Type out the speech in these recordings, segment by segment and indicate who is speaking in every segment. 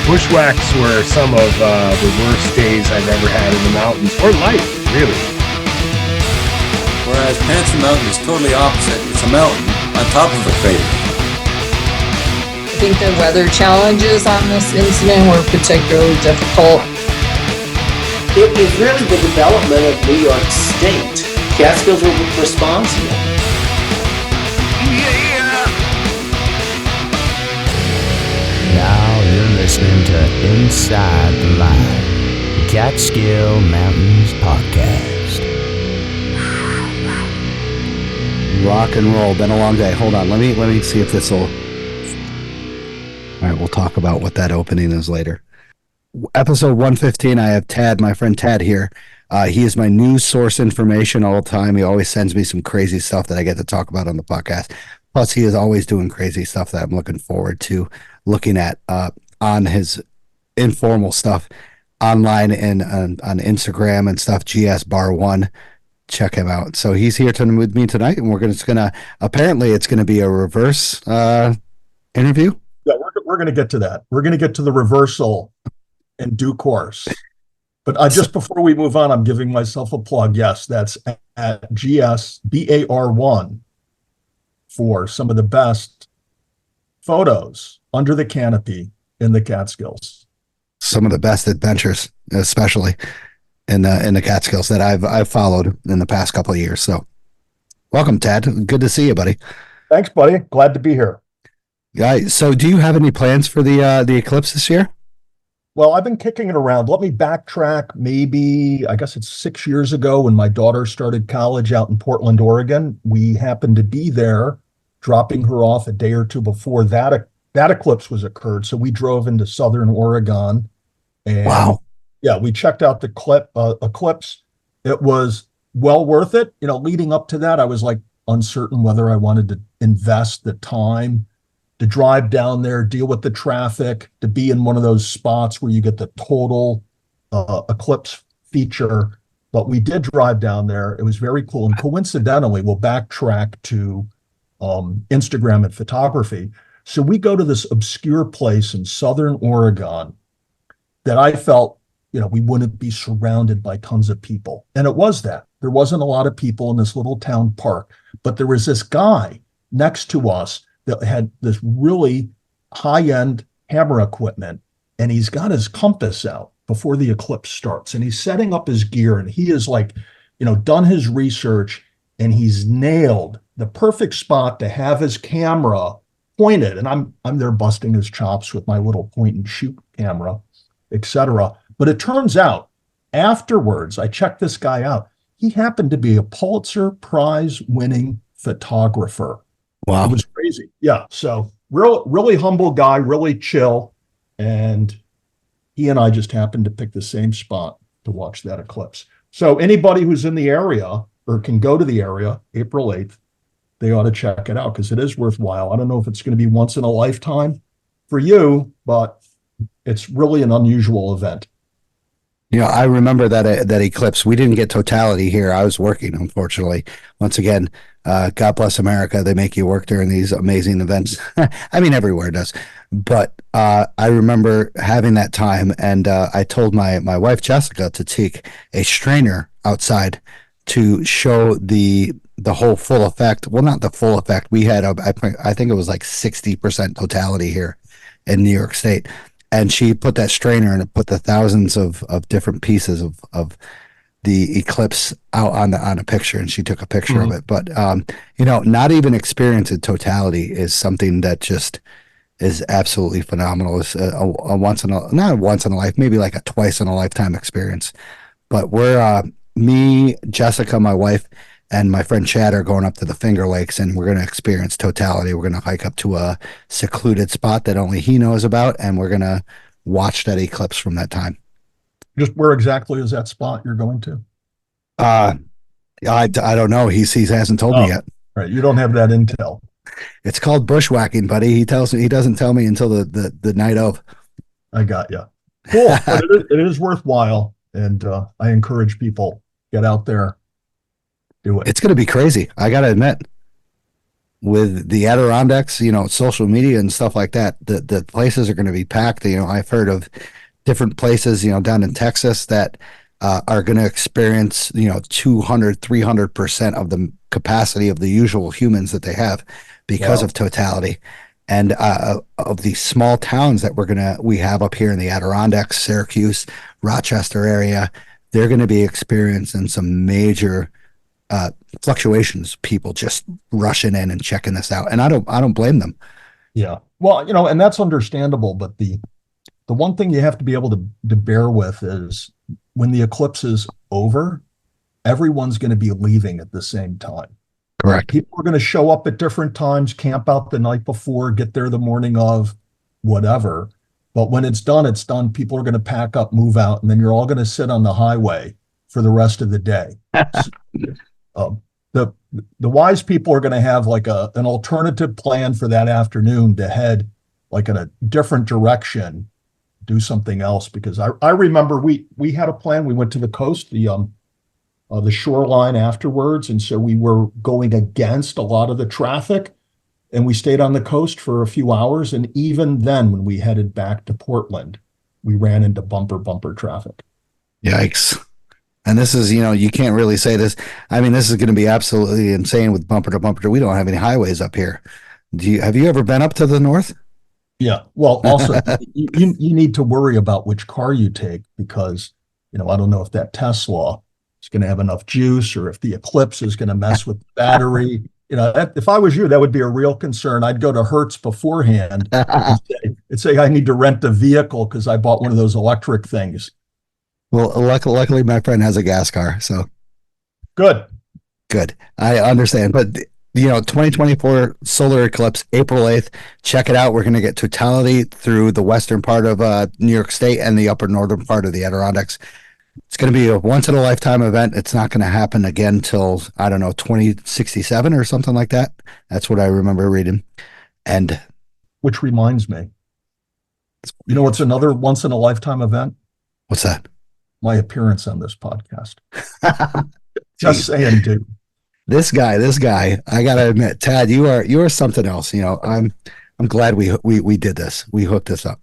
Speaker 1: Bushwhacks were some of the worst days I've ever had in the mountains, or life, really.
Speaker 2: Whereas Pancher Mountain is totally opposite. It's a mountain on top of a crater.
Speaker 3: I think the weather challenges on this incident were particularly difficult.
Speaker 4: It was really the development of New York State. Catskills were responsible.
Speaker 5: Now you're listening to Inside the Line, Catskill Mountains Podcast.
Speaker 6: Rock and roll. Been a long day. Hold on. Let me see if this will. All right, we'll talk about what that opening is later. Episode 115. I have Tad, my friend Tad here. He is my news source information all the time. He always sends me some crazy stuff that I get to talk about on the podcast. Plus, he is always doing crazy stuff that I'm looking forward to looking at on his informal stuff online and on Instagram and stuff. GS Bar One, check him out. So he's here with me tonight, and apparently it's gonna be a reverse interview.
Speaker 7: Yeah, we're gonna get to that. We're gonna get to the reversal in due course. But just before we move on, I'm giving myself a plug. Yes, that's at GS BAR One for some of the best photos under the canopy in the Catskills.
Speaker 6: Some of the best adventures, especially in the Catskills that I've followed in the past couple of years. So, welcome, Tad. Good to see you, buddy.
Speaker 7: Thanks, buddy. Glad to be here.
Speaker 6: Yeah. So, do you have any plans for the eclipse this year?
Speaker 7: Well, I've been kicking it around. Let me backtrack. Maybe, I guess it's 6 years ago when my daughter started college out in Portland, Oregon. We happened to be there, dropping her off a day or two before that eclipse was occurred. So we drove into Southern Oregon. And
Speaker 6: wow.
Speaker 7: Yeah, we checked out the eclipse. It was well worth it. Leading up to that, I was like uncertain whether I wanted to invest the time to drive down there, deal with the traffic, to be in one of those spots where you get the total eclipse feature. But we did drive down there. It was very cool. And coincidentally, we'll backtrack to Instagram and photography. So we go to this obscure place in Southern Oregon that I felt, we wouldn't be surrounded by tons of people. And it was that. There wasn't a lot of people in this little town park, but there was this guy next to us that had this really high-end camera equipment, and he's got his compass out before the eclipse starts, and he's setting up his gear, and he is like, done his research, and he's nailed the perfect spot to have his camera pointed. And I'm there busting his chops with my little point and shoot camera, etc. But it turns out afterwards, I checked this guy out. He happened to be a Pulitzer Prize winning photographer.
Speaker 6: Wow.
Speaker 7: It was crazy. Yeah. So really humble guy, really chill. And he and I just happened to pick the same spot to watch that eclipse. So anybody who's in the area or can go to the area, April 8th, they ought to check it out because it is worthwhile. I don't know if it's going to be once in a lifetime for you, but it's really an unusual event.
Speaker 6: I remember that eclipse. We didn't get totality here. I was working, unfortunately. Once again, God bless America. They make you work during these amazing events. I mean, everywhere does. But I remember having that time, and I told my wife, Jessica, to take a strainer outside to show the whole full effect. Well, not the full effect. We had, I think it was like 60% totality here in New York State. And she put that strainer and it put the thousands of different pieces of the eclipse out on a picture, and she took a picture of it. But not even experiencing totality is something that just is absolutely phenomenal. It's not a once in a life, maybe like a twice in a lifetime experience. But we're me, Jessica, my wife, and my friend Chad are going up to the Finger Lakes, and we're going to experience totality. We're going to hike up to a secluded spot that only he knows about, and we're going to watch that eclipse from that time.
Speaker 7: Just where exactly is that spot you're going to?
Speaker 6: I don't know. He hasn't told me yet.
Speaker 7: Right, you don't have that intel.
Speaker 6: It's called bushwhacking, buddy. He doesn't tell me until the night of.
Speaker 7: I got you. Cool. But it is worthwhile, and I encourage people, get out there, do it.
Speaker 6: It's going to be crazy. I got to admit. with the Adirondacks, social media and stuff like that, the places are going to be packed. I've heard of different places, down in Texas that are going to experience, 200, 300% of the capacity of the usual humans that they have because of totality. And of these small towns that we have up here in the Adirondacks, Syracuse, Rochester area, they're going to be experiencing some major fluctuations, people just rushing in and checking this out. And I don't blame them.
Speaker 7: Yeah. Well, and that's understandable, but the one thing you have to be able to bear with is when the eclipse is over, everyone's going to be leaving at the same time.
Speaker 6: Correct.
Speaker 7: People are going to show up at different times, camp out the night before, get there the morning of, whatever. But when it's done, it's done. People are going to pack up, move out, and then you're all going to sit on the highway for the rest of the day. The wise people are going to have like an alternative plan for that afternoon to head like in a different direction, do something else. Because I remember we had a plan. We went to the coast, the shoreline afterwards, and so we were going against a lot of the traffic, and we stayed on the coast for a few hours. And even then, when we headed back to Portland, we ran into bumper traffic.
Speaker 6: Yikes. And this is, you can't really say this. I mean, this is going to be absolutely insane with bumper to bumper. We don't have any highways up here. Have you ever been up to the north?
Speaker 7: Yeah. Well, also, you need to worry about which car you take because, I don't know if that Tesla is going to have enough juice or if the Eclipse is going to mess with the battery. If I was you, that would be a real concern. I'd go to Hertz beforehand and say, I need to rent a vehicle because I bought one of those electric things.
Speaker 6: Well, luckily my friend has a gas car, so
Speaker 7: good.
Speaker 6: I understand, but 2024 solar eclipse, April 8th. Check it out. We're going to get totality through the western part of New York State and the upper northern part of the Adirondacks. It's going to be a once in a lifetime event. It's not going to happen again till 2067 or something like that. That's what I remember reading. And
Speaker 7: which reminds me, what's another once in a lifetime event?
Speaker 6: What's that?
Speaker 7: My appearance on this podcast. Just saying, dude.
Speaker 6: This guy, I gotta admit, Tad, you are something else. I'm glad we did this. We hooked this up.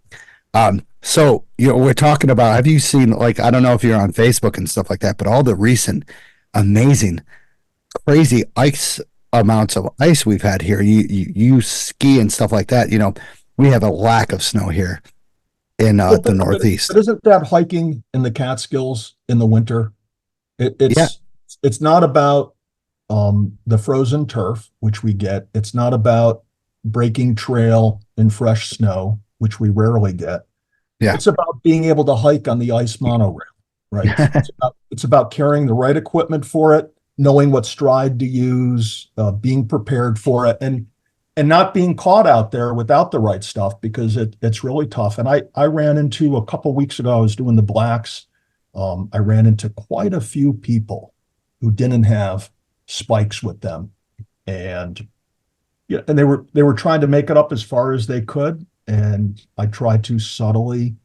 Speaker 6: So we're talking about, have you seen, I don't know if you're on Facebook and stuff like that, but all the recent amazing, crazy amounts of ice we've had here. You ski and stuff like that. We have a lack of snow here in the Northeast.
Speaker 7: But isn't that hiking in the Catskills in the winter? It's not about the frozen turf, which we get. It's not about breaking trail in fresh snow, which we rarely get. Yeah. It's about being able to hike on the ice monorail, right? It's about carrying the right equipment for it, knowing what stride to use, being prepared for it, and not being caught out there without the right stuff because it's really tough. And I ran into a couple weeks ago, I was doing the Blacks. I ran into quite a few people who didn't have spikes with them. And they were trying to make it up as far as they could. And I tried to subtly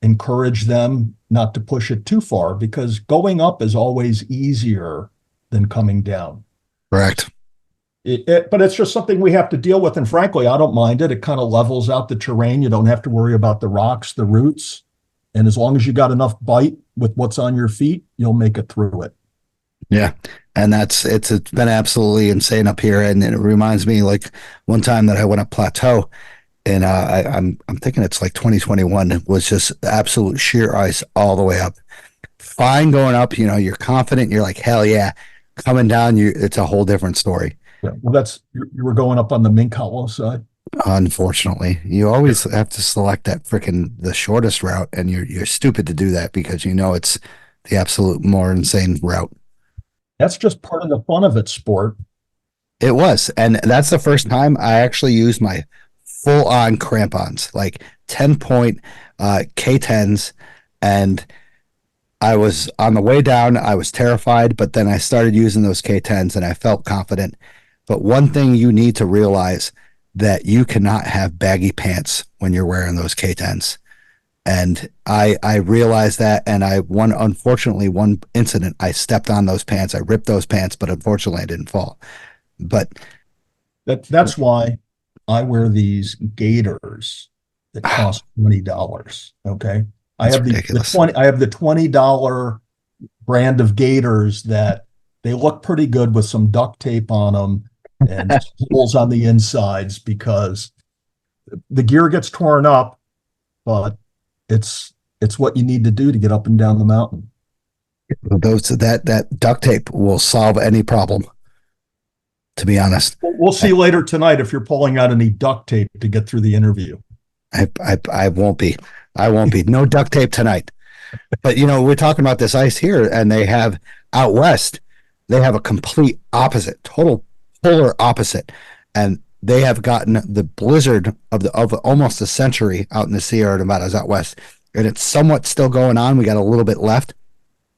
Speaker 7: encourage them not to push it too far because going up is always easier than coming down.
Speaker 6: Correct.
Speaker 7: But it's just something we have to deal with. And frankly, I don't mind it. It kind of levels out the terrain. You don't have to worry about the rocks, the roots. And as long as you got enough bite with what's on your feet, you'll make it through it.
Speaker 6: Yeah. And it's been absolutely insane up here. And it reminds me one time that I went up Plateau and I'm thinking it's 2021. It was just absolute sheer ice all the way up. Fine going up, you're confident. You're like, hell yeah. Coming down, it's a whole different story.
Speaker 7: Yeah. Well, you were going up on the Mink Hollow side.
Speaker 6: Unfortunately, you always have to select the shortest route, and you're stupid to do that because it's the absolute more insane route.
Speaker 7: That's just part of the fun of it, sport.
Speaker 6: It was, and that's the first time I actually used my full-on crampons, 10-point K10s, and I was on the way down. I was terrified, but then I started using those K10s, and I felt confident. But one thing you need to realize that you cannot have baggy pants when you're wearing those K10s. And I realized that, and unfortunately, one incident, I stepped on those pants. I ripped those pants, but unfortunately I didn't fall. But
Speaker 7: That's why I wear these gaiters that cost $20. Okay. I
Speaker 6: That's
Speaker 7: have the
Speaker 6: ridiculous.
Speaker 7: 20, I have the $20 brand of gaiters that they look pretty good with some duct tape on them and holes on the insides, because the gear gets torn up, but it's what you need to do to get up and down the mountain.
Speaker 6: That duct tape will solve any problem, to be honest.
Speaker 7: We'll see later tonight if you're pulling out any duct tape to get through the interview.
Speaker 6: I won't be. I won't be. No duct tape tonight. But we're talking about this ice here, and they have out west, they have a complete opposite, total polar opposite. And they have gotten the blizzard of almost a century out in the Sierra Nevadas out west. And it's somewhat still going on. We got a little bit left.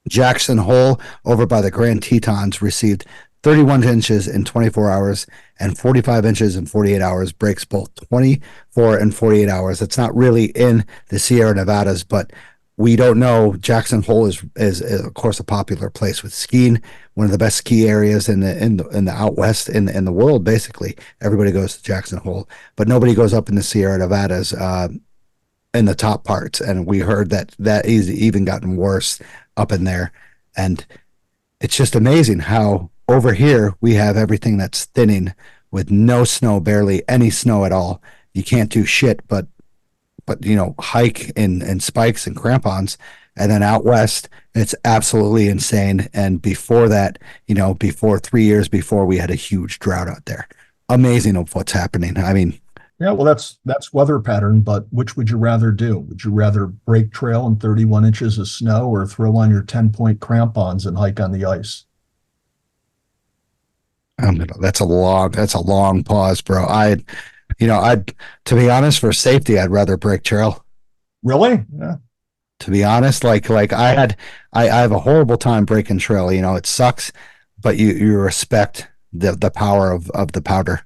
Speaker 6: Jackson Hole over by the Grand Tetons received 31 inches in 24 hours and 45 inches in 48 hours, breaks both 24 and 48 hours. It's not really in the Sierra Nevadas, but we don't know. Jackson Hole is of course a popular place with skiing, one of the best ski areas in the out west in the world. Basically, everybody goes to Jackson Hole, but nobody goes up in the Sierra Nevadas in the top parts. And we heard that is even gotten worse up in there, and it's just amazing how over here we have everything that's thinning with no snow, barely any snow at all. You can't do shit but hike in spikes and crampons. And then out west, it's absolutely insane. And before that, before 3 years before, we had a huge drought out there. Amazing of what's happening. I mean,
Speaker 7: yeah, well, that's weather pattern, but which would you rather do? Would you rather break trail in 31 inches of snow, or throw on your 10-point crampons and hike on the ice?
Speaker 6: That's a long pause, bro. I'd to be honest, for safety, I'd rather break trail.
Speaker 7: Really? Yeah.
Speaker 6: To be honest, like I have a horrible time breaking trail. It sucks, but you respect the power of the powder.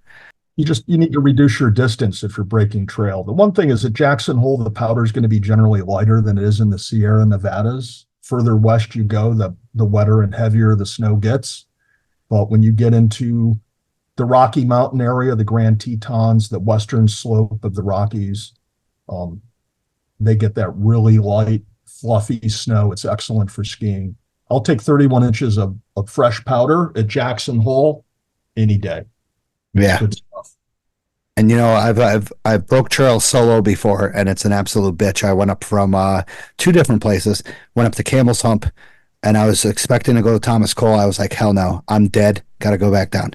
Speaker 7: You need to reduce your distance if you're breaking trail. The one thing is at Jackson Hole, the powder is going to be generally lighter than it is in the Sierra Nevadas. Further west you go, the wetter and heavier the snow gets. But when you get into the Rocky Mountain area, the Grand Tetons, the western slope of the Rockies, they get that really light, fluffy snow. It's excellent for skiing. I'll take 31 inches of fresh powder at Jackson Hole any day.
Speaker 6: Yeah.
Speaker 7: Good stuff.
Speaker 6: And I've broke trail solo before, and it's an absolute bitch. I went up from two different places. Went up to Camel's Hump, and I was expecting to go to Thomas Cole. I was like, hell no, I'm dead. Got to go back down.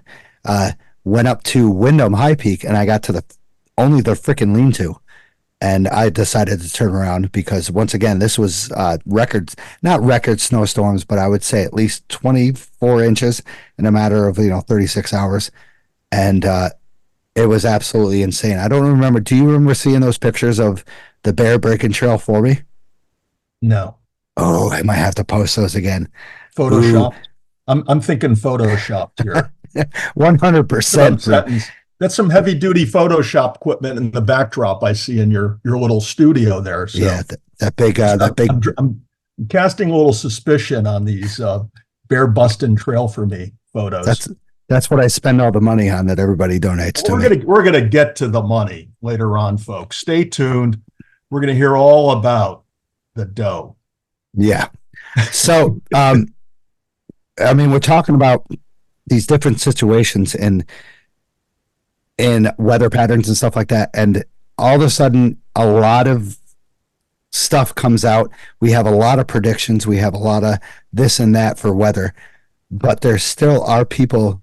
Speaker 6: Went up to Windham High Peak, and I got to only the freaking lean-to, and I decided to turn around because once again, this was not record snowstorms, but I would say at least 24 inches in a matter of 36 hours. And it was absolutely insane. I don't remember. Do you remember seeing those pictures of the bear breaking trail for me?
Speaker 7: No.
Speaker 6: Oh, I might have to post those again.
Speaker 7: Photoshop. I'm thinking photoshopped here.
Speaker 6: 100%.
Speaker 7: That's some heavy duty Photoshop equipment in the backdrop I see in your little studio there. So
Speaker 6: yeah, that big.
Speaker 7: I'm casting a little suspicion on these bear busting trail for me photos.
Speaker 6: That's what I spend all the money on that everybody donates to me.
Speaker 7: We're gonna get to the money later on, folks. Stay tuned. We're gonna hear all about the dough.
Speaker 6: Yeah. So, we're talking about these different situations in weather patterns and stuff like that, and all of a sudden, a lot of stuff comes out. We have a lot of predictions. We have a lot of this and that for weather, but there still are people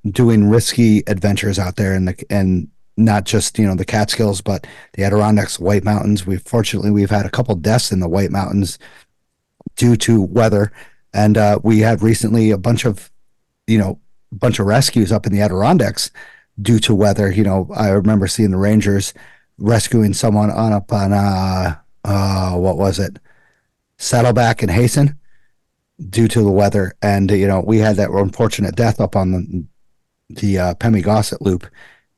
Speaker 6: doing risky adventures out there, and not just the Catskills, but the Adirondacks, White Mountains. We've had a couple deaths in the White Mountains due to weather, and we had recently a bunch of rescues up in the Adirondacks due to weather. I remember seeing the Rangers rescuing someone up on what was it, Saddleback and Hazen, due to the weather. And we had that unfortunate death up on the Pemigosset Loop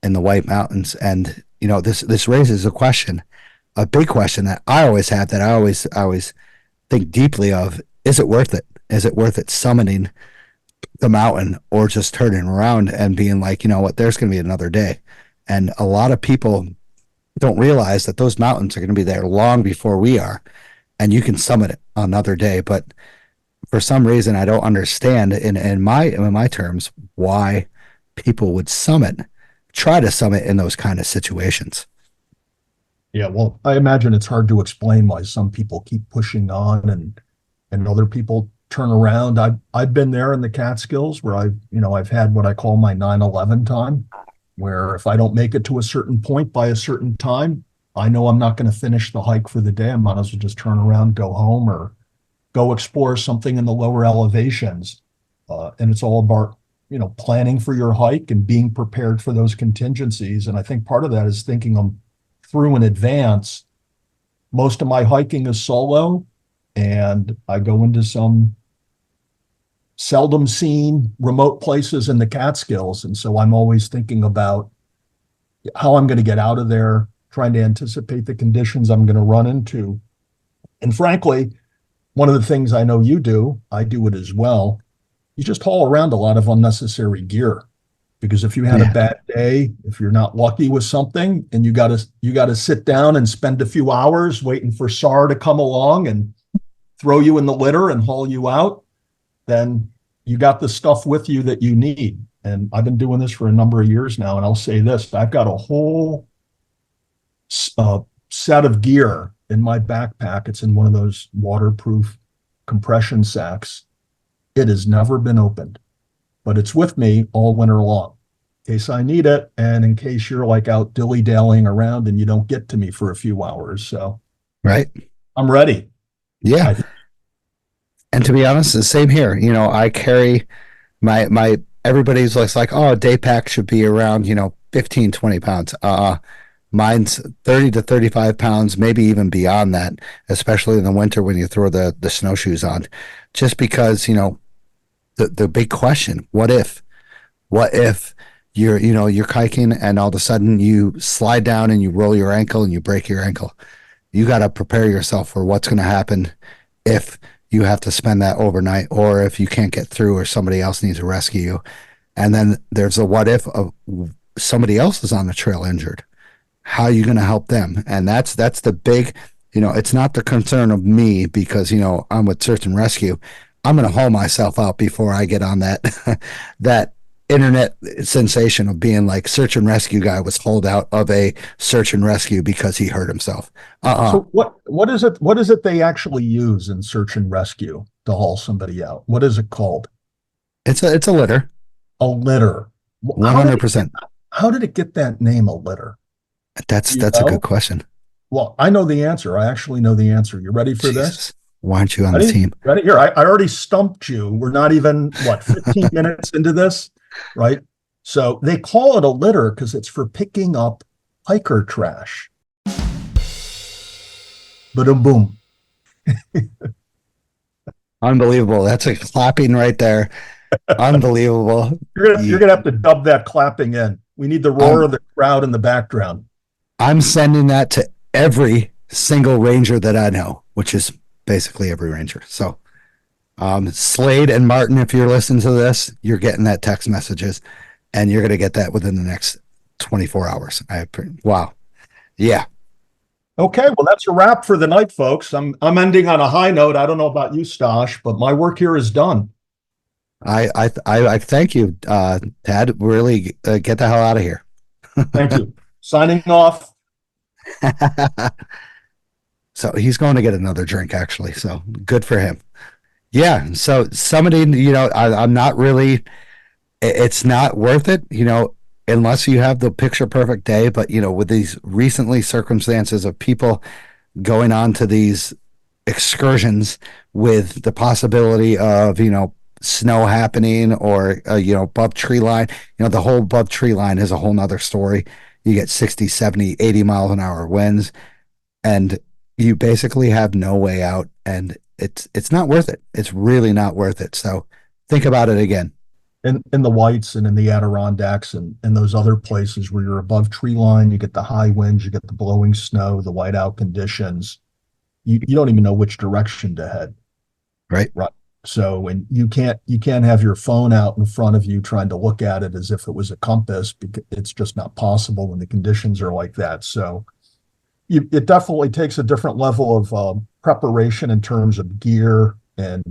Speaker 6: in the White Mountains. And this raises a big question that I always have, that I always think deeply of. Is it worth it? Is it worth it summoning the mountain or just turning around and being like, you know what, there's going to be another day. And a lot of people don't realize that those mountains are going to be there long before we are. And you can summit it another day. But for some reason, I don't understand in my terms why people would try to summit in those kind of situations.
Speaker 7: Yeah, well, I imagine it's hard to explain why some people keep pushing on and other people turn around. I've been there in the Catskills where I've had what I call my 9/11 time, where if I don't make it to a certain point by a certain time, I know I'm not going to finish the hike for the day. I might as well just turn around, go home, or go explore something in the lower elevations. And it's all about, planning for your hike and being prepared for those contingencies. And I think part of that is thinking them through in advance. Most of my hiking is solo, and I go into some seldom seen remote places in the Catskills. And so I'm always thinking about how I'm going to get out of there, trying to anticipate the conditions I'm going to run into. And frankly, one of the things I know you do, I do it as well. You just haul around a lot of unnecessary gear, because if you had a bad day, if you're not lucky with something, and you got to sit down and spend a few hours waiting for SAR to come along and throw you in the litter and haul you out, then you got the stuff with you that you need. And I've been doing this for a number of years now, and I'll say this: I've got a whole set of gear in my backpack. It's in one of those waterproof compression sacks. It has never been opened, but it's with me all winter long in case I need it, and in case you're like out dilly-dallying around and you don't get to me for a few hours. So,
Speaker 6: right,
Speaker 7: I'm ready.
Speaker 6: Yeah. And to be honest, the same here. I carry my everybody's like, oh, a day pack should be around, 15, 20 pounds. Mine's 30 to 35 pounds, maybe even beyond that, especially in the winter when you throw the snowshoes on. Just because, the big question, what if you're hiking and all of a sudden you slide down and you roll your ankle and you break your ankle? You got to prepare yourself for what's going to happen if you have to spend that overnight, or if you can't get through, or somebody else needs to rescue you. And then there's a what if of somebody else is on the trail injured. How are you going to help them? And that's the big, it's not the concern of me, because, I'm with search and rescue. I'm going to haul myself out before I get on that, that internet sensation of being like search and rescue guy was hauled out of a search and rescue because he hurt himself.
Speaker 7: So what is it they actually use in search and rescue to haul somebody out? What is it called?
Speaker 6: It's a litter.
Speaker 7: A litter.
Speaker 6: 100%.
Speaker 7: How did it get that name, a litter?
Speaker 6: That's a good question.
Speaker 7: Well, I know the answer. I actually know the answer. You ready for this?
Speaker 6: Why aren't you on the team?
Speaker 7: Ready? Here, I already stumped you. We're not even, 15 minutes into this, right? So they call it a litter because it's for picking up hiker trash. Ba-dum boom.
Speaker 6: Unbelievable. That's a clapping right there. Unbelievable.
Speaker 7: You're gonna have to dub that clapping in. We need the roar of the crowd in the background.
Speaker 6: I'm sending that to every single ranger that I know, which is basically every ranger. So Slade and Martin, if you're listening to this, you're getting that text messages, and you're going to get that within the next 24 hours. Wow. Yeah.
Speaker 7: Okay, well, that's a wrap for the night, folks. I'm ending on a high note. I don't know about you, Stosh, but my work here is done.
Speaker 6: I thank you, Tad. Really get the hell out of here.
Speaker 7: Thank you. Signing off.
Speaker 6: So he's going to get another drink, actually. So good for him. Yeah. So somebody, I'm not really, it's not worth it, unless you have the picture perfect day. But, with these recently circumstances of people going on to these excursions with the possibility of, snow happening, or, above tree line, the whole above tree line is a whole nother story. You get 60, 70, 80 miles an hour winds, and you basically have no way out, and it's not worth it. It's really not worth it. So think about it again.
Speaker 7: In the Whites and in the Adirondacks and those other places where you're above tree line, you get the high winds, you get the blowing snow, the whiteout conditions. You don't even know which direction to head.
Speaker 6: Right.
Speaker 7: So, and you can't have your phone out in front of you trying to look at it as if it was a compass, because it's just not possible when the conditions are like that. So it definitely takes a different level of preparation in terms of gear and,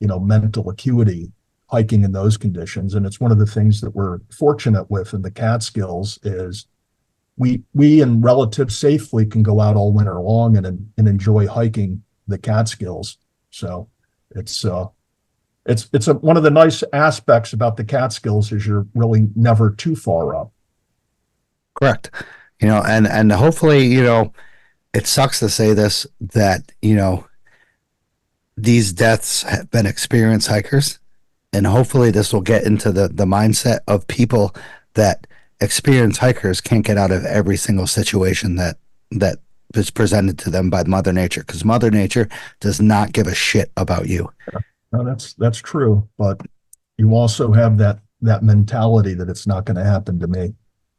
Speaker 7: mental acuity hiking in those conditions. And it's one of the things that we're fortunate with in the Catskills is we in relative safely can go out all winter long and enjoy hiking the Catskills. So it's one of the nice aspects about the Catskills is you're really never too far up.
Speaker 6: Correct. And hopefully, it sucks to say this, that, these deaths have been experienced hikers, and hopefully this will get into the mindset of people that experienced hikers can't get out of every single situation that is presented to them by Mother Nature, because Mother Nature does not give a shit about you.
Speaker 7: No, that's true, but you also have that mentality that it's not going to happen to me.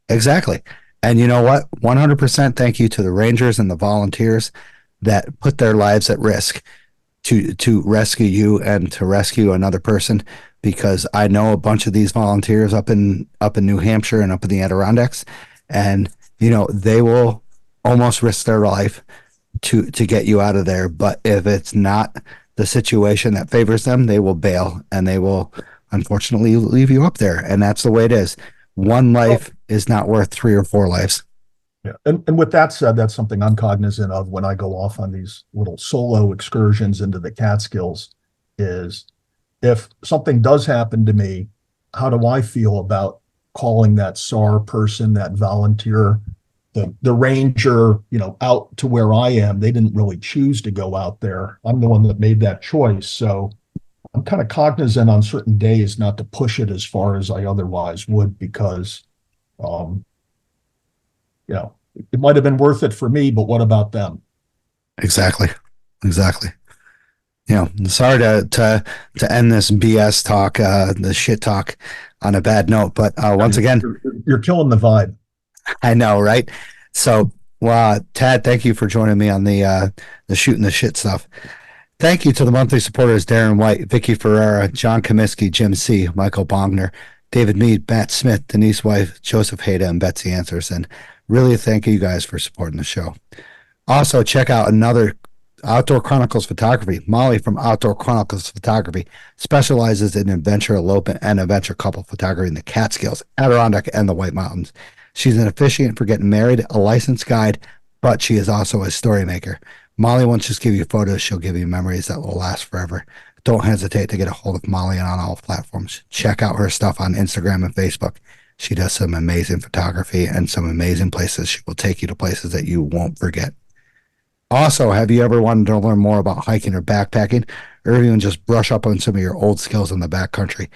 Speaker 6: Exactly. And you know what? 100% thank you to the rangers and the volunteers that put their lives at risk to rescue you and to rescue another person, because I know a bunch of these volunteers up in New Hampshire and up in the Adirondacks, and they will almost risk their life to get you out of there. But if it's not the situation that favors them, they will bail and they will unfortunately leave you up there. And that's the way it is. One life is not worth 3 or 4 lives.
Speaker 7: Yeah. And with that said, that's something I'm cognizant of when I go off on these little solo excursions into the Catskills, is if something does happen to me, how do I feel about calling that SAR person, that volunteer, the ranger, out to where I am? They didn't really choose to go out there. I'm the one that made that choice. So I'm kind of cognizant on certain days not to push it as far as I otherwise would, because, it might have been worth it for me, but what about them?
Speaker 6: Exactly. Sorry to end this BS talk, the shit talk, on a bad note, but once again,
Speaker 7: you're killing the vibe.
Speaker 6: I know, right? So, Tad, thank you for joining me on the shooting the shit stuff. Thank you to the monthly supporters: Darren White, Vicky Ferreira, John Comiskey, Jim C., Michael Bongner, David Mead, Matt Smith, Denise Wife, Joseph Hayda, and Betsy Anderson. Really thank you guys for supporting the show. Also, check out another Outdoor Chronicles Photography. Molly from Outdoor Chronicles Photography specializes in adventure elopement and adventure couple photography in the Catskills, Adirondack, and the White Mountains. She's an officiant for getting married, a licensed guide, but she is also a story maker. Molly won't just give you photos, she'll give you memories that will last forever. Don't hesitate to get a hold of Molly on all platforms. Check out her stuff on Instagram and Facebook. She does some amazing photography and some amazing places. She will take you to places that you won't forget. Also, have you ever wanted to learn more about hiking or backpacking, or even just brush up on some of your old skills in the backcountry?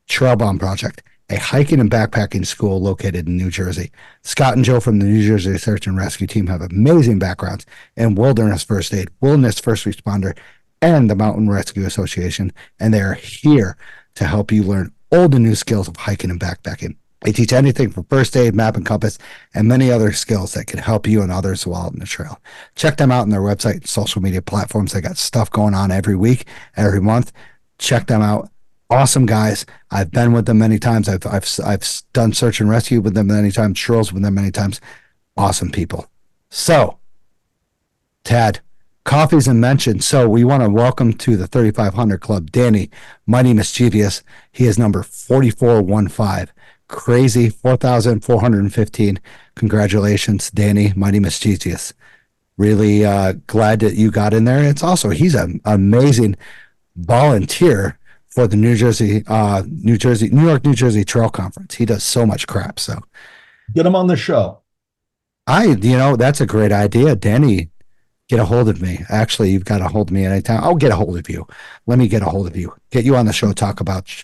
Speaker 6: Trail Bomb Project, a hiking and backpacking school located in New Jersey. Scott and Joe from the New Jersey Search and Rescue Team have amazing backgrounds in wilderness first aid, wilderness first responder, and the Mountain Rescue Association, and they are here to help you learn old and new skills of hiking and backpacking. They teach anything from first aid, map and compass, and many other skills that can help you and others while out on the trail. Check them out on their website and social media platforms. They got stuff going on every week, every month. Check them out. Awesome guys. I've been with them many times. I've done search and rescue with them many times, trails with them many times. Awesome people. So, Tad, coffee's and mentioned. So we want to welcome to the 3500 Club, Danny, Mighty Mischievous. He is number 4415. Crazy 4,415. Congratulations, Danny, Mighty Mischievous. Really glad that you got in there. It's also, he's an amazing volunteer for the New York, New Jersey Trail Conference. He does so much crap. So
Speaker 7: get him on the show.
Speaker 6: That's a great idea. Danny, get a hold of me. Actually, you've got a hold of me anytime. I'll get a hold of you. Let me get a hold of you. Get you on the show, talk about,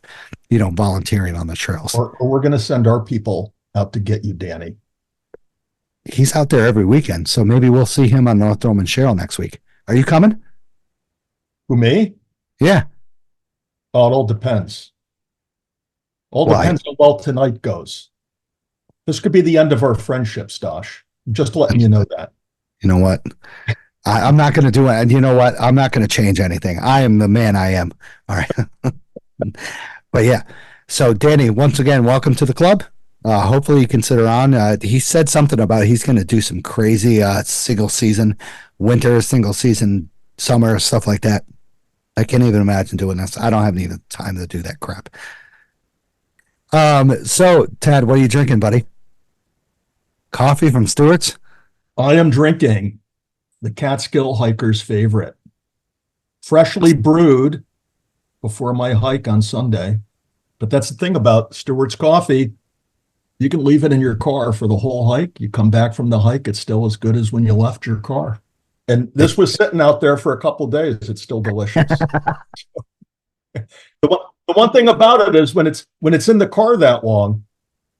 Speaker 6: volunteering on the trails.
Speaker 7: Or we're going to send our people out to get you, Danny.
Speaker 6: He's out there every weekend, so maybe we'll see him on North Dome and Cheryl next week. Are you coming?
Speaker 7: Who, me?
Speaker 6: Yeah.
Speaker 7: Oh, it all depends. Depends on how tonight goes. This could be the end of our friendship, Stosh. Just letting you know that.
Speaker 6: You know what? I'm not going to do it. And you know what? I'm not going to change anything. I am the man I am. All right. But yeah. So Danny, once again, welcome to the club. Hopefully you consider on. He said something about he's going to do some crazy single season, winter, single season, summer, stuff like that. I can't even imagine doing this. I don't have any time to do that crap. So Tad, what are you drinking, buddy? Coffee from Stewart's?
Speaker 7: I am drinking the Catskill hiker's favorite, freshly brewed before my hike on Sunday. But that's the thing about Stewart's coffee. You can leave it in your car for the whole hike. You come back from the hike, it's still as good as when you left your car. And this was sitting out there for a couple of days. It's still delicious. The one thing about it is when it's in the car that long,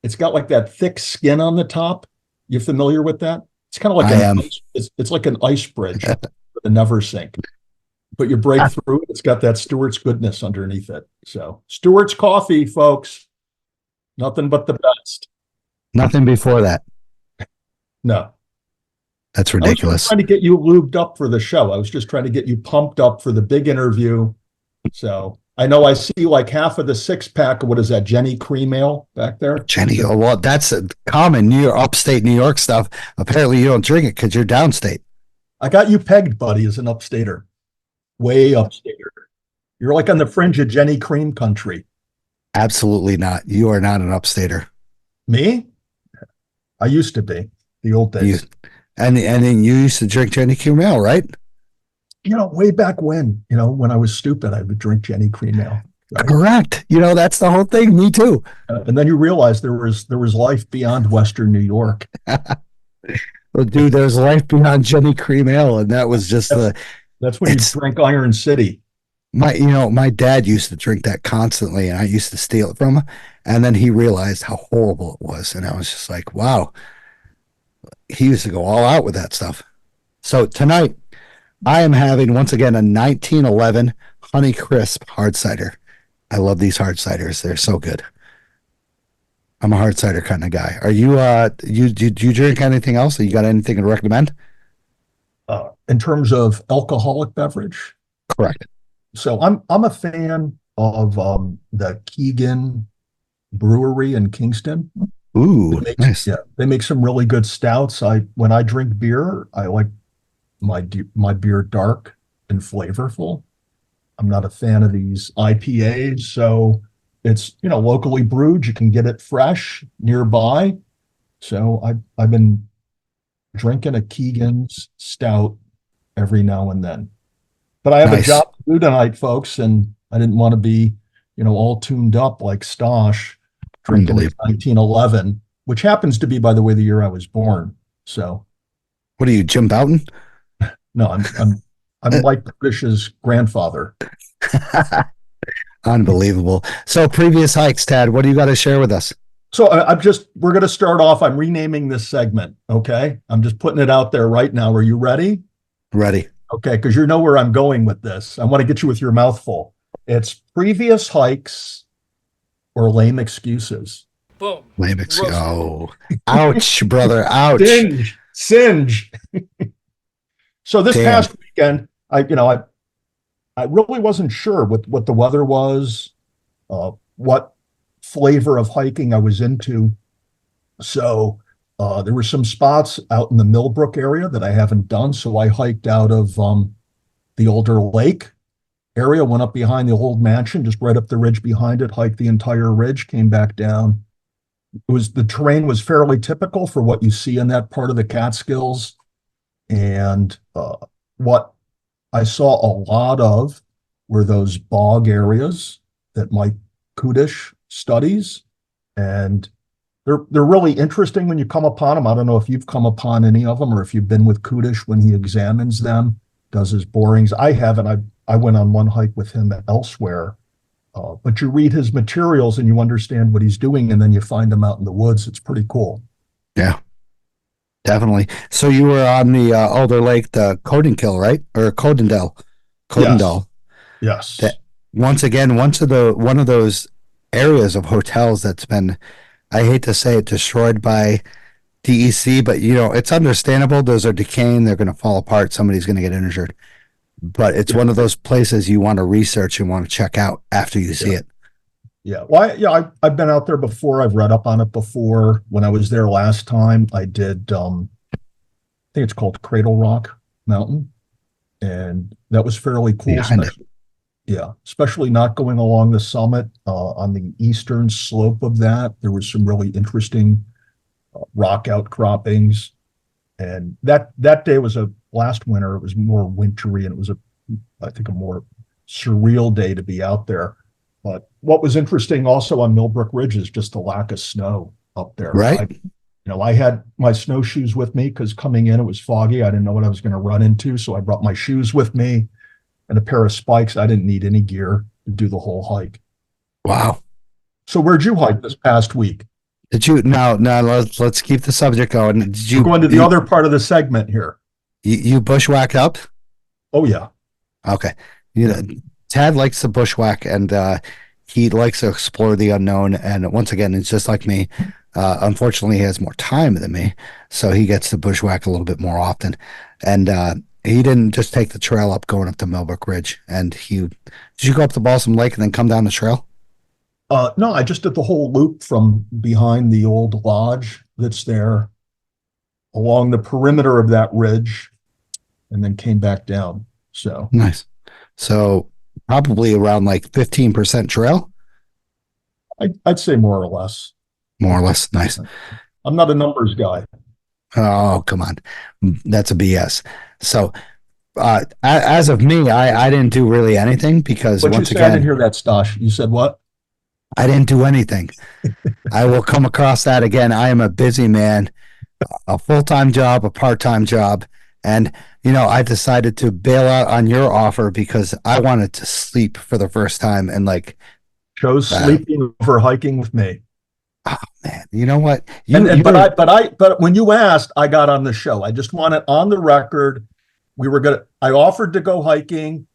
Speaker 7: it's got like that thick skin on the top. You familiar with that? It's kind of like it's like an ice bridge with a never sink. But you break through it, it's got that Stewart's goodness underneath it. So Stewart's coffee, folks. Nothing but the best.
Speaker 6: Nothing before that.
Speaker 7: No.
Speaker 6: That's
Speaker 7: I was
Speaker 6: ridiculous.
Speaker 7: just trying to get you lubed up for the show. I was just trying to get you pumped up for the big interview. So I know I see like half of the 6-pack of what is that, Jenny Cream Ale back there?
Speaker 6: Jenny, oh, well, that's a common New York, upstate New York stuff. Apparently you don't drink it because you're downstate.
Speaker 7: I got you pegged, buddy, as an upstater. Way upstater. You're like on the fringe of Jenny Cream country.
Speaker 6: Absolutely not. You are not an upstater.
Speaker 7: Me? I used to be, the old days.
Speaker 6: And then you used to drink Jenny Cream Ale, right?
Speaker 7: Way back when, when I was stupid, I would drink Jenny Cream Ale. Right?
Speaker 6: Correct. That's the whole thing. Me too.
Speaker 7: And then you realize there was life beyond Western New York.
Speaker 6: Well, dude, there's life beyond Jenny Cream Ale, and that was just
Speaker 7: that's when you drank Iron City.
Speaker 6: My dad used to drink that constantly, and I used to steal it from him. And then he realized how horrible it was, and I was just like, wow. He used to go all out with that stuff. So tonight, I am having, once again, a 1911 Honey Crisp hard cider. I love these hard ciders. They're so good. I'm a hard cider kind of guy. Are you, do you drink anything else? You got anything to recommend?
Speaker 7: In terms of alcoholic beverage?
Speaker 6: Correct.
Speaker 7: So I'm a fan of the Keegan Brewery in Kingston.
Speaker 6: Ooh, nice.
Speaker 7: Yeah, they make some really good stouts. When I drink beer, I like my beer dark and flavorful. I'm not a fan of these IPAs, so it's locally brewed. You can get it fresh nearby. So I've been drinking a Keegan's stout every now and then. But I have a job to do tonight, folks, and I didn't want to be all tuned up like Stosh drinking 1911, which happens to be, by the way, the year I was born. So,
Speaker 6: what are you, Jim Bouton?
Speaker 7: No, I'm Mike British's grandfather.
Speaker 6: Unbelievable. So, previous hikes, Tad. What do you got to share with us?
Speaker 7: So, we're going to start off. I'm renaming this segment. Okay, I'm just putting it out there right now. Are you ready?
Speaker 6: Ready.
Speaker 7: Okay, because you know where I'm going with this. I want to get you with your mouth full. It's previous hikes or lame excuses.
Speaker 3: Boom.
Speaker 6: Lame excuses. Oh, ouch, brother. Ouch.
Speaker 7: Singe. So this past weekend, I really wasn't sure what the weather was, what flavor of hiking I was into. So there were some spots out in the Millbrook area that I haven't done. So I hiked out of the Older Lake area, went up behind the old mansion, just right up the ridge behind it, hiked the entire ridge, came back down. The terrain was fairly typical for what you see in that part of the Catskills. And what I saw a lot of were those bog areas that Mike Kudish studies. And they're really interesting when you come upon them. I don't know if you've come upon any of them or if you've been with Kudish when he examines them, does his borings. I haven't. I went on one hike with him elsewhere. But you read his materials and you understand what he's doing, and then you find him out in the woods. It's pretty cool.
Speaker 6: Yeah, definitely. So you were on the Alder Lake, the Codinkill, right? Or Codendell?
Speaker 7: Yes.
Speaker 6: Once again, one of those areas of hotels that's been, I hate to say it, destroyed by DEC, but it's understandable. Those are decaying. They're going to fall apart. Somebody's going to get injured. But it's one of those places you want to research and want to check out after you see it.
Speaker 7: Yeah. Well, I've been out there before. I've read up on it before. When I was there last time, I did, I think it's called Cradle Rock Mountain. And that was fairly cool. Especially not going along the summit. On the eastern slope of that, there was some really interesting rock outcroppings. And that day was last winter. It was more wintry, and it was I think a more surreal day to be out there. But what was interesting also on Millbrook Ridge is just the lack of snow up there.
Speaker 6: Right.
Speaker 7: I had my snowshoes with me because coming in, it was foggy. I didn't know what I was going to run into. So I brought my shoes with me and a pair of spikes. I didn't need any gear to do the whole hike.
Speaker 6: Wow.
Speaker 7: So where'd you hike this past week?
Speaker 6: Did you now let's keep the subject going. Did you
Speaker 7: go into the other part of the segment here?
Speaker 6: You bushwhacked up?
Speaker 7: Oh yeah.
Speaker 6: Okay. Tad likes to bushwhack, and he likes to explore the unknown. And once again, it's just like me. Unfortunately, he has more time than me, so he gets to bushwhack a little bit more often. And he didn't just take the trail up going up to Millbrook Ridge. And did you go up to Balsam Lake and then come down the trail?
Speaker 7: No, I just did the whole loop from behind the old lodge that's there along the perimeter of that ridge, and then came back down. So
Speaker 6: nice. So probably around like 15% trail.
Speaker 7: I'd say more or less.
Speaker 6: More or less. Nice.
Speaker 7: I'm not a numbers guy.
Speaker 6: Oh, come on. That's a BS. So as of me, I didn't do really anything because
Speaker 7: once again, I didn't hear that, Stosh. You said what?
Speaker 6: I didn't do anything. I will come across that again. I am a busy man, a full-time job, a part-time job. And, I decided to bail out on your offer because I wanted to sleep for the first time and
Speaker 7: chose sleeping over hiking with me.
Speaker 6: Oh man, you know what?
Speaker 7: But when you asked, I got on the show. I just want it on the record. I offered to go hiking.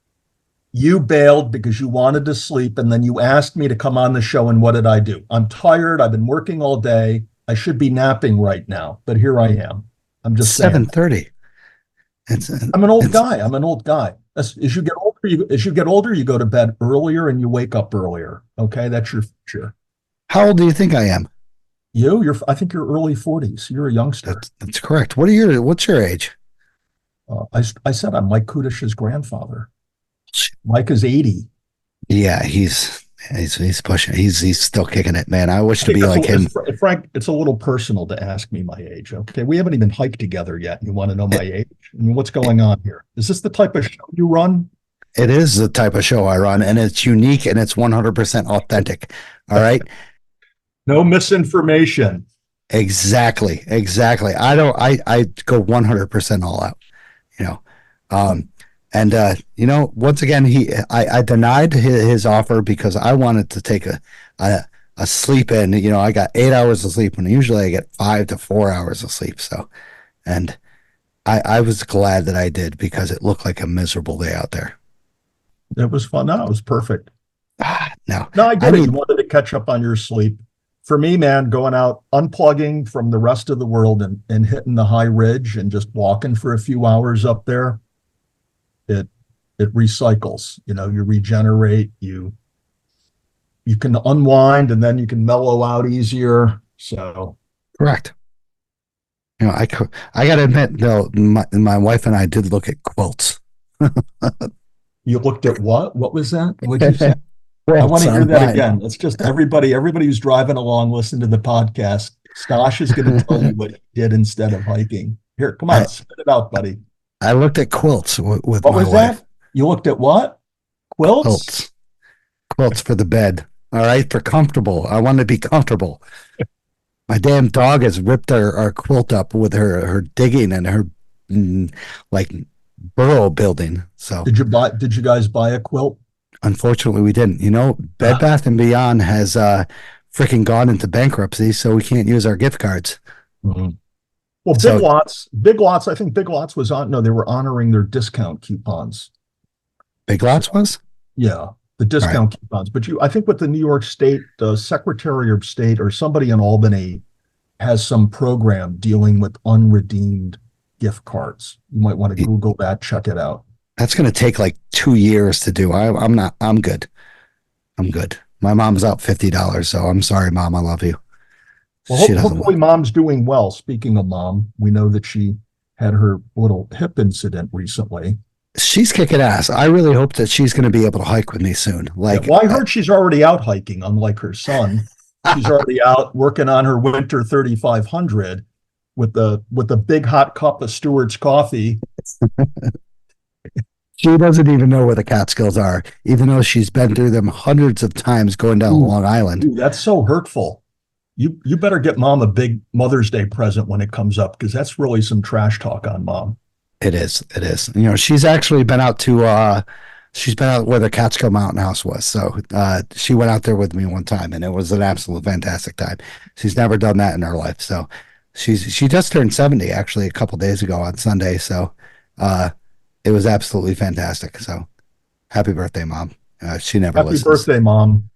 Speaker 7: You bailed because you wanted to sleep, and then you asked me to come on the show, and what did I do? I'm tired. I've been working all day. I should be napping right now, but here I am. I'm just
Speaker 6: 7:30.
Speaker 7: I'm an old guy. As you get older, you go to bed earlier and you wake up earlier. Okay, that's your future.
Speaker 6: How old do you think I am?
Speaker 7: I think you're early 40s. You're a youngster.
Speaker 6: That's correct. What's your age?
Speaker 7: I said I'm Mike Kudish's grandfather. Mike is 80.
Speaker 6: Yeah, he's pushing. He's still kicking it, man. I wish to be like him.
Speaker 7: Frank, it's a little personal to ask me my age. Okay, we haven't even hiked together yet. You want to know my age? I mean, what's going on here? Is this the type of show you run?
Speaker 6: It is the type of show I run, and it's unique and it's 100% authentic. All right.
Speaker 7: No misinformation.
Speaker 6: Exactly. I go 100% all out, and once again, I denied his offer because I wanted to take a sleep in. I got 8 hours of sleep when usually I get 5 to 4 hours of sleep. So, and I was glad that I did because it looked like a miserable day out there.
Speaker 7: It was fun. No, it was perfect.
Speaker 6: No,
Speaker 7: I get it. You wanted to catch up on your sleep. For me, man, going out, unplugging from the rest of the world and hitting the high ridge and just walking for a few hours up there, it recycles. You regenerate. You can unwind, and then you can mellow out easier. So
Speaker 6: correct. I got to admit, though, my wife and I did look at quilts.
Speaker 7: You looked at what? What was that? What did you say? I want to hear that again. It's just everybody who's driving along, listen to the podcast. Stosh is going to tell you what he did instead of hiking. Here, come on, spit it out, buddy.
Speaker 6: I looked at quilts with
Speaker 7: what
Speaker 6: my
Speaker 7: was
Speaker 6: wife.
Speaker 7: That? You looked at what? Quilts?
Speaker 6: Quilts for the bed. All right, for comfortable. I want to be comfortable. My damn dog has ripped our quilt up with her digging and her burrow building. So
Speaker 7: did you guys buy a quilt?
Speaker 6: Unfortunately, we didn't. Bed Bath & Beyond has freaking gone into bankruptcy, so we can't use our gift cards.
Speaker 7: Mm-hmm. Well, Big Lots, I think Big Lots was they were honoring their discount coupons.
Speaker 6: Big Lots was?
Speaker 7: Yeah, the discount coupons. But I think with the New York State Secretary of State or somebody in Albany has some program dealing with unredeemed gift cards. You might want to Google that, check it out.
Speaker 6: That's going to take like 2 years to do. I'm good. I'm good. My mom's out $50, so I'm sorry, Mom. I love you.
Speaker 7: Well, hopefully Mom's doing well. Speaking of Mom, we know that she had her little hip incident recently.
Speaker 6: She's kicking ass. I really hope that she's going to be able to hike with me soon. Like,
Speaker 7: well, I heard she's already out hiking, unlike her son. She's already out working on her winter 3,500 with the big hot cup of Stewart's coffee.
Speaker 6: She doesn't even know where the Catskills are, even though she's been through them hundreds of times going down Long Island.
Speaker 7: Dude, that's so hurtful. You better get Mom a big Mother's Day present when it comes up, because that's really some trash talk on Mom.
Speaker 6: It is. You know, she's actually been out to she's been out where the Catskill Mountain House was. So she went out there with me one time, and it was an absolute fantastic time. She's never done that in her life. So she just turned 70 actually a couple days ago on Sunday. So it was absolutely fantastic. So happy birthday, Mom. She never listens.
Speaker 7: Happy birthday, Mom.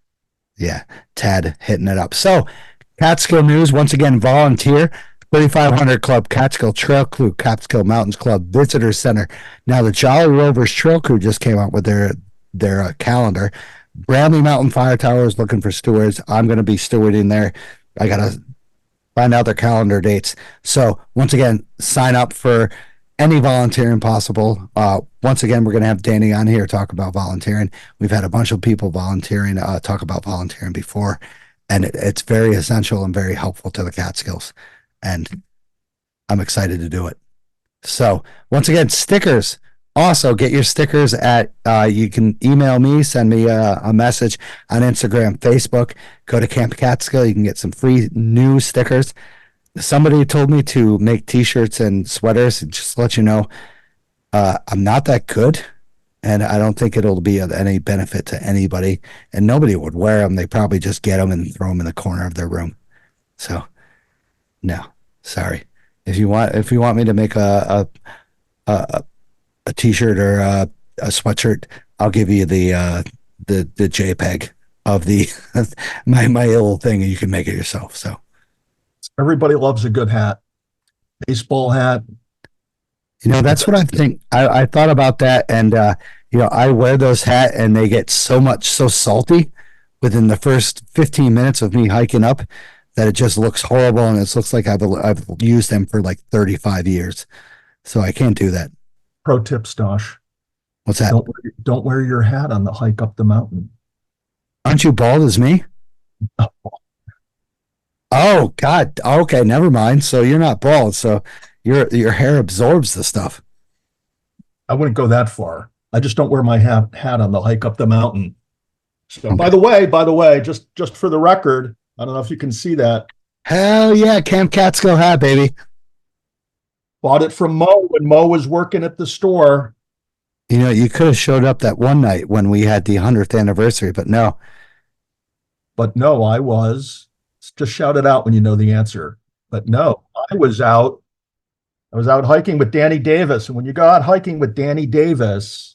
Speaker 6: Yeah, Ted hitting it up. So Catskill News, once again, volunteer. 3500 Club, Catskill Trail Crew, Catskill Mountains Club, Visitor Center. Now the Jolly Rovers Trail Crew just came out with their calendar. Bramley Mountain Fire Tower is looking for stewards. I'm going to be stewarding there. I got to find out their calendar dates. So once again, sign up for any volunteering possible. Once again, we're going to have Danny on here talk about volunteering. We've had a bunch of people volunteering, talk about volunteering before, and it's very essential and very helpful to the Catskills. And I'm excited to do it. So once again, stickers. Also, get your stickers at, you can email me, send me a message on Instagram, Facebook. Go to Camp Catskill. You can get some free new stickers. Somebody told me to make t-shirts and sweaters. Just to let you know, I'm not that good, and I don't think it'll be of any benefit to anybody. And nobody would wear them. They probably just get them and throw them in the corner of their room. So, no, sorry. If you want me to make a t-shirt or a sweatshirt, I'll give you the JPEG of the my little thing, and you can make it yourself. So
Speaker 7: everybody loves a good hat, baseball hat.
Speaker 6: You know, that's what I think. I thought about that, and you know, I wear those hats, and they get so salty within the first 15 minutes of me hiking up that it just looks horrible, and it looks like I've used them for like 35 years. So I can't do that.
Speaker 7: Pro tip, Stosh.
Speaker 6: What's that?
Speaker 7: Don't wear your hat on the hike up the mountain.
Speaker 6: Aren't you bald as me? Oh God. Okay, never mind. So you're not bald. So your hair absorbs the stuff.
Speaker 7: I wouldn't go that far. I just don't wear my hat on the hike up the mountain. So okay. By the way, just for the record, I don't know if you can see that.
Speaker 6: Hell yeah, Camp Catskill hat, baby.
Speaker 7: Bought it from Mo when Mo was working at the store.
Speaker 6: You know, you could have showed up that one night when we had the 100th anniversary, but no.
Speaker 7: But no, I was. Just shout it out when you know the answer. But no, I was out hiking with Danny Davis. And when you go out hiking with Danny Davis,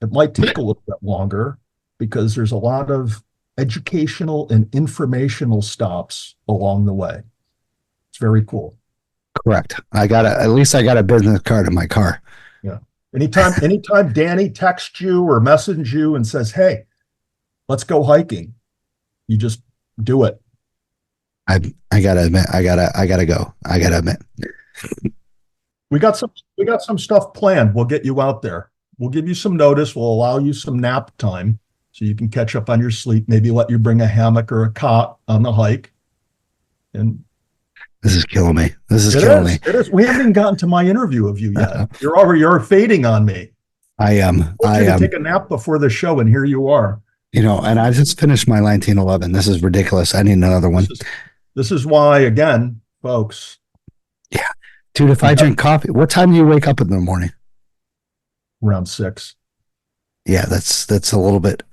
Speaker 7: it might take a little bit longer because there's a lot of educational and informational stops along the way. It's very cool.
Speaker 6: Correct. At least I got a business card in my car.
Speaker 7: Yeah. Anytime Danny texts you or messages you and says, "Hey, let's go hiking," you just do it.
Speaker 6: I gotta admit, I gotta go. I gotta admit.
Speaker 7: We got some stuff planned. We'll get you out there. We'll give you some notice. We'll allow you some nap time so you can catch up on your sleep. Maybe let you bring a hammock or a cot on the hike. And
Speaker 6: this is killing me. It
Speaker 7: is. We haven't even gotten to my interview of you yet. You're fading on me.
Speaker 6: I am.
Speaker 7: I am. Take a nap before the show, and here you are.
Speaker 6: You know, and I just finished my 1911. This is ridiculous. I need another one.
Speaker 7: This is why, again, folks.
Speaker 6: Yeah. Dude, if I drink coffee, what time do you wake up in the morning?
Speaker 7: Around 6.
Speaker 6: Yeah, that's a little bit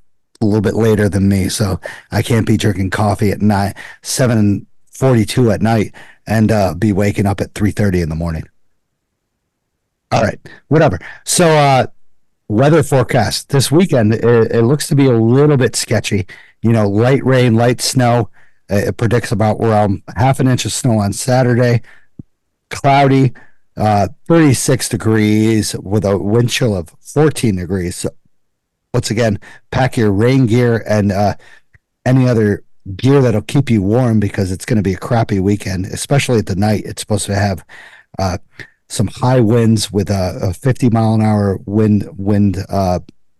Speaker 6: later than me. So I can't be drinking coffee at 7:42 at night and be waking up at 3:30 in the morning. All right, whatever. So weather forecast this weekend, it looks to be a little bit sketchy. You know, light rain, light snow. It predicts about around half an inch of snow on Saturday. Cloudy, 36 degrees with a wind chill of 14 degrees. So once again, pack your rain gear and any other gear that'll keep you warm, because it's going to be a crappy weekend, especially at the night. It's supposed to have some high winds with a 50 mile an hour wind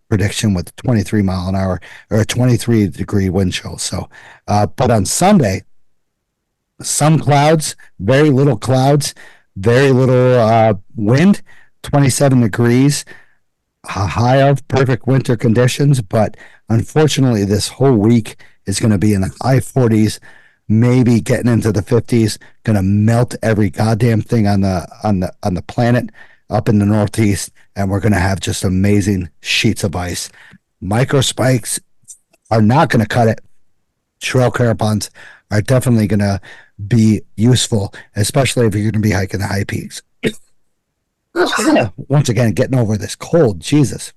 Speaker 6: prediction with 23 mile an hour or a 23 degree wind chill. So, but on Sunday, some clouds, very little clouds, very little wind, 27 degrees, a high of perfect winter conditions. But unfortunately, this whole week is going to be in the high 40s, maybe getting into the 50s, going to melt every goddamn thing on the planet up in the Northeast, and we're going to have just amazing sheets of ice. Micro spikes are not going to cut it. Trail crampons are definitely going to be useful, especially if you're going to be hiking the high peaks. Once again, getting over this cold, Jesus.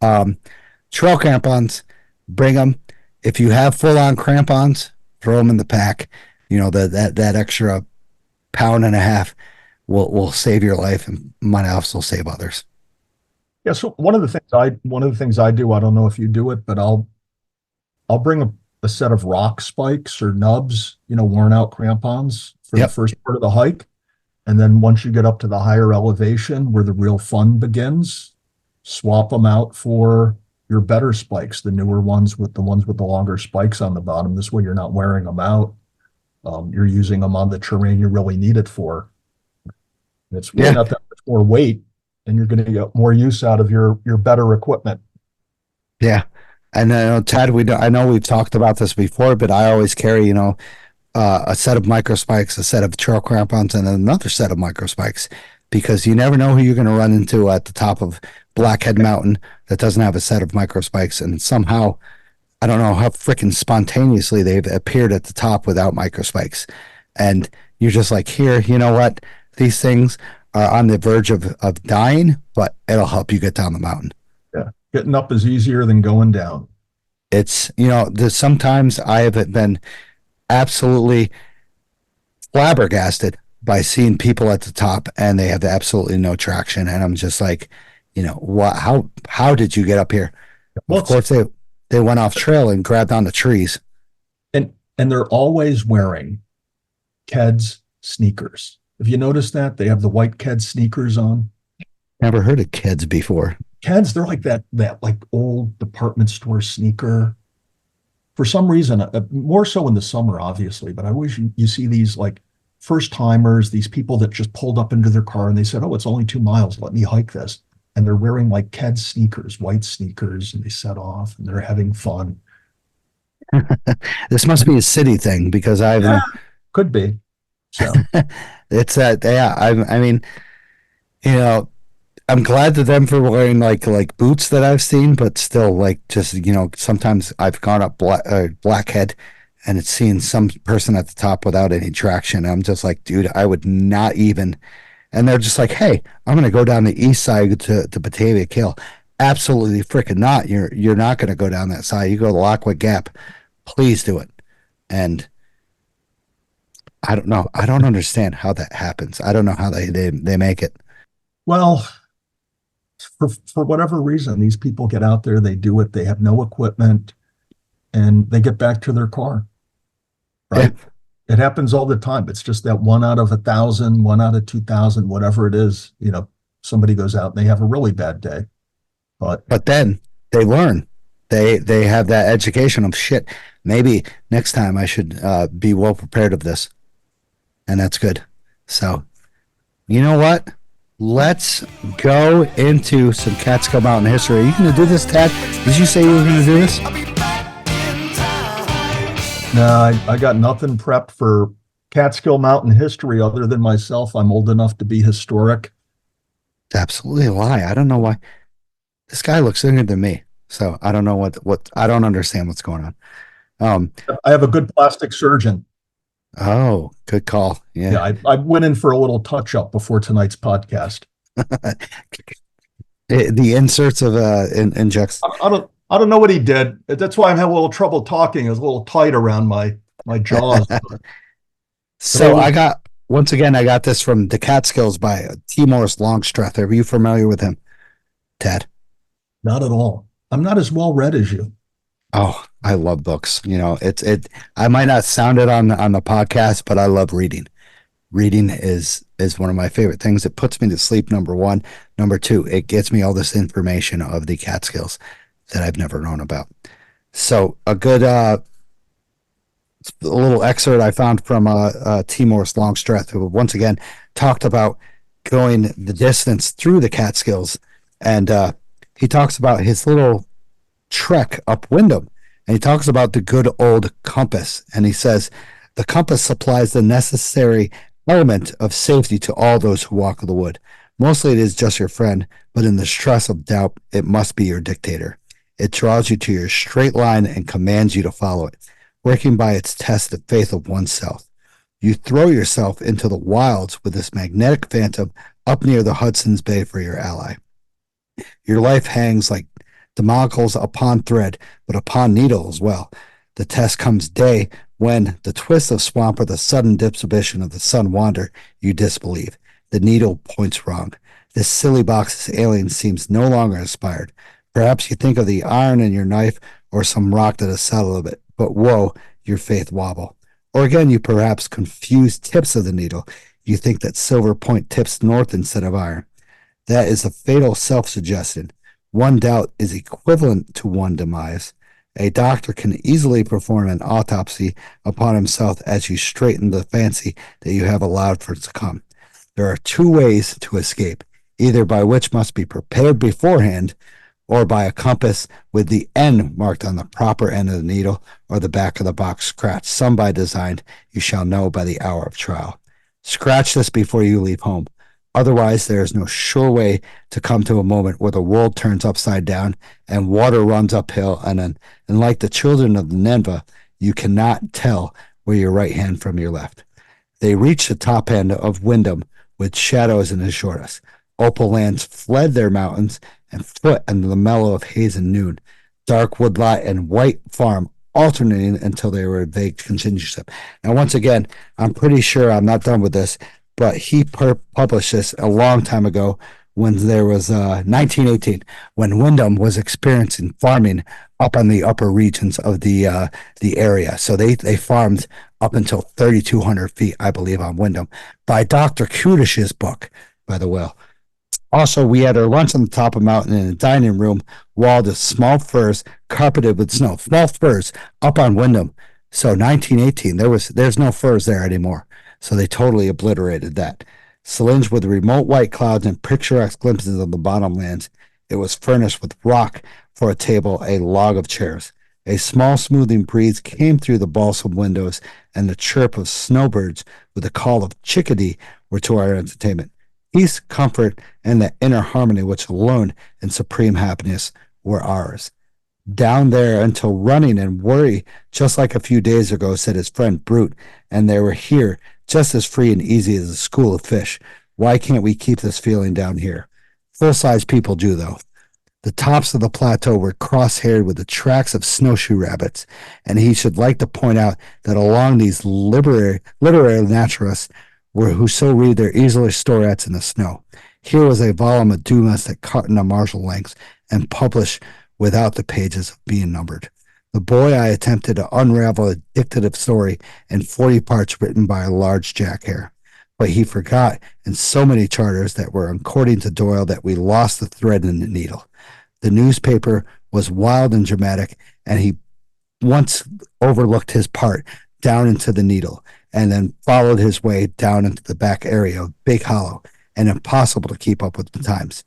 Speaker 6: Trail crampons, bring them. If you have full-on crampons, throw them in the pack. You know, that extra pound and a half will save your life, and might also save others.
Speaker 7: Yeah. So one of the things I do, I don't know if you do it, but I'll bring a set of rock spikes or nubs, worn out crampons for the first part of the hike. And then once you get up to the higher elevation where the real fun begins, swap them out for your better spikes, the newer ones with the longer spikes on the bottom. This way you're not wearing them out. You're using them on the terrain you really need it for. It's really not that much more weight, and you're going to get more use out of your better equipment.
Speaker 6: Yeah. And Ted, I know we've talked about this before, but I always carry, a set of micro spikes, a set of trail crampons, and another set of micro spikes, because you never know who you're going to run into at the top of Blackhead Mountain that doesn't have a set of micro spikes. And somehow, I don't know how freaking spontaneously they've appeared at the top without micro spikes. And you're just like, here, you know what? These things are on the verge of dying, but it'll help you get down the mountain.
Speaker 7: Yeah. Getting up is easier than going down.
Speaker 6: It's, sometimes I have been absolutely flabbergasted by seeing people at the top and they have absolutely no traction. And I'm just like, what, how did you get up here? Well, of course they went off trail and grabbed onto trees.
Speaker 7: And they're always wearing Keds sneakers. Have you noticed that? They have the white Keds sneakers on.
Speaker 6: Never heard of Keds before.
Speaker 7: Keds, they're like that like old department store sneaker. For some reason, more so in the summer, obviously, but I wish you see these like first timers, these people that just pulled up into their car and they said, oh, it's only 2 miles. Let me hike this. And they're wearing like Keds sneakers, white sneakers, and they set off and they're having fun.
Speaker 6: This must be a city thing, because
Speaker 7: could be. So
Speaker 6: it's I mean, I'm glad to them for wearing like boots that I've seen, but still, like, just, sometimes I've gone up Blackhead and it's seeing some person at the top without any traction. I'm just like, dude, I would not even. And they're just like, hey, I'm going to go down the east side to Batavia Kill. Absolutely freaking not. You're not going to go down that side. You go to the Lockwood Gap. Please do it. And I don't know. I don't understand how that happens. I don't know how they make it.
Speaker 7: Well, for whatever reason, these people get out there, they do it, they have no equipment, and they get back to their car. Right? Yeah. It happens all the time. It's just that 1 out of 1,000, 1 out of 2,000, whatever it is, somebody goes out and they have a really bad day.
Speaker 6: But then they learn. They have that education of shit. Maybe next time I should be well prepared of this. And that's good. So, you know what? Let's go into some Catskill Mountain history. Are you going to do this, Tad? Did you say you were going to do this?
Speaker 7: No, I got nothing prepped for Catskill Mountain history other than myself. I'm old enough to be historic.
Speaker 6: It's absolutely a lie. I don't know why. This guy looks younger than me. So I don't know what I don't understand what's going on.
Speaker 7: I have a good plastic surgeon.
Speaker 6: Oh, good call. Yeah,
Speaker 7: I went in for a little touch up before tonight's podcast.
Speaker 6: The inserts of injects.
Speaker 7: I don't know what he did. That's why I'm having a little trouble talking. It's a little tight around my My jaws.
Speaker 6: So I got this from The Catskills by T. Morris Longstreth. Are you familiar with him, Ted?
Speaker 7: Not at all. I'm not as well read as you.
Speaker 6: Oh, I love books. I might not sound it on the podcast, but I love reading. Reading is one of my favorite things. It puts me to sleep, number one. Number two, it gets me all this information of the Catskills that I've never known about. So a good a little excerpt I found from T. Morris Longstreth, who once again talked about going the distance through the Catskills, and he talks about his little trek up Windham, and he talks about the good old compass, and he says the compass supplies the necessary element of safety to all those who walk the wood. Mostly it is just your friend, but in the stress of doubt, it must be your dictator. It draws you to your straight line and commands you to follow it, working by its test the faith of oneself. You throw yourself into the wilds with this magnetic phantom up near the Hudson's Bay for your ally. Your life hangs like Damocles upon thread, but upon needle as well. The test comes day when the twist of swamp or the sudden disposition of the sun wander, you disbelieve. The needle points wrong. This silly box's alien seems no longer inspired. Perhaps you think of the iron in your knife or some rock that has settled it, but whoa, your faith wobble. Or again, you perhaps confuse tips of the needle. You think that silver point tips north instead of iron. That is a fatal self-suggestion. One doubt is equivalent to one demise. A doctor can easily perform an autopsy upon himself as you straighten the fancy that you have allowed for it to come. There are two ways to escape, either by which must be prepared beforehand, or by a compass with the end marked on the proper end of the needle, or the back of the box scratched, some by design, you shall know by the hour of trial. Scratch this before you leave home. Otherwise, there is no sure way to come to a moment where the world turns upside down and water runs uphill, and like the children of Nineveh, you cannot tell where your right hand from your left. They reached the top end of Windham with shadows in the shortest. Opal lands fled their mountains and foot under the mellow of haze and noon. Dark woodlot and white farm alternating until they were a vague continuation. Now, once again, I'm pretty sure I'm not done with this, but he published this a long time ago when there was 1918, when Windham was experiencing farming up on the upper regions of the area. So they farmed up until 3,200 feet, I believe, on Windham, by Dr. Kudish's book, by the way. Also, we had our lunch on the top of a mountain in a dining room walled with small firs carpeted with snow. Small firs up on Windham. So 1918, there's no firs there anymore. So they totally obliterated that. Singed with remote white clouds and picturesque glimpses of the bottomlands, it was furnished with rock for a table, a log of chairs. A small smoothing breeze came through the balsam windows, and the chirp of snowbirds with the call of chickadee were to our entertainment. Peace, comfort, and the inner harmony which alone and supreme happiness were ours. Down there until running and worry, just like a few days ago, said his friend Brute, and they were here just as free and easy as a school of fish. Why can't we keep this feeling down here? Full-size people do, though. The tops of the plateau were cross-haired with the tracks of snowshoe rabbits, and he should like to point out that along these literary naturalists were who so read their easily storiettes in the snow. Here was a volume of Dumas that cut into martial lengths and published without the pages being numbered. The boy I attempted to unravel a dictative story in 40 parts written by a large jackhare, but he forgot in so many charters that were according to Doyle that we lost the thread in the needle. The newspaper was wild and dramatic, and he once overlooked his part down into the needle and then followed his way down into the back area of Big Hollow, and impossible to keep up with the times.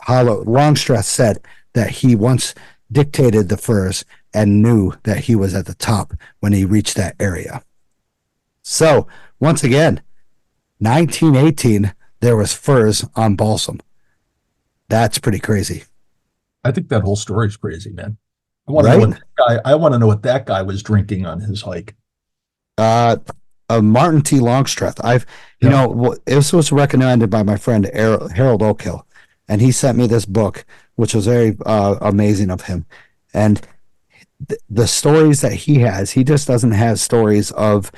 Speaker 6: Longstreth said that he once dictated the firs and knew that he was at the top when he reached that area. So, once again, 1918, there was firs on balsam. That's pretty crazy.
Speaker 7: I think that whole story is crazy, man. I want to know what that guy was drinking on his hike.
Speaker 6: Martin T. Longstreth. This was recommended by my friend Harold Oakhill, and he sent me this book, which was very amazing of him. And the stories that he has, he just doesn't have stories of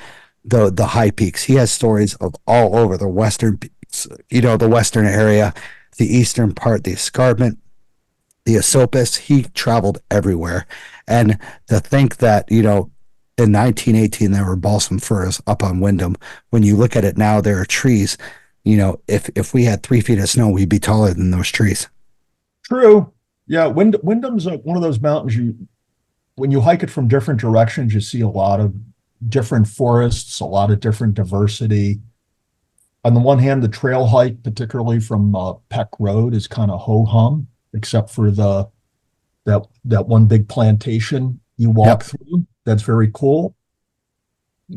Speaker 6: the high peaks. He has stories of all over the western peaks, the western area, the eastern part, the escarpment, the Esopus. He traveled everywhere. And to think that, in 1918, there were balsam firs up on Wyndham. When you look at it now, there are trees. If we had 3 feet of snow, we'd be taller than those trees.
Speaker 7: True. Yeah. Wyndham's one of those mountains when you hike it from different directions, you see a lot of different forests, a lot of different diversity. On the one hand, the trail hike, particularly from Peck Road, is kind of ho-hum, except for that one big plantation you walk through. That's very cool.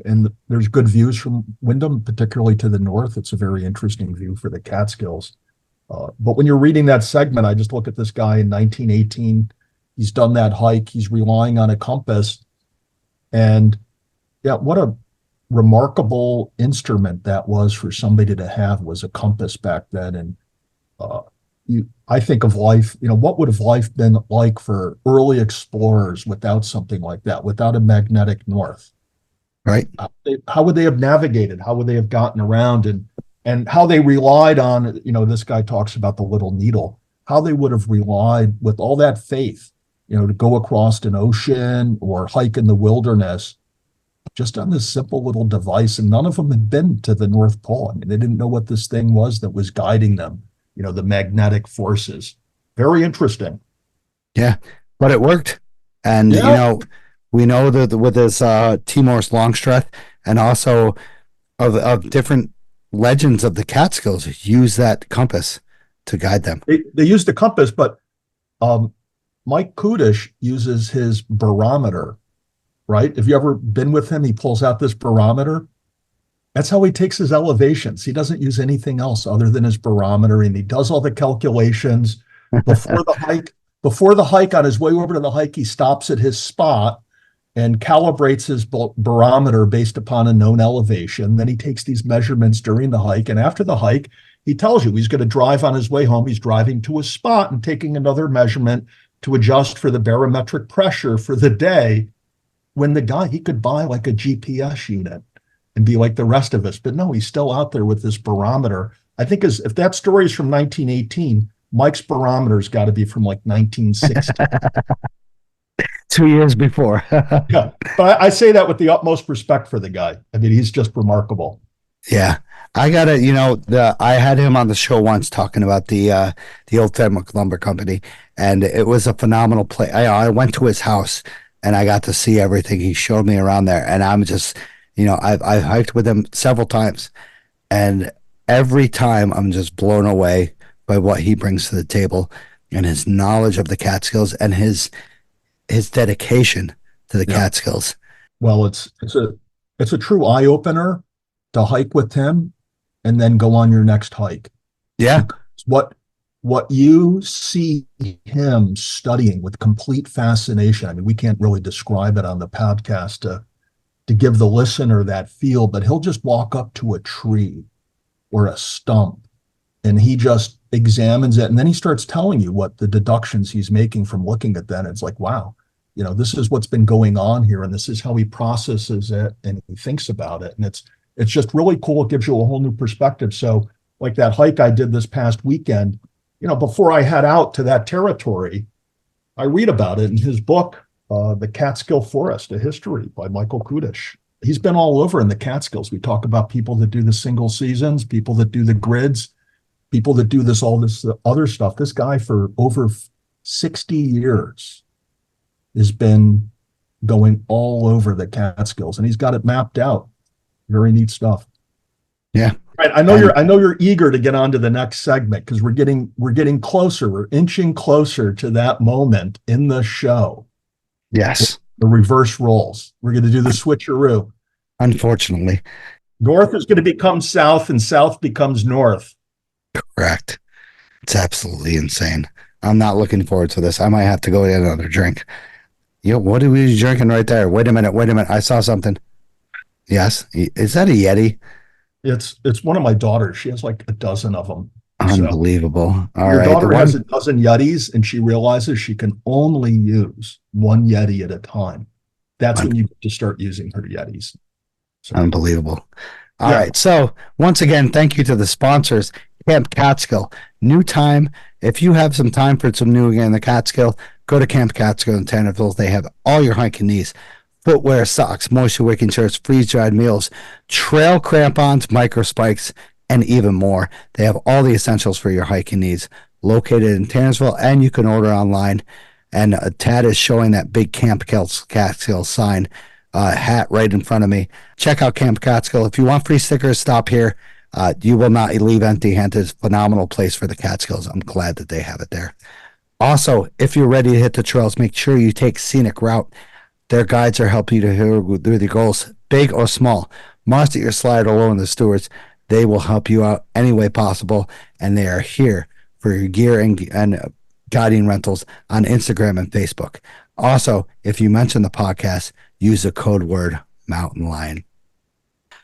Speaker 7: And there's good views from Wyndham, particularly to the north. It's a very interesting view for the Catskills. But when you're reading that segment, I just look at this guy in 1918. He's done that hike. He's relying on a compass. And yeah, what a remarkable instrument that was for somebody to have, was a compass back then. And I think of life, what would have life been like for early explorers without something like that, without a magnetic north?
Speaker 6: Right.
Speaker 7: How would they have navigated? How would they have gotten around? And how they relied on, this guy talks about the little needle, how they would have relied with all that faith, to go across an ocean or hike in the wilderness, just on this simple little device. And none of them had been to the North Pole. I mean, they didn't know what this thing was that was guiding them, the magnetic forces. Very interesting.
Speaker 6: Yeah, but it worked. And, we know that with this Timor's Longstreth, and also of different legends of the Catskills, use that compass to guide them.
Speaker 7: They use the compass, but Mike Kudish uses his barometer, right? Have you ever been with him? He pulls out this barometer. That's how he takes his elevations. He doesn't use anything else other than his barometer, and he does all the calculations before the hike. Before the hike, on his way over to the hike, he stops at his spot and calibrates his barometer based upon a known elevation. Then he takes these measurements during the hike, and after the hike, he tells you he's going to drive on his way home. He's driving to a spot and taking another measurement to adjust for the barometric pressure for the day, when the guy, he could buy like a GPS unit and be like the rest of us. But no, he's still out there with this barometer. I think if that story is from 1918, Mike's barometer's got to be from like 1960.
Speaker 6: 2 years before.
Speaker 7: Yeah, but I say that with the utmost respect for the guy. I mean, he's just remarkable.
Speaker 6: Yeah. I gotta, I had him on the show once talking about the old Fenwick Lumber Company, and it was a phenomenal place. I went to his house and I got to see everything. He showed me around there, and I'm just, I've hiked with him several times, and every time I'm just blown away by what he brings to the table and his knowledge of the Catskills and his dedication to the Catskills.
Speaker 7: Well, it's a true eye opener to hike with him and then go on your next hike.
Speaker 6: Yeah.
Speaker 7: What you see him studying with complete fascination. I mean, we can't really describe it on the podcast to give the listener that feel, but he'll just walk up to a tree or a stump and he just examines it. And then he starts telling you what the deductions he's making from looking at that. It's like, wow, this is what's been going on here. And this is how he processes it and he thinks about it. And it's just really cool. It gives you a whole new perspective. So like that hike I did this past weekend, before I head out to that territory, I read about it in his book, The Catskill Forest, A History by Michael Kudish. He's been all over in the Catskills. We talk about people that do the single seasons, people that do the grids, people that do all this other stuff. This guy for over 60 years has been going all over the Catskills, and he's got it mapped out. Very neat stuff.
Speaker 6: Yeah.
Speaker 7: Right. I know you're eager to get on to the next segment because we're getting closer. We're inching closer to that moment in the show.
Speaker 6: Yes.
Speaker 7: The reverse roles. We're going to do the switcheroo.
Speaker 6: Unfortunately.
Speaker 7: North is going to become south and south becomes north.
Speaker 6: Correct. It's absolutely insane. I'm not looking forward to this. I might have to go get another drink. What are we drinking right there? Wait a minute. I saw something. Yes. Is that a Yeti?
Speaker 7: It's one of my daughters. She has like a dozen of them.
Speaker 6: Unbelievable. All
Speaker 7: Your
Speaker 6: right.
Speaker 7: daughter has a dozen Yetis, and she realizes she can only use one Yeti at a time. That's when you get to start using her Yetis. So,
Speaker 6: unbelievable. All right. So once again, thank you to the sponsors, Camp Catskill. New time. If you have some time for some new again in the Catskill, go to Camp Catskill in Tannerville. They have all your hiking needs. Footwear, socks, moisture wicking shirts, freeze-dried meals, trail crampons, micro spikes, and even more. They have all the essentials for your hiking needs located in Tannersville, and you can order online. And Tad is showing that big Camp Catskill sign hat right in front of me. Check out Camp Catskill. If you want free stickers, stop here. You will not leave empty-handed. It's a phenomenal place for the Catskills. I'm glad that they have it there. Also, if you're ready to hit the trails, make sure you take Scenic Route. Their guides are helping you to hit through the goals, big or small. Monster your slide or low in the stewards. They will help you out any way possible, and they are here for your gear and guiding rentals on Instagram and Facebook. Also, if you mention the podcast, use the code word Mountain Lion.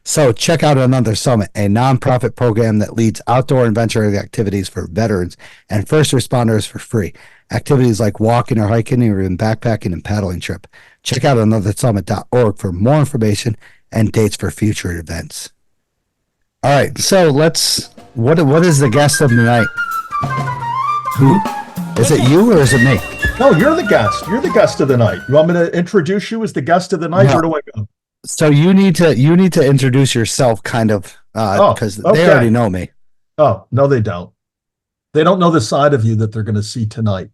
Speaker 6: So check out Another Summit, a nonprofit program that leads outdoor adventure activities for veterans and first responders for free. Activities like walking or hiking or even backpacking and paddling trip. Check out anothersummit.org for more information and dates for future events. All right, so what is the guest of the night? Who? Is it you or is it me?
Speaker 7: No, you're the guest. You're the guest of the night. You want me to introduce you as the guest of the night?
Speaker 6: No.
Speaker 7: Where do I go?
Speaker 6: So you need to introduce yourself kind of because they already know me.
Speaker 7: Oh, no, they don't. They don't know the side of you that they're going to see tonight.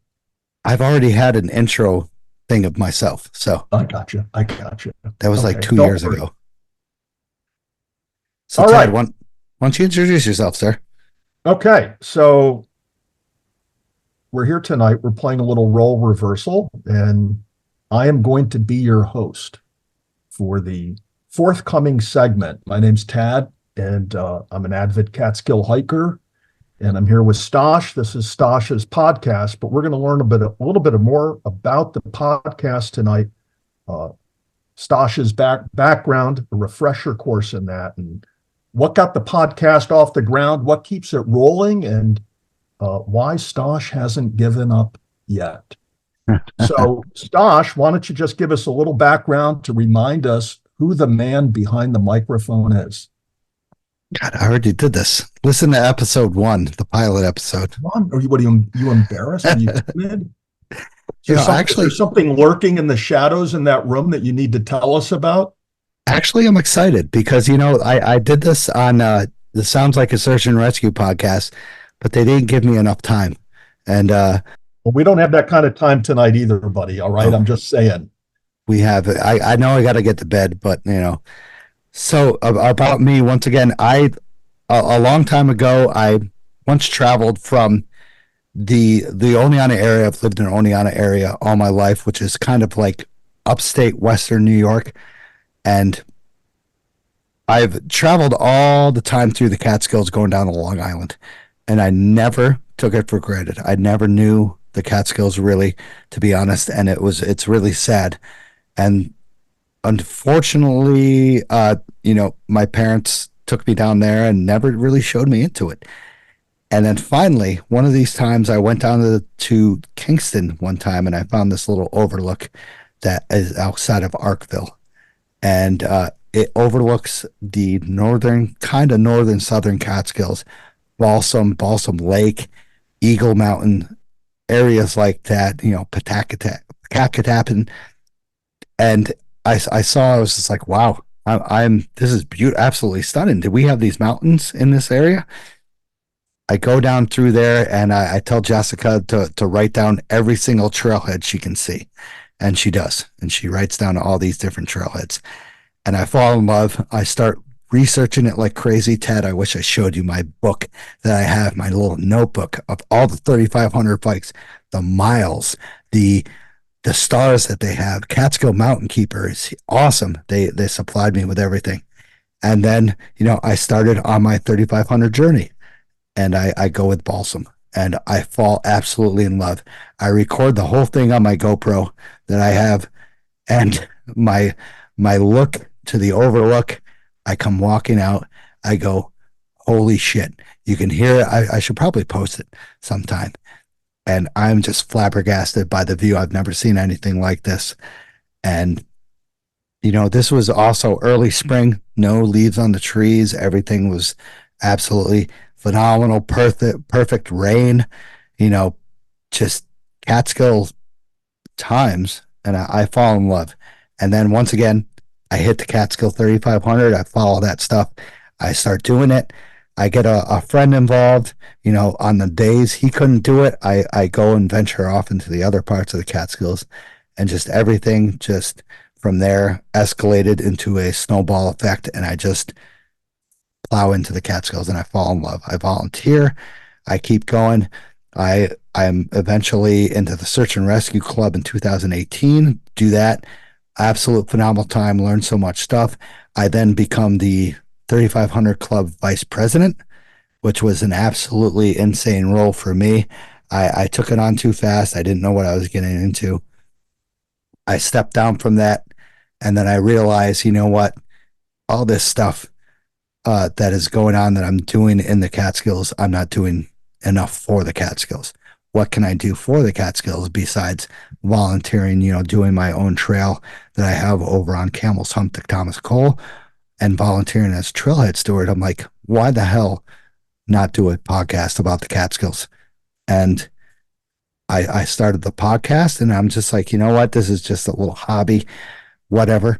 Speaker 6: I've already had an intro thing of myself. So
Speaker 7: I got you.
Speaker 6: that was like
Speaker 7: Okay,
Speaker 6: 2
Speaker 7: don't
Speaker 6: years
Speaker 7: worry.
Speaker 6: ago. So
Speaker 7: All
Speaker 6: Ted,
Speaker 7: right.
Speaker 6: why don't you introduce yourself, sir?
Speaker 7: Okay, so we're here tonight. We're playing a little role reversal, and I am going to be your host for the forthcoming segment. My name's Tad, and I'm an avid Catskill hiker, and I'm here with Stosh. This is Stosh's podcast, but we're going to learn a little bit more about the podcast tonight. Stosh's background, a refresher course in that, and what got the podcast off the ground, what keeps it rolling, and why Stosh hasn't given up yet. So, Stosh, why don't you just give us a little background to remind us who the man behind the microphone is?
Speaker 6: God, I already did this. Listen to episode 1, the pilot episode.
Speaker 7: Come on, what are you embarrassed? Are you timid?
Speaker 6: You know,
Speaker 7: Is there something lurking in the shadows in that room that you need to tell us about?
Speaker 6: Actually, I'm excited because, I did this on the Sounds Like a Search and Rescue podcast, but they didn't give me enough time. And
Speaker 7: Well, we don't have that kind of time tonight either, buddy. All right. I'm just saying.
Speaker 6: we have, I know I got to get to bed, but, So about me, once again, a long time ago, I once traveled from the Oneonta area. I've lived in the Oneonta area all my life, which is kind of like upstate Western New York. And I've traveled all the time through the Catskills going down to Long Island, and I never took it for granted. I never knew the Catskills really, to be honest, and it's really sad. And unfortunately, my parents took me down there and never really showed me into it. And then finally, one of these times, I went down to Kingston one time, and I found this little overlook that is outside of Arkville. And it overlooks the northern southern Catskills, Balsam Lake, Eagle Mountain, areas like that, Pawcatuck. And I was just like, wow, this is beautiful, absolutely stunning. Did we have these mountains in this area? I go down through there and I tell Jessica to write down every single trailhead she can see. And she does. And she writes down all these different trailheads. And I fall in love. I start researching it like crazy. Ted, I wish I showed you my book that I have, my little notebook of all the 3,500 bikes, the miles, the stars that they have. Catskill Mountain Keeper is awesome. They supplied me with everything. And then, I started on my 3,500 journey, and I go with Balsam, and I fall absolutely in love. I record the whole thing on my GoPro that I have, and my look to the overlook, I come walking out. I go, holy shit. You can hear it. I should probably post it sometime. And I'm just flabbergasted by the view. I've never seen anything like this. And, this was also early spring, no leaves on the trees. Everything was absolutely phenomenal, perfect rain, just Catskill times. And I fall in love. And then once again, I hit the Catskill 3500. I follow that stuff. I start doing it. I get a friend involved, on the days he couldn't do it. I go and venture off into the other parts of the Catskills, and just everything just from there escalated into a snowball effect. And I just plow into the Catskills and I fall in love. I volunteer. I keep going. I'm eventually into the Search and Rescue Club in 2018. Do that. Absolute phenomenal time. Learn so much stuff. I then become the 3500 Club vice president, which was an absolutely insane role for me. I took it on too fast. I didn't know what I was getting into. I stepped down from that, and then I realized, what? All this stuff that is going on that I'm doing in the Catskills, I'm not doing enough for the Catskills. What can I do for the Catskills besides volunteering, doing my own trail that I have over on Camel's Hump to Thomas Cole, and volunteering as trailhead steward? I'm like, why the hell not do a podcast about the Catskills? And I started the podcast, and I'm just like, what? This is just a little hobby, whatever.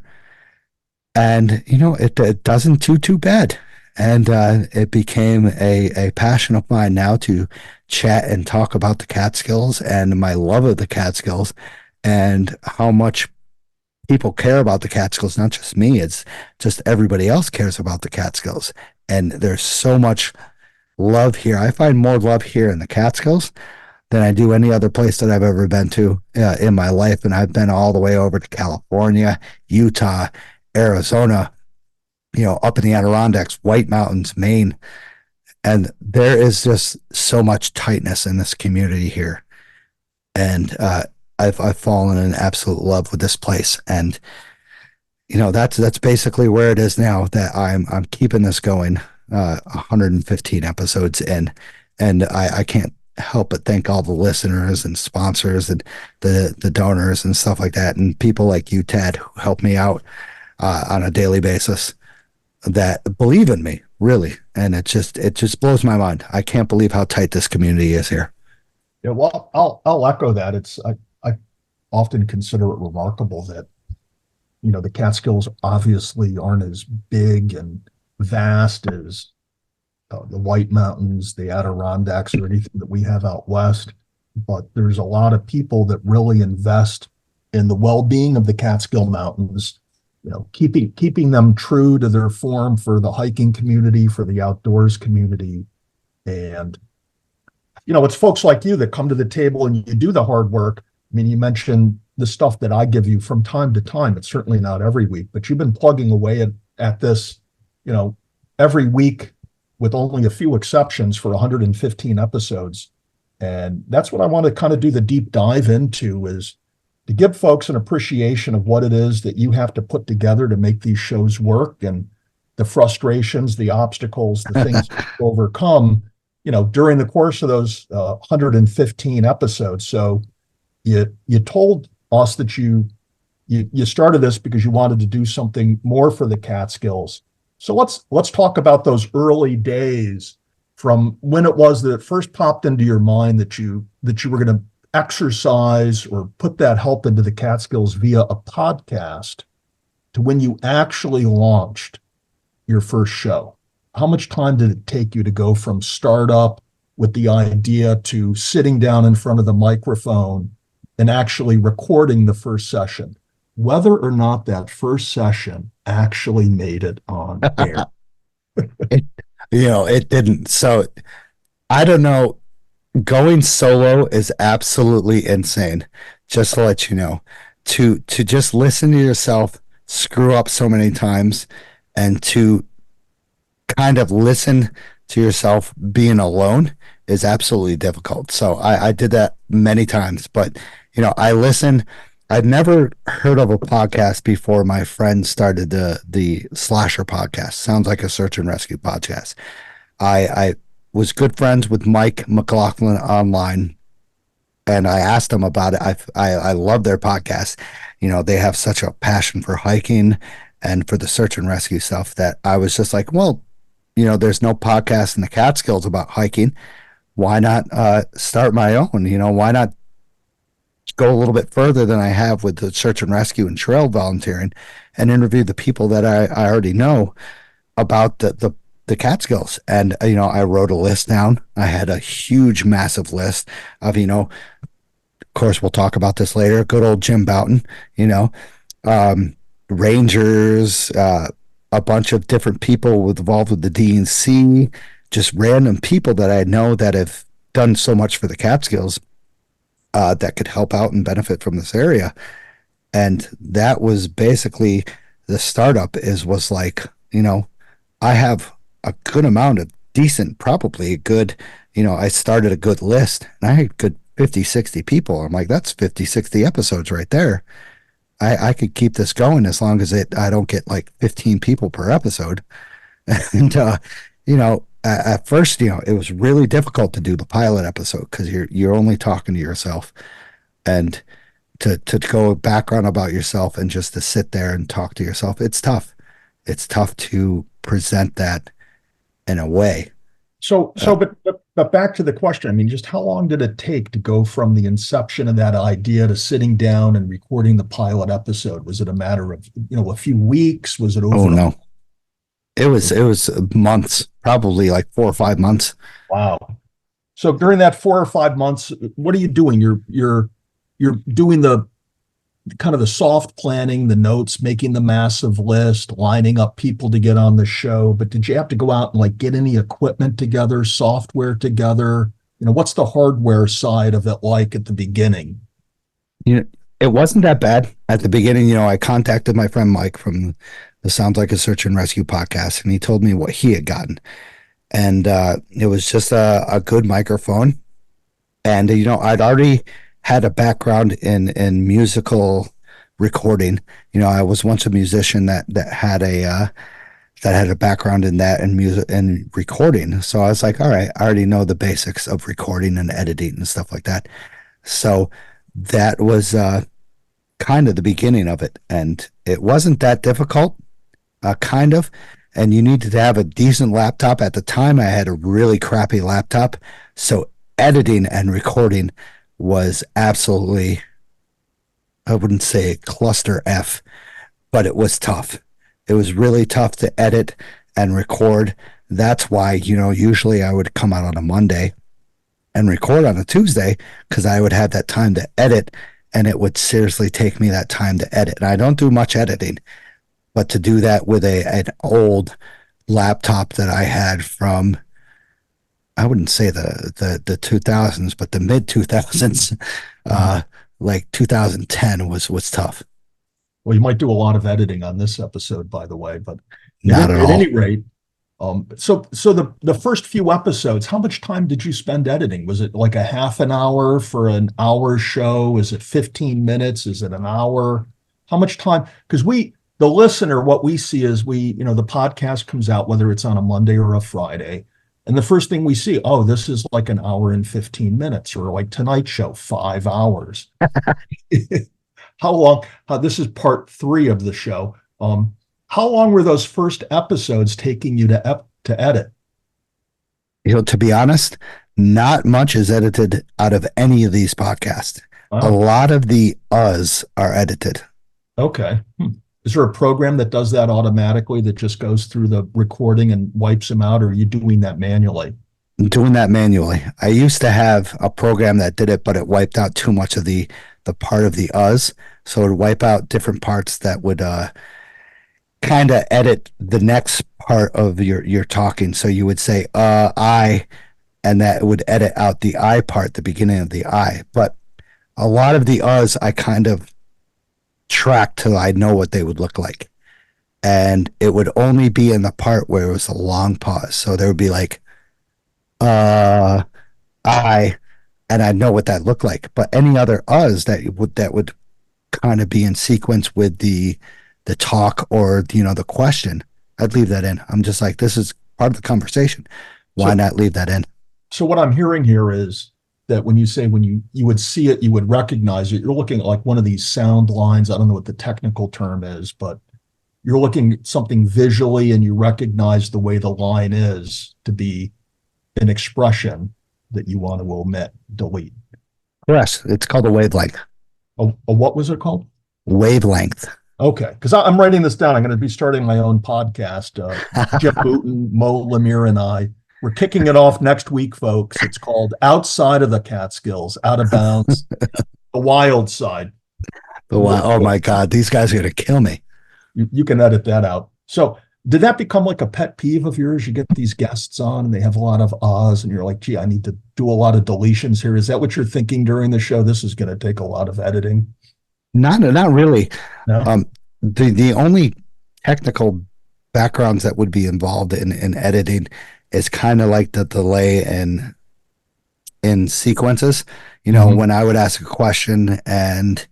Speaker 6: And, it doesn't do too bad. And it became a passion of mine now to chat and talk about the Catskills and my love of the Catskills and how much people care about the Catskills. Not just me, it's just everybody else cares about the Catskills. And there's so much love here. I find more love here in the Catskills than I do any other place that I've ever been to in my life. And I've been all the way over to California, Utah, Arizona, up in the Adirondacks, White Mountains, Maine. And there is just so much tightness in this community here. And I've fallen in absolute love with this place. And, that's basically where it is now, that I'm keeping this going 115 episodes in. And I can't help but thank all the listeners and sponsors and the donors and stuff like that. And people like you, Ted, who help me out on a daily basis, that believe in me, really. And it just blows my mind. I can't believe how tight this community is here.
Speaker 7: Yeah, well, I'll echo that. I often consider it remarkable that, the Catskills obviously aren't as big and vast as the White Mountains, the Adirondacks, or anything that we have out west. But there's a lot of people that really invest in the well-being of the Catskill Mountains, keeping them true to their form for the hiking community, for the outdoors community. And, it's folks like you that come to the table and you do the hard work. I mean, you mentioned the stuff that I give you from time to time. It's certainly not every week, but you've been plugging away at this, every week, with only a few exceptions, for 115 episodes. And that's what I want to kind of do the deep dive into, is to give folks an appreciation of what it is that you have to put together to make these shows work, and the frustrations, the obstacles, the things to overcome, during the course of those 115 episodes. So you told us that you started this because you wanted to do something more for the Catskills. So let's talk about those early days, from when it was that it first popped into your mind that you were going to exercise or put that help into the Catskills via a podcast, to when you actually launched your first show. How much time did it take you to go from startup with the idea to sitting down in front of the microphone and actually recording the first session, whether or not that first session actually made it on air?
Speaker 6: It didn't. So I don't know. Going solo is absolutely insane. Just to let you know, to just listen to yourself screw up so many times, and to kind of listen to yourself being alone is absolutely difficult. So I did that many times, but I listen. I'd never heard of a podcast before my friend started the Slasher podcast. Sounds like a search and rescue podcast. I was good friends with Mike McLaughlin online, and I asked him about it. I love their podcast. They have such a passion for hiking and for the search and rescue stuff that I was just like, well, there's no podcast in the Catskills about hiking. Why not start my own? Why not go a little bit further than I have with the search and rescue and trail volunteering and interview the people that I already know about the Catskills. And, I wrote a list down. I had a huge, massive list of, of course, we'll talk about this later. Good old Jim Boughton, rangers, a bunch of different people involved with the DNC, just random people that I know that have done so much for the Catskills that could help out and benefit from this area. And that was basically the startup was like, I have a good amount of decent, probably good, I started a good list and I had good 50, 60 people. I'm like, that's 50, 60 episodes right there. I could keep this going as long as I don't get like 15 people per episode. And, at first, it was really difficult to do the pilot episode because you're only talking to yourself, and to go background about yourself and just to sit there and talk to yourself. It's tough. It's tough to present that in a way.
Speaker 7: But back to the question. I mean, just how long did it take to go from the inception of that idea to sitting down and recording the pilot episode? Was it a matter of, a few weeks? Was it over?
Speaker 6: Oh, no. It was months, probably like 4 or 5 months.
Speaker 7: Wow. So during that 4 or 5 months, what are you doing? You're doing the kind of the soft planning, the notes, making the massive list, lining up people to get on the show. But did you have to go out and like get any equipment together, software together? What's the hardware side of it like at the beginning?
Speaker 6: It wasn't that bad at the beginning. I contacted my friend Mike from the Sounds Like a Search and Rescue podcast, and he told me what he had gotten. And it was just a good microphone. And, I'd already had a background in musical recording. I was once a musician that had a background in that and music and recording. So I was like, all right, I already know the basics of recording and editing and stuff like that. So that was kind of the beginning of it. And it wasn't that difficult, kind of. And you needed to have a decent laptop. At the time, I had a really crappy laptop. So editing and recording was absolutely, I wouldn't say cluster F, but it was tough. It was really tough to edit and record. That's why, usually I would come out on a Monday and record on a Tuesday because I would have that time to edit, and it would seriously take me that time to edit. And I don't do much editing, but to do that with an old laptop that I had from, I wouldn't say the 2000s, but the mid 2000s, like 2010 was tough.
Speaker 7: Well, you might do a lot of editing on this episode, by the way, but
Speaker 6: not at all.
Speaker 7: At any rate, so the first few episodes, how much time did you spend editing? Was it like a half an hour for an hour show? Is it 15 minutes? Is it an hour? How much time? Because the listener, what we see is the podcast comes out, whether it's on a Monday or a Friday. And the first thing we see, oh, this is like an hour and 15 minutes, or like Tonight Show, 5 hours. How long? This is part 3 of the show. How long were those first episodes taking you to edit?
Speaker 6: To be honest, not much is edited out of any of these podcasts.
Speaker 7: Wow.
Speaker 6: A lot of the us are edited.
Speaker 7: Okay. Is there a program that does that automatically, that just goes through the recording and wipes them out, or are you doing that manually?
Speaker 6: I'm doing that manually. I used to have a program that did it, but it wiped out too much of the part of the us. So it would wipe out different parts that would kind of edit the next part of your talking. So you would say I, and that would edit out the I part, the beginning of the I. But a lot of the us I kind of track till I know what they would look like. And it would only be in the part where it was a long pause. So there would be like, I, and I'd know what that looked like. But any other us that would kind of be in sequence with the talk or, the question, I'd leave that in. I'm just like, this is part of the conversation. Why not leave that in?
Speaker 7: So what I'm hearing here is that when you say when you would see it, you would recognize it. You're looking at like one of these sound lines. I don't know what the technical term is, but you're looking at something visually and you recognize the way the line is to be an expression that you want to omit, delete.
Speaker 6: Yes, it's called a wavelength.
Speaker 7: A what was it called?
Speaker 6: Wavelength.
Speaker 7: Okay, because I'm writing this down. I'm going to be starting my own podcast. Jim Booten, Mo Lemire, and we're kicking it off next week, folks. It's called Outside of the Catskills, Out of Bounds, the Wild Side.
Speaker 6: Oh my God, these guys are going to kill me.
Speaker 7: You can edit that out. So did that become like a pet peeve of yours? You get these guests on and they have a lot of ahs and you're like, gee, I need to do a lot of deletions here. Is that what you're thinking during the show? This is going to take a lot of editing.
Speaker 6: Not really.
Speaker 7: No?
Speaker 6: The only technical backgrounds that would be involved in editing is kind of like the delay in sequences. You know, when I would ask a question and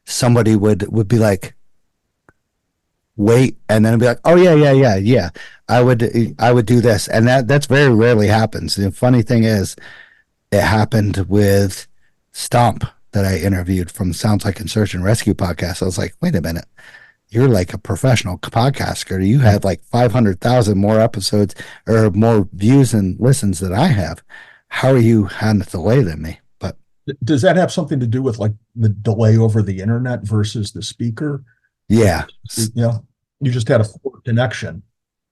Speaker 6: somebody would be like, wait, and then I'd be like, oh yeah. I would do this. And that's very rarely happens. The funny thing is it happened with Stomp that I interviewed from Sounds Like a Search and Rescue podcast. I was like, wait a minute, you're like a professional podcaster. You had like 500,000 more episodes or more views and listens than I have. How are you having a delay than me? But
Speaker 7: does that have something to do with like the delay over the internet versus the speaker?
Speaker 6: Yeah.
Speaker 7: Yeah. You just had a poor connection.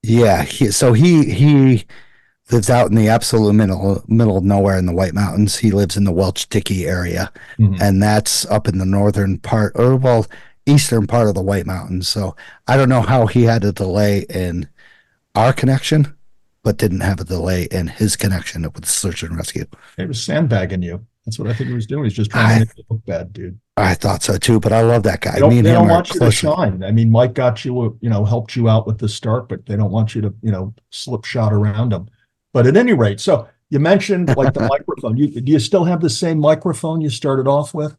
Speaker 6: Yeah. He lives out in the absolute middle of nowhere in the White Mountains. He lives in the Welch Dickey area, and that's up in the northern part, or well, eastern part of the White Mountains. So I don't know how he had a delay in our connection, but didn't have a delay in his connection with Search and Rescue.
Speaker 7: It was sandbagging you. That's what I think he was doing. He's just trying to make it look bad, dude.
Speaker 6: I thought so too, but I love that guy.
Speaker 7: They don't want you to shine. I mean, Mike got you, helped you out with the start, but they don't want you to, slip shot around them. But at any rate, so you mentioned like the microphone. Do you still have the same microphone you started off with?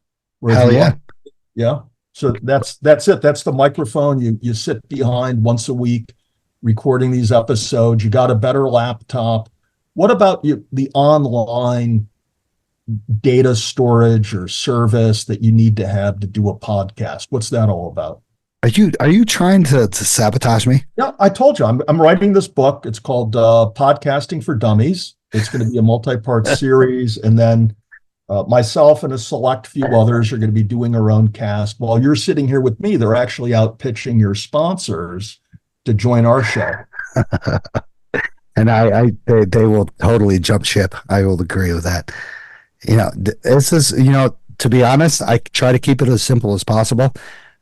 Speaker 6: Hell yeah.
Speaker 7: Yeah. So that's it. That's the microphone you sit behind once a week, recording these episodes. You got a better laptop. What about the online data storage or service that you need to have to do a podcast? What's that all about?
Speaker 6: Are you trying to sabotage me?
Speaker 7: Yeah, I told you I'm writing this book. It's called Podcasting for Dummies. It's going to be a multi-part series, and then myself and a select few others are going to be doing our own cast. While you're sitting here with me, they're actually out pitching your sponsors to join our show.
Speaker 6: And they will totally jump ship. I will agree with that. This is, to be honest, I try to keep it as simple as possible.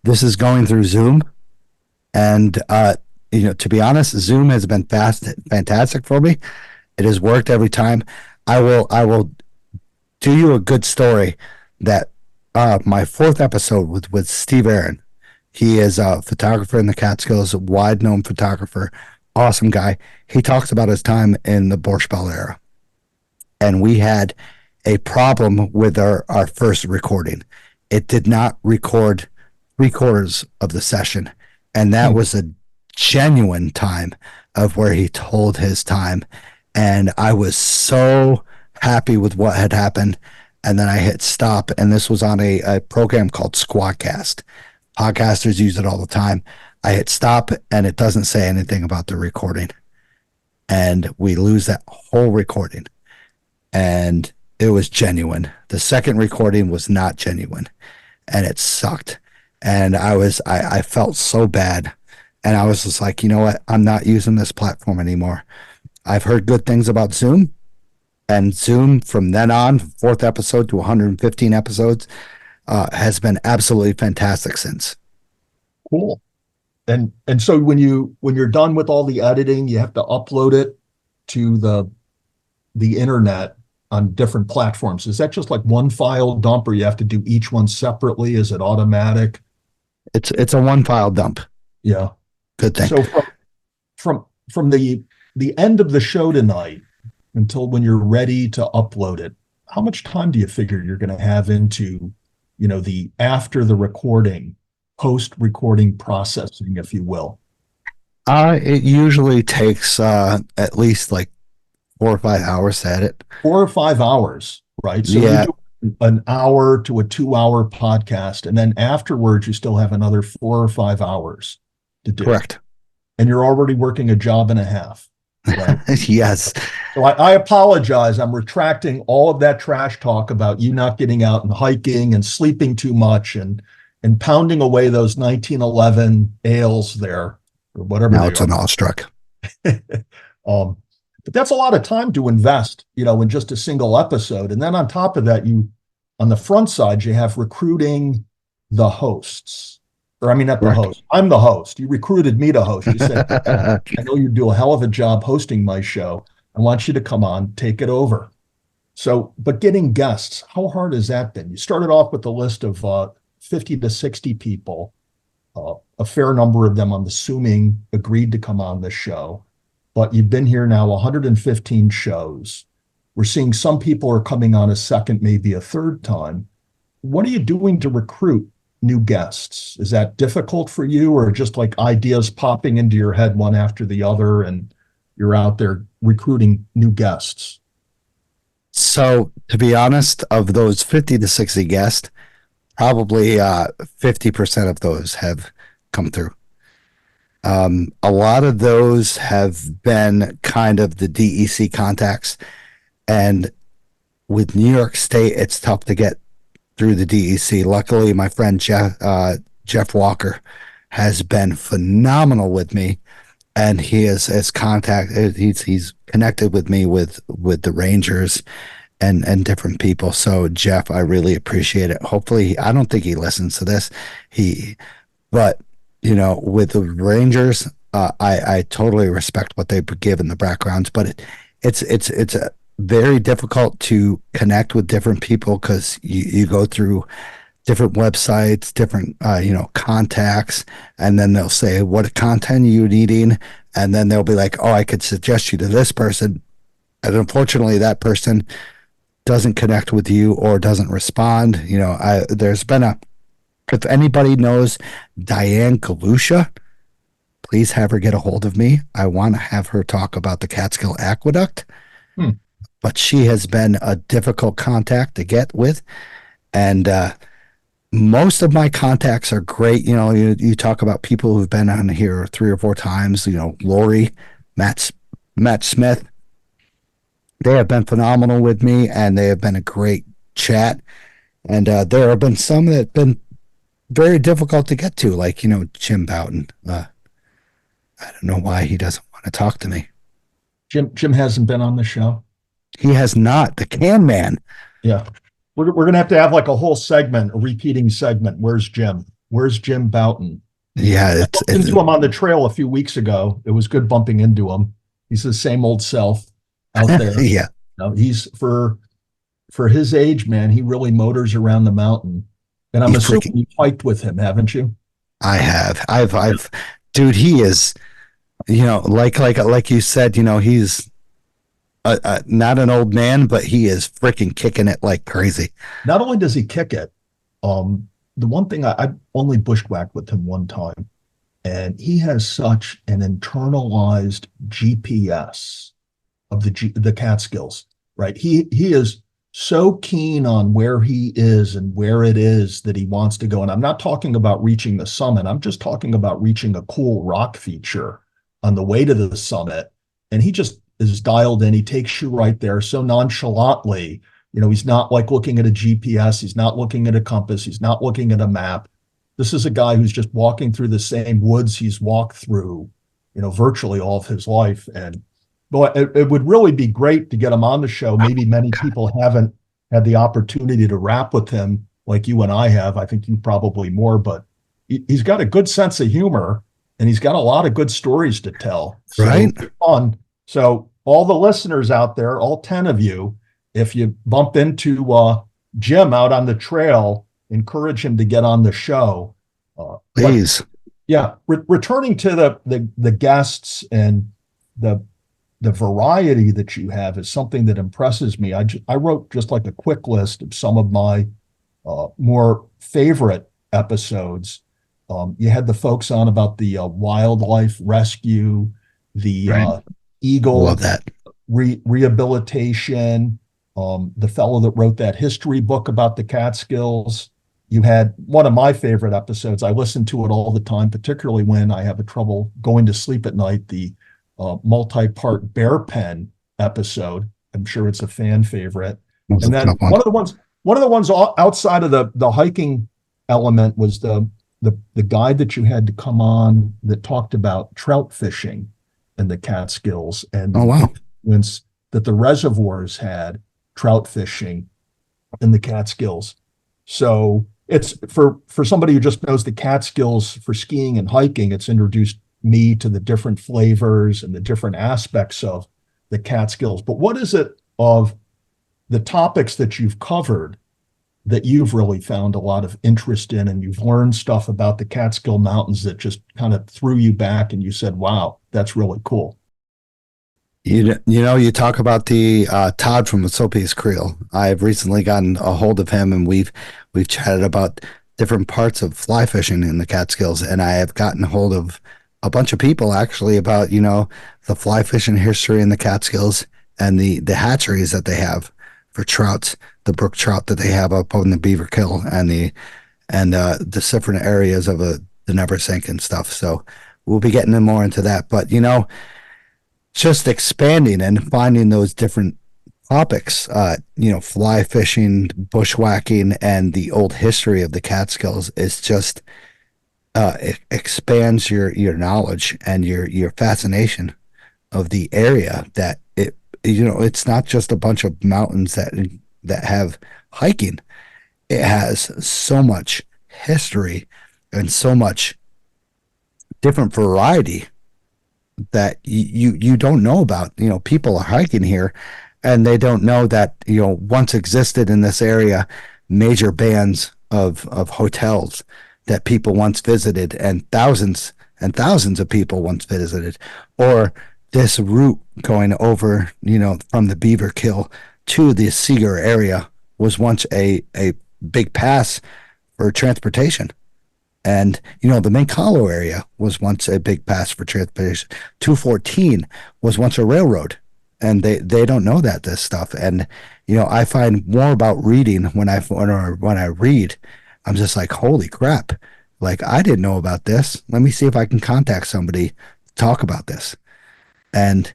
Speaker 6: This is going through Zoom. And, to be honest, Zoom has been fantastic for me. It has worked every time. I will do you a good story that my fourth episode with Steve Aaron. He is a photographer in the Catskills, a wide-known photographer, awesome guy. He talks about his time in the Borscht Belt era. And we had a problem with our first recording. It did not record 3/4 of the session. And that was a genuine time of where he told his time. And I was so happy with what had happened. And then I hit stop. And this was on a program called Squadcast. Podcasters use it all the time. I hit stop and it doesn't say anything about the recording. And we lose that whole recording. And it was genuine. The second recording was not genuine. And it sucked. And I felt so bad. And I was just like, you know what? I'm not using this platform anymore. I've heard good things about Zoom. And Zoom from then on, fourth episode to 115 episodes, has been absolutely fantastic since.
Speaker 7: Cool. And so when you're done with all the editing, you have to upload it to the internet on different platforms. Is that just like one file dump, or you have to do each one separately? Is it automatic?
Speaker 6: It's a one file dump.
Speaker 7: Yeah.
Speaker 6: Good thing.
Speaker 7: So from the end of the show tonight until when you're ready to upload it, how much time do you figure you're going to have into, the after the recording, post-recording processing, if you will?
Speaker 6: It usually takes at least like 4 or 5 hours at it.
Speaker 7: 4 or 5 hours, right? So
Speaker 6: Yeah.
Speaker 7: you do an hour to a 2-hour podcast, and then afterwards you still have another 4 or 5 hours to do.
Speaker 6: Correct.
Speaker 7: And you're already working a job and a half. Right?
Speaker 6: Yes.
Speaker 7: So I apologize. I'm retracting all of that trash talk about you not getting out and hiking and sleeping too much and pounding away those 1911 ales there or whatever.
Speaker 6: Now
Speaker 7: they
Speaker 6: it's
Speaker 7: are.
Speaker 6: an awestruck.
Speaker 7: But that's a lot of time to invest, in just a single episode. And then on top of that, on the front side, you have recruiting the hosts. Or I mean, not the host. I'm the host. You recruited me to host. You said, I know you do a hell of a job hosting my show. I want you to come on, take it over. So, but getting guests, how hard has that been? You started off with a list of 50 to 60 people. A fair number of them, I'm assuming, agreed to come on the show. But you've been here now 115 shows. We're seeing some people are coming on a second, maybe a third time. What are you doing to recruit new guests? Is that difficult for you, or just like ideas popping into your head one after the other and you're out there recruiting new guests?
Speaker 6: So to be honest, of those 50 to 60 guests, probably 50% of those have come through. A lot of those have been kind of the DEC contacts, and with New York State, it's tough to get through the DEC. Luckily, my friend Jeff Walker has been phenomenal with me, and he has contacted. He's connected with me with the Rangers and different people. So Jeff, I really appreciate it. Hopefully, I don't think he listens to this. But with the Rangers, I totally respect what they give in the backgrounds, but it's a very difficult to connect with different people because you go through different websites, different contacts, and then they'll say, what content are you needing? And then they'll be like, oh, I could suggest you to this person. And unfortunately, that person doesn't connect with you or doesn't respond. There's been if anybody knows Diane Galusha, please have her get a hold of me. I want to have her talk about the Catskill Aqueduct. But she has been a difficult contact to get with. And most of my contacts are great. You talk about people who've been on here 3 or 4 times, Lori, Matt Smith. They have been phenomenal with me, and they have been a great chat. And there have been some that have been very difficult to get to, like, Jim Bouton. I don't know why he doesn't want to talk to me.
Speaker 7: Jim hasn't been on the show.
Speaker 6: He has not. The Can Man.
Speaker 7: Yeah. We're going to have like a whole segment, a repeating segment. Where's Jim? Where's Jim Bouton?
Speaker 6: Yeah.
Speaker 7: I bumped into him on the trail a few weeks ago. It was good bumping into him. He's the same old self out there.
Speaker 6: Yeah.
Speaker 7: He's for his age, man, he really motors around the mountain. And I'm assuming you hiked with him, haven't you?
Speaker 6: I have. I've dude, he is, like you said, he's not an old man, but he is freaking kicking it like crazy.
Speaker 7: Not only does he kick it, the one thing I only bushwhacked with him one time, and he has such an internalized GPS of the Catskills, right? He is so keen on where he is and where it is that he wants to go. And I'm not talking about reaching the summit. I'm just talking about reaching a cool rock feature on the way to the summit. And he just is dialed in. He takes you right there so nonchalantly. He's not like looking at a GPS. He's not looking at a compass. He's not looking at a map. This is a guy who's just walking through the same woods he's walked through, virtually all of his life. And boy, it would really be great to get him on the show. Maybe many people haven't had the opportunity to rap with him like you and I have. I think you probably more, but he's got a good sense of humor and he's got a lot of good stories to tell. So
Speaker 6: right.
Speaker 7: It's fun. So all the listeners out there, all 10 of you, if you bump into Jim out on the trail, encourage him to get on the show.
Speaker 6: Please.
Speaker 7: Returning to the guests and the variety that you have is something that impresses me. I wrote just like a quick list of some of my more favorite episodes. You had the folks on about the wildlife rescue, the
Speaker 6: right.
Speaker 7: eagle.
Speaker 6: Love that.
Speaker 7: rehabilitation, the fellow that wrote that history book about the Catskills. You had one of my favorite episodes. I listen to it all the time, particularly when I have a trouble going to sleep at night, the multi-part bear pen episode. I'm sure it's a fan favorite. And then one of the ones outside of the hiking element was the guide that you had to come on that talked about trout fishing in the Catskills and
Speaker 6: Oh, wow.
Speaker 7: influence that the reservoirs had trout fishing in the Catskills. So it's for somebody who just knows the Catskills for skiing and hiking, it's introduced me to the different flavors and the different aspects of the Catskills. But what is it of the topics that you've covered that you've really found a lot of interest in, and you've learned stuff about the Catskill Mountains that just kind of threw you back and you said, wow, that's really cool?
Speaker 6: You know, you talk about the Todd from Soapy's Creel. I've recently gotten a hold of him, and we've chatted about different parts of fly fishing in the Catskills, and I have gotten a hold of a bunch of people actually about, you know, the fly fishing history in the Catskills and the hatcheries that they have for trouts, the brook trout that they have up on the Beaver Kill and the different areas of the Neversink and stuff. So we'll be getting more into that, but you know, just expanding and finding those different topics, you know, fly fishing, bushwhacking, and the old history of the Catskills is just, it expands your knowledge and your fascination of the area. That it, you know, it's not just a bunch of mountains that have hiking. It has so much history and so much different variety that you don't know about. You know, people are hiking here and they don't know that, you know, once existed in this area major bands of hotels that people once visited, and thousands of people once visited, or this route going over, you know, from the Beaver Kill to the Seeger area was once a big pass for transportation. And, you know, the Mink Hollow area was once a big pass for transportation. 214 was once a railroad, and they don't know this stuff. And, you know, I find more about reading when I read, I'm just like, holy crap. Like, I didn't know about this. Let me see if I can contact somebody to talk about this. And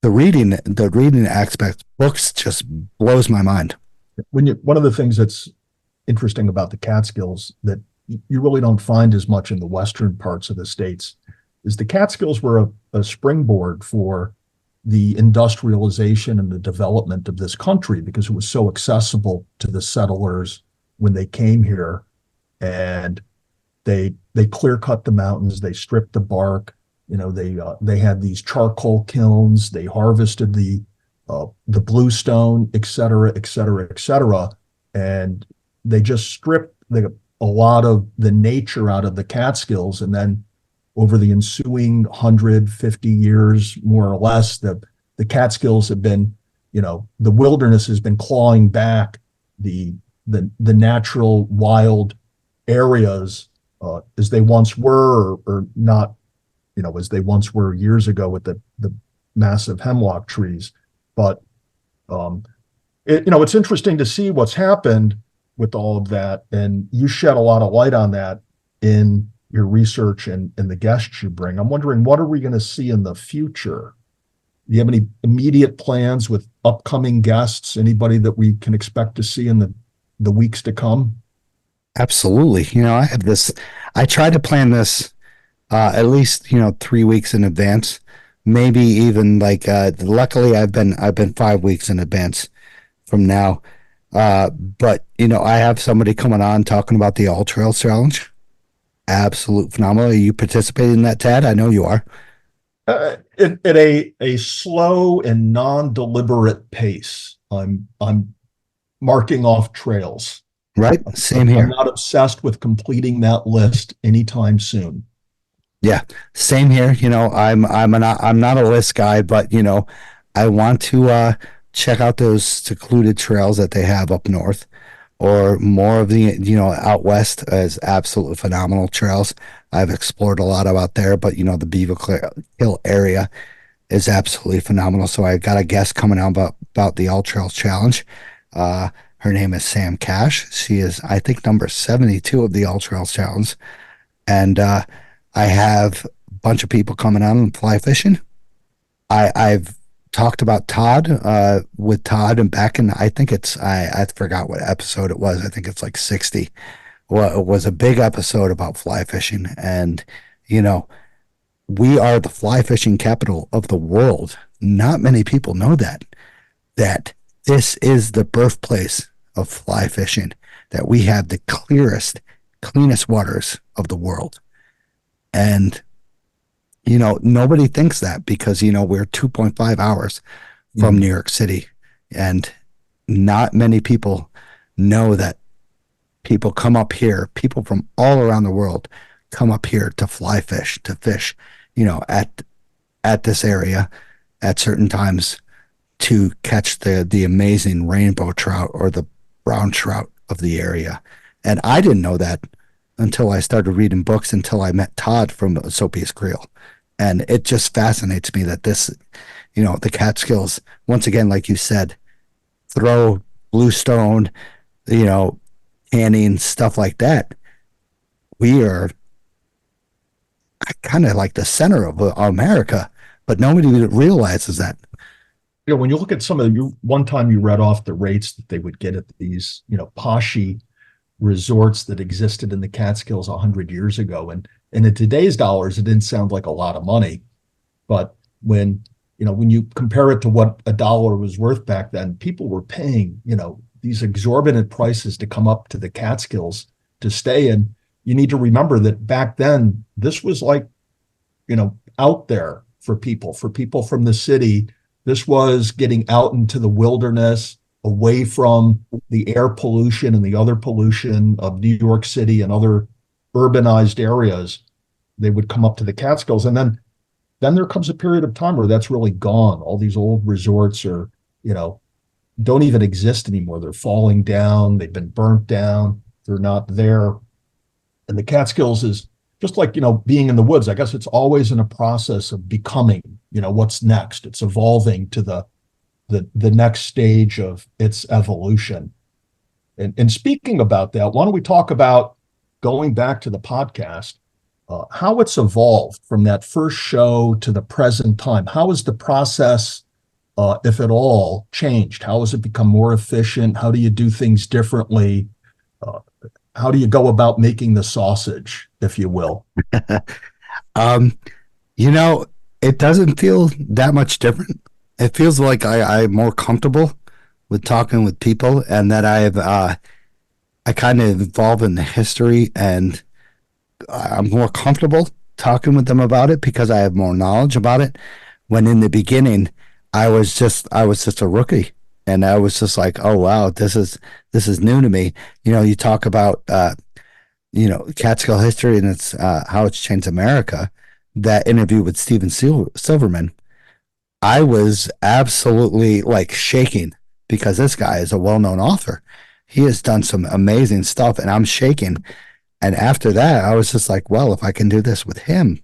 Speaker 6: the reading aspect, books, just blows my mind.
Speaker 7: One of the things that's interesting about the Catskills that you really don't find as much in the western parts of the states is the Catskills were a springboard for the industrialization and the development of this country, because it was so accessible to the settlers when they came here. And they clear cut the mountains, they stripped the bark, you know, they had these charcoal kilns, they harvested the bluestone, et cetera, et cetera, et cetera. And they just stripped a lot of the nature out of the Catskills. And then over the ensuing 150 years, more or less, the Catskills have been, you know, the wilderness has been clawing back the natural wild areas as they once were, or not, you know, as they once were years ago with the massive hemlock trees. But you know, it's interesting to see what's happened with all of that, and you shed a lot of light on that in your research and the guests you bring. I'm wondering, what are we going to see in the future? Do you have any immediate plans with upcoming guests? Anybody that we can expect to see in the weeks to come?
Speaker 6: Absolutely. You know, I try to plan this at least, you know, 3 weeks in advance, maybe even like, luckily I've been 5 weeks in advance from now. But you know, I have somebody coming on talking about the All Trails Challenge. Absolute phenomenal. Are you participating in that, Tad? I know you are.
Speaker 7: At a slow and non-deliberate pace. I'm marking off trails.
Speaker 6: Right. Same here.
Speaker 7: I'm not obsessed with completing that list anytime soon.
Speaker 6: Yeah, same here. You know, I'm not a list guy, but you know, I want to check out those secluded trails that they have up north, or more of the, you know, out west as absolutely phenomenal trails. I've explored a lot about there, but you know, the Beaver Hill area is absolutely phenomenal. So I got a guest coming out about the All Trails Challenge. Her name is Sam Cash. She is, I think, number 72 of the All Trails Challenge. And I have a bunch of people coming out and fly fishing. I've talked about Todd with Todd, and back in, I think it's, I forgot what episode it was. I think it's like 60. Well, it was a big episode about fly fishing. And, you know, we are the fly fishing capital of the world. Not many people know that this is the birthplace of fly fishing, that we have the cleanest waters of the world. And, you know, nobody thinks that because, you know, we're 2.5 hours from New York City, and not many people know that people come up here, people from all around the world come up here to fly fish, to fish, you know, at this area at certain times to catch the amazing rainbow trout or the brown trout of the area. And I didn't know that until I started reading books, until I met Todd from Soapy's Creel. And it just fascinates me that this, you know, the Catskills, once again, like you said, throw, bluestone, you know, canning, stuff like that. We are kind of like the center of America, but nobody realizes that.
Speaker 7: You know, when you look at some of one time you read off the rates that they would get at these, you know, poshy resorts that existed in the Catskills 100 years ago. And in today's dollars, it didn't sound like a lot of money. But when, you know, when you compare it to what a dollar was worth back then, people were paying, you know, these exorbitant prices to come up to the Catskills to stay. And you need to remember that back then, this was like, you know, out there for people from the city. This was getting out into the wilderness, away from the air pollution and the other pollution of New York City and other urbanized areas. They would come up to the Catskills. And then there comes a period of time where that's really gone. All these old resorts are, you know, don't even exist anymore. They're falling down. They've been burnt down. They're not there. And the Catskills is just like, you know, being in the woods. I guess it's always in a process of becoming, you know, what's next. It's evolving to the next stage of its evolution. And speaking about that, why don't we talk about, going back to the podcast, how it's evolved from that first show to the present time? How has the process, if at all, changed? How has it become more efficient? How do you do things differently? How do you go about making the sausage, if you will?
Speaker 6: You know, it doesn't feel that much different. It feels like I'm more comfortable with talking with people, and that I kind of involved in the history, and I'm more comfortable talking with them about it because I have more knowledge about it. When in the beginning, I was just a rookie, and I was just like, oh wow, this is new to me. You know, you talk about you know, Catskill history, and it's how it's changed America. That interview with Steven Silverman, I was absolutely like shaking because this guy is a well-known author. He has done some amazing stuff, and I'm shaking. And after that, I was just like, well, if I can do this with him,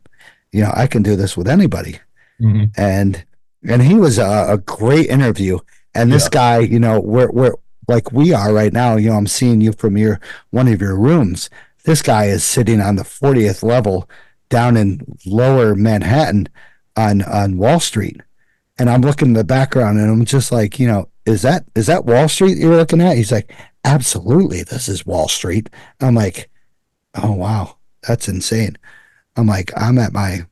Speaker 6: you know, I can do this with anybody. Mm-hmm. And he was a great interview. And this guy, you know, we're like we are right now, you know, I'm seeing you from one of your rooms. This guy is sitting on the 40th level down in lower Manhattan on Wall Street. And I'm looking in the background, and I'm just like, you know, is that Wall Street you're looking at? He's like, absolutely, this is Wall Street. I'm like, oh wow, that's insane. I'm like, I'm at my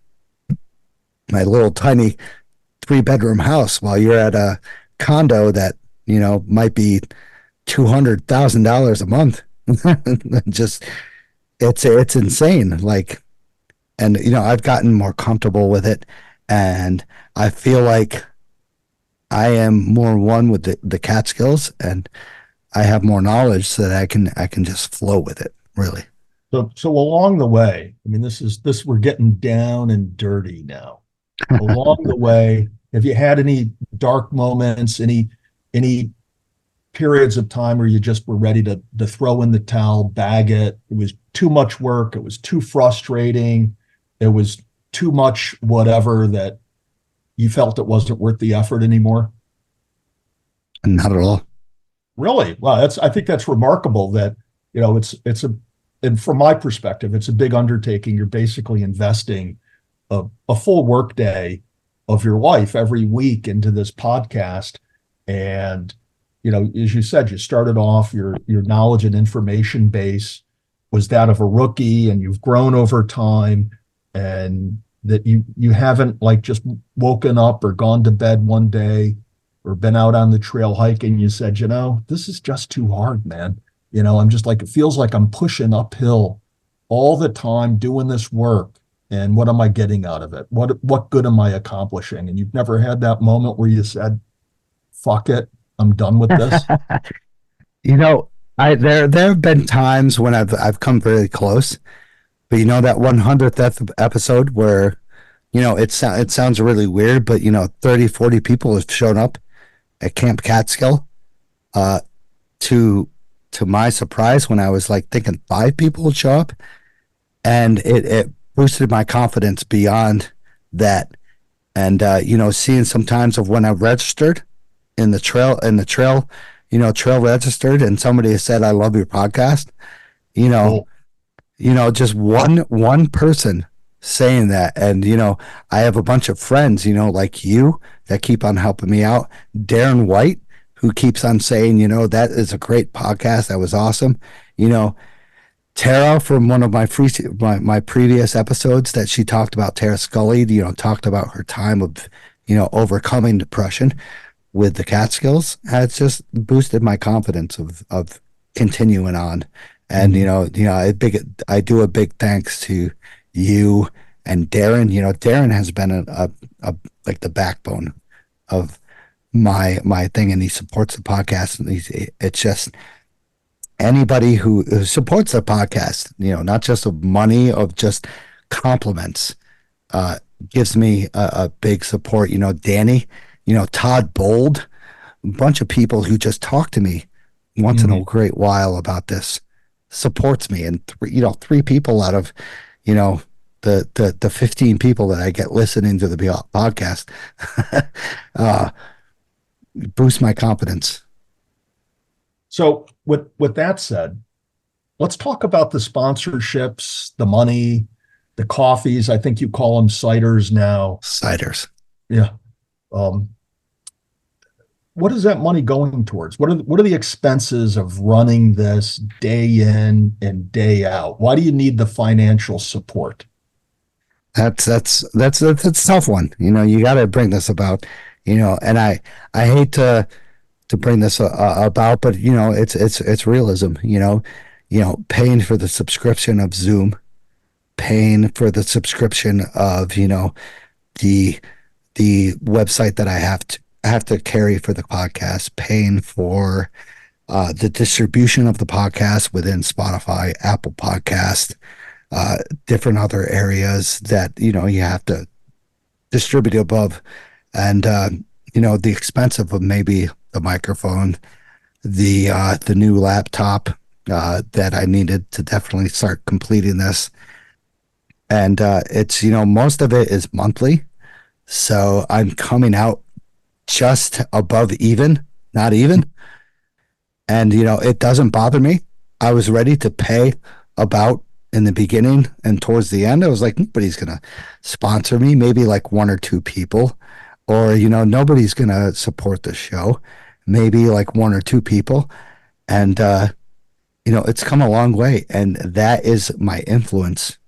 Speaker 6: little tiny 3-bedroom house while you're at a condo that, you know, might be $200,000 a month. Just it's insane. Like, and you know, I've gotten more comfortable with it, and I feel like I am more one with the Catskills, and I have more knowledge so that I can just flow with it, really.
Speaker 7: So along the way, I mean, this we're getting down and dirty now. Along the way, have you had any dark moments, any periods of time where you just were ready to throw in the towel, bag it? It was too much work. It was too frustrating. It was too much whatever that you felt it wasn't worth the effort anymore?
Speaker 6: Not at all.
Speaker 7: Really? Wow, I think that's remarkable that, and from my perspective, it's a big undertaking. You're basically investing a full work day of your life every week into this podcast. And, as you said, you started off your knowledge and information base was that of a rookie, and you've grown over time, and that you haven't like just woken up or gone to bed one day or been out on the trail hiking. You said, this is just too hard, man. I'm just like, it feels like I'm pushing uphill all the time doing this work. And what am I getting out of it? What good am I accomplishing? And you've never had that moment where you said, fuck it, I'm done with this?
Speaker 6: There have been times when I've come very close, but that 100th episode where, it sounds really weird, but 30, 40 people have shown up at Camp Catskill. To my surprise, when I was like thinking 5 people would show up, and it boosted my confidence beyond that. And seeing sometimes of when I registered in the trail, trail registered, and somebody has said, I love your podcast,
Speaker 7: Cool.
Speaker 6: Just one person saying that. And I have a bunch of friends like you that keep on helping me out. Darren White, who keeps on saying that is a great podcast, that was awesome. Tara, from one of my previous episodes, that she talked about, Tara Scully, talked about her time of overcoming depression with the Catskills, has just boosted my confidence of continuing on. And I do a big thanks to you and Darren. Darren has been a like the backbone of my thing, and he supports the podcast, and it's just anybody who supports the podcast, not just of money, of just compliments, gives me a big support. Danny, Todd Bold, a bunch of people who just talk to me once in a great while about this, supports me. And three people out of the 15 people that I get listening to the podcast boost my confidence.
Speaker 7: So with that said, let's talk about the sponsorships, the money, the coffees. I think you call them ciders now.
Speaker 6: Ciders.
Speaker 7: Yeah. What is that money going towards? What are the expenses of running this day in and day out? Why do you need the financial support?
Speaker 6: That's a tough one. You got to bring this about. And I hate to bring this about, but it's realism. Paying for the subscription of Zoom, paying for the subscription of the website that I have to carry for the podcast, paying for the distribution of the podcast within Spotify, Apple Podcast, different other areas that you have to distribute above. And the expense of maybe the microphone, the new laptop that I needed to definitely start completing this. And it's most of it is monthly, so I'm coming out just above even, not even. And it doesn't bother me. I was ready to pay about in the beginning, and towards the end I was like, nobody's gonna sponsor me, maybe like 1 or 2 people. Or, nobody's going to support the show, maybe like 1 or 2 people. And, it's come a long way. And that is my influence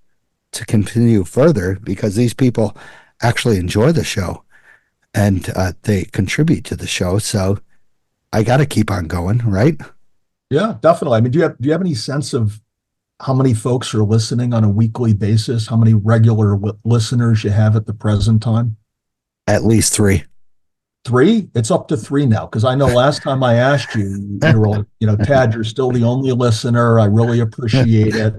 Speaker 6: to continue further, because these people actually enjoy the show, and they contribute to the show. So I got to keep on going, right?
Speaker 7: Yeah, definitely. I mean, do you have any sense of how many folks are listening on a weekly basis? How many regular listeners you have at the present time?
Speaker 6: At least 3.
Speaker 7: 3? It's up to 3 now, because I know last time I asked you, you were like, Tad, you're still the only listener. I really appreciate it.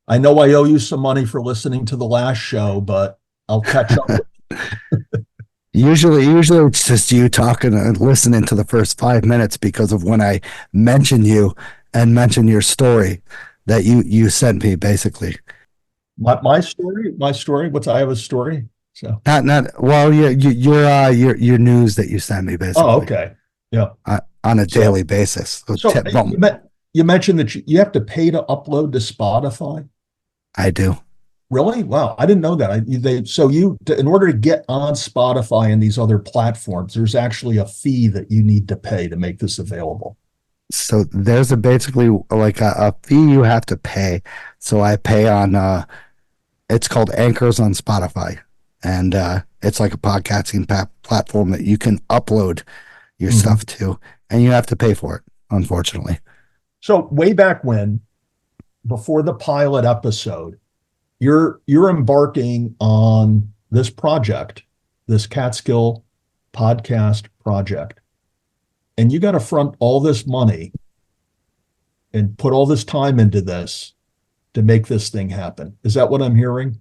Speaker 7: I know I owe you some money for listening to the last show, but I'll catch up with you.
Speaker 6: Usually it's just you talking and listening to the first 5 minutes because of when I mention you and mention your story that you sent me, basically.
Speaker 7: My story? I have a story? So.
Speaker 6: Not well. Your news that you send me basically.
Speaker 7: Oh, okay. Yeah.
Speaker 6: On a daily basis.
Speaker 7: So you mentioned that you have to pay to upload to Spotify.
Speaker 6: I do.
Speaker 7: Really? Wow, I didn't know that. In order to get on Spotify and these other platforms, there's actually a fee that you need to pay to make this available.
Speaker 6: So there's basically like a fee you have to pay. So I pay on it's called Anchors on Spotify, and it's like a podcasting platform that you can upload your stuff to, and you have to pay for it, unfortunately.
Speaker 7: So way back when, before the pilot episode, you're embarking on this project, this Catskill podcast project, and you got to front all this money and put all this time into this to make this thing happen. Is that what I'm hearing?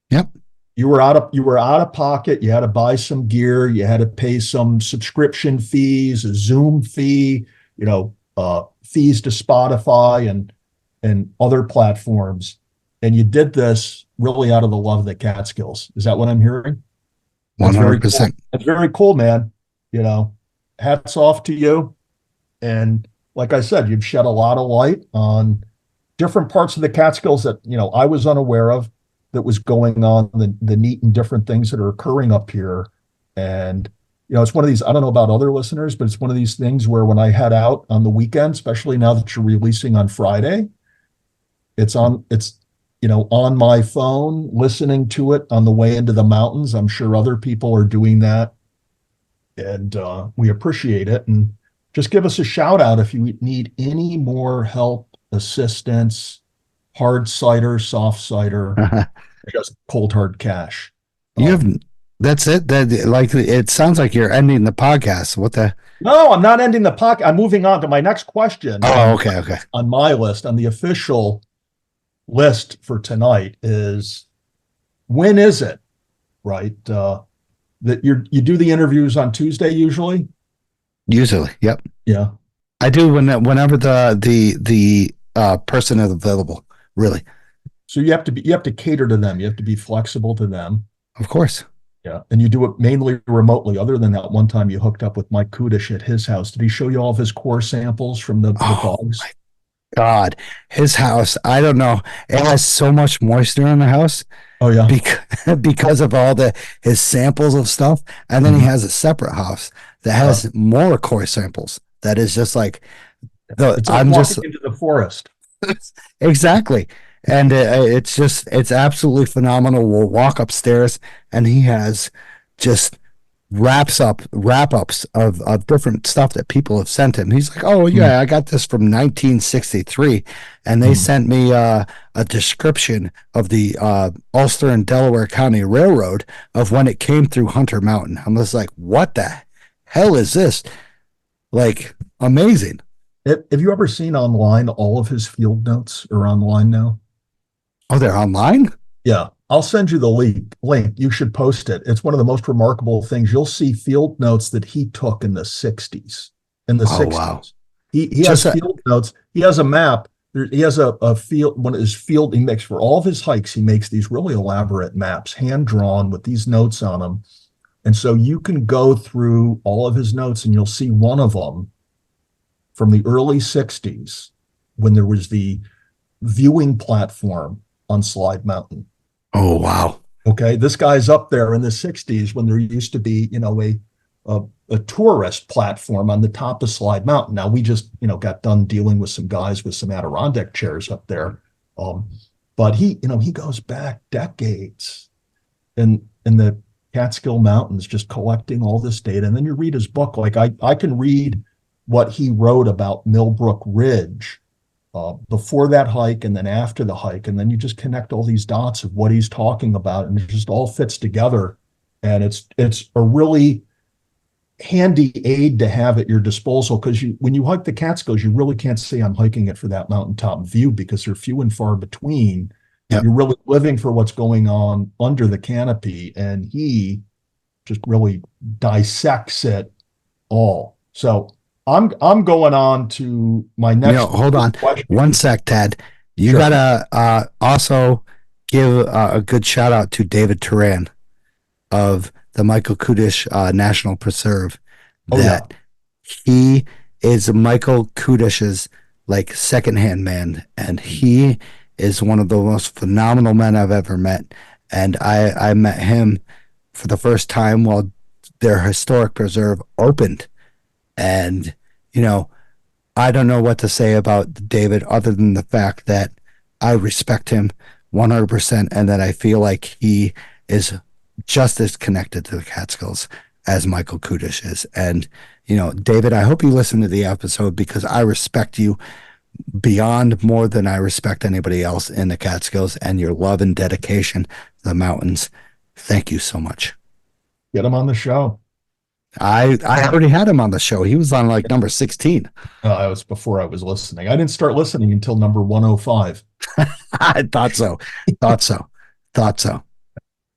Speaker 6: Yep.
Speaker 7: You were out of pocket. You had to buy some gear. You had to pay some subscription fees, a Zoom fee, fees to Spotify and other platforms. And you did this really out of the love of the Catskills. Is that what I'm hearing?
Speaker 6: 100%.
Speaker 7: That's very cool, man. Hats off to you. And like I said, you've shed a lot of light on different parts of the Catskills that, I was unaware of that was going on, the neat and different things that are occurring up here. And, it's one of these, I don't know about other listeners, but it's one of these things where when I head out on the weekend, especially now that you're releasing on Friday, it's on my phone, listening to it on the way into the mountains. I'm sure other people are doing that. And we appreciate it. And just give us a shout out if you need any more help, assistance, hard cider, soft cider, just cold hard cash.
Speaker 6: That's it. It sounds like you're ending the podcast. What the?
Speaker 7: No, I'm not ending the podcast. I'm moving on to my next question.
Speaker 6: Oh, okay.
Speaker 7: On my list, on the official list for tonight is, when is it, right? That you do the interviews on Tuesday usually?
Speaker 6: Usually, yep.
Speaker 7: Yeah.
Speaker 6: I do whenever the person is available, really.
Speaker 7: So you have to cater to them. You have to be flexible to them.
Speaker 6: Of course.
Speaker 7: Yeah. And you do it mainly remotely, other than that one time you hooked up with Mike Kudish at his house. Did he show you all of his core samples from the bogs?
Speaker 6: My God, his house, I don't know. It has so much moisture in the house.
Speaker 7: Oh yeah.
Speaker 6: Because of all his samples of stuff. And then he has a separate house that has more core samples. That is just like,
Speaker 7: I'm just into the forest.
Speaker 6: Exactly. And it's absolutely phenomenal. We'll walk upstairs and he has just wrap-ups of different stuff that people have sent him. He's like, oh yeah, I got this from 1963. And they sent me a description of the Ulster and Delaware County Railroad of when it came through Hunter Mountain. I'm just like, what the hell is this? Like, amazing.
Speaker 7: Have you ever seen online all of his field notes are online now?
Speaker 6: Oh, they're online?
Speaker 7: Yeah. I'll send you the link. You should post it. It's one of the most remarkable things. You'll see field notes that he took in the 60s.
Speaker 6: Wow.
Speaker 7: He has field notes. He has a map. He has a field, one of his field, he makes for all of his hikes. He makes these really elaborate maps, hand drawn with these notes on them. And so you can go through all of his notes and you'll see one of them from the early 60s when there was the viewing platform on Slide Mountain.
Speaker 6: Oh, wow.
Speaker 7: Okay. This guy's up there in the 60s when there used to be, a tourist platform on the top of Slide Mountain. Now we just, got done dealing with some guys with some Adirondack chairs up there. But he goes back decades in the Catskill Mountains, just collecting all this data. And then you read his book. Like I can read what he wrote about Millbrook Ridge before that hike and then after the hike. And then you just connect all these dots of what he's talking about, and it just all fits together. And it's a really handy aid to have at your disposal, because when you hike the Catskills, you really can't say I'm hiking it for that mountaintop view, because they're few and far between. Yep. You're really living for what's going on under the canopy, and he just really dissects it all. So I'm going on to my next.
Speaker 6: Hold on question. 1 sec, Ted. You gotta also give a good shout out to David Turan. of the Michael Kudish National Preserve
Speaker 7: Oh, yeah.
Speaker 6: that he is Michael Kudish's like secondhand man, and he is one of the most phenomenal men I've ever met. And I met him for the first time while their historic preserve opened. And, you know, I don't know what to say about David other than the fact that I respect him 100% and that I feel like he is just as connected to the Catskills as Michael Kudish is. And, you know, David, I hope you listen to the episode because I respect you beyond more than I respect anybody else in the Catskills, and your love and dedication to the mountains. Thank you so much.
Speaker 7: Get him on the show.
Speaker 6: I already had him on the show. He was on like number 16.
Speaker 7: That was before I was listening. I didn't start listening until number 105.
Speaker 6: I thought so. Thought so.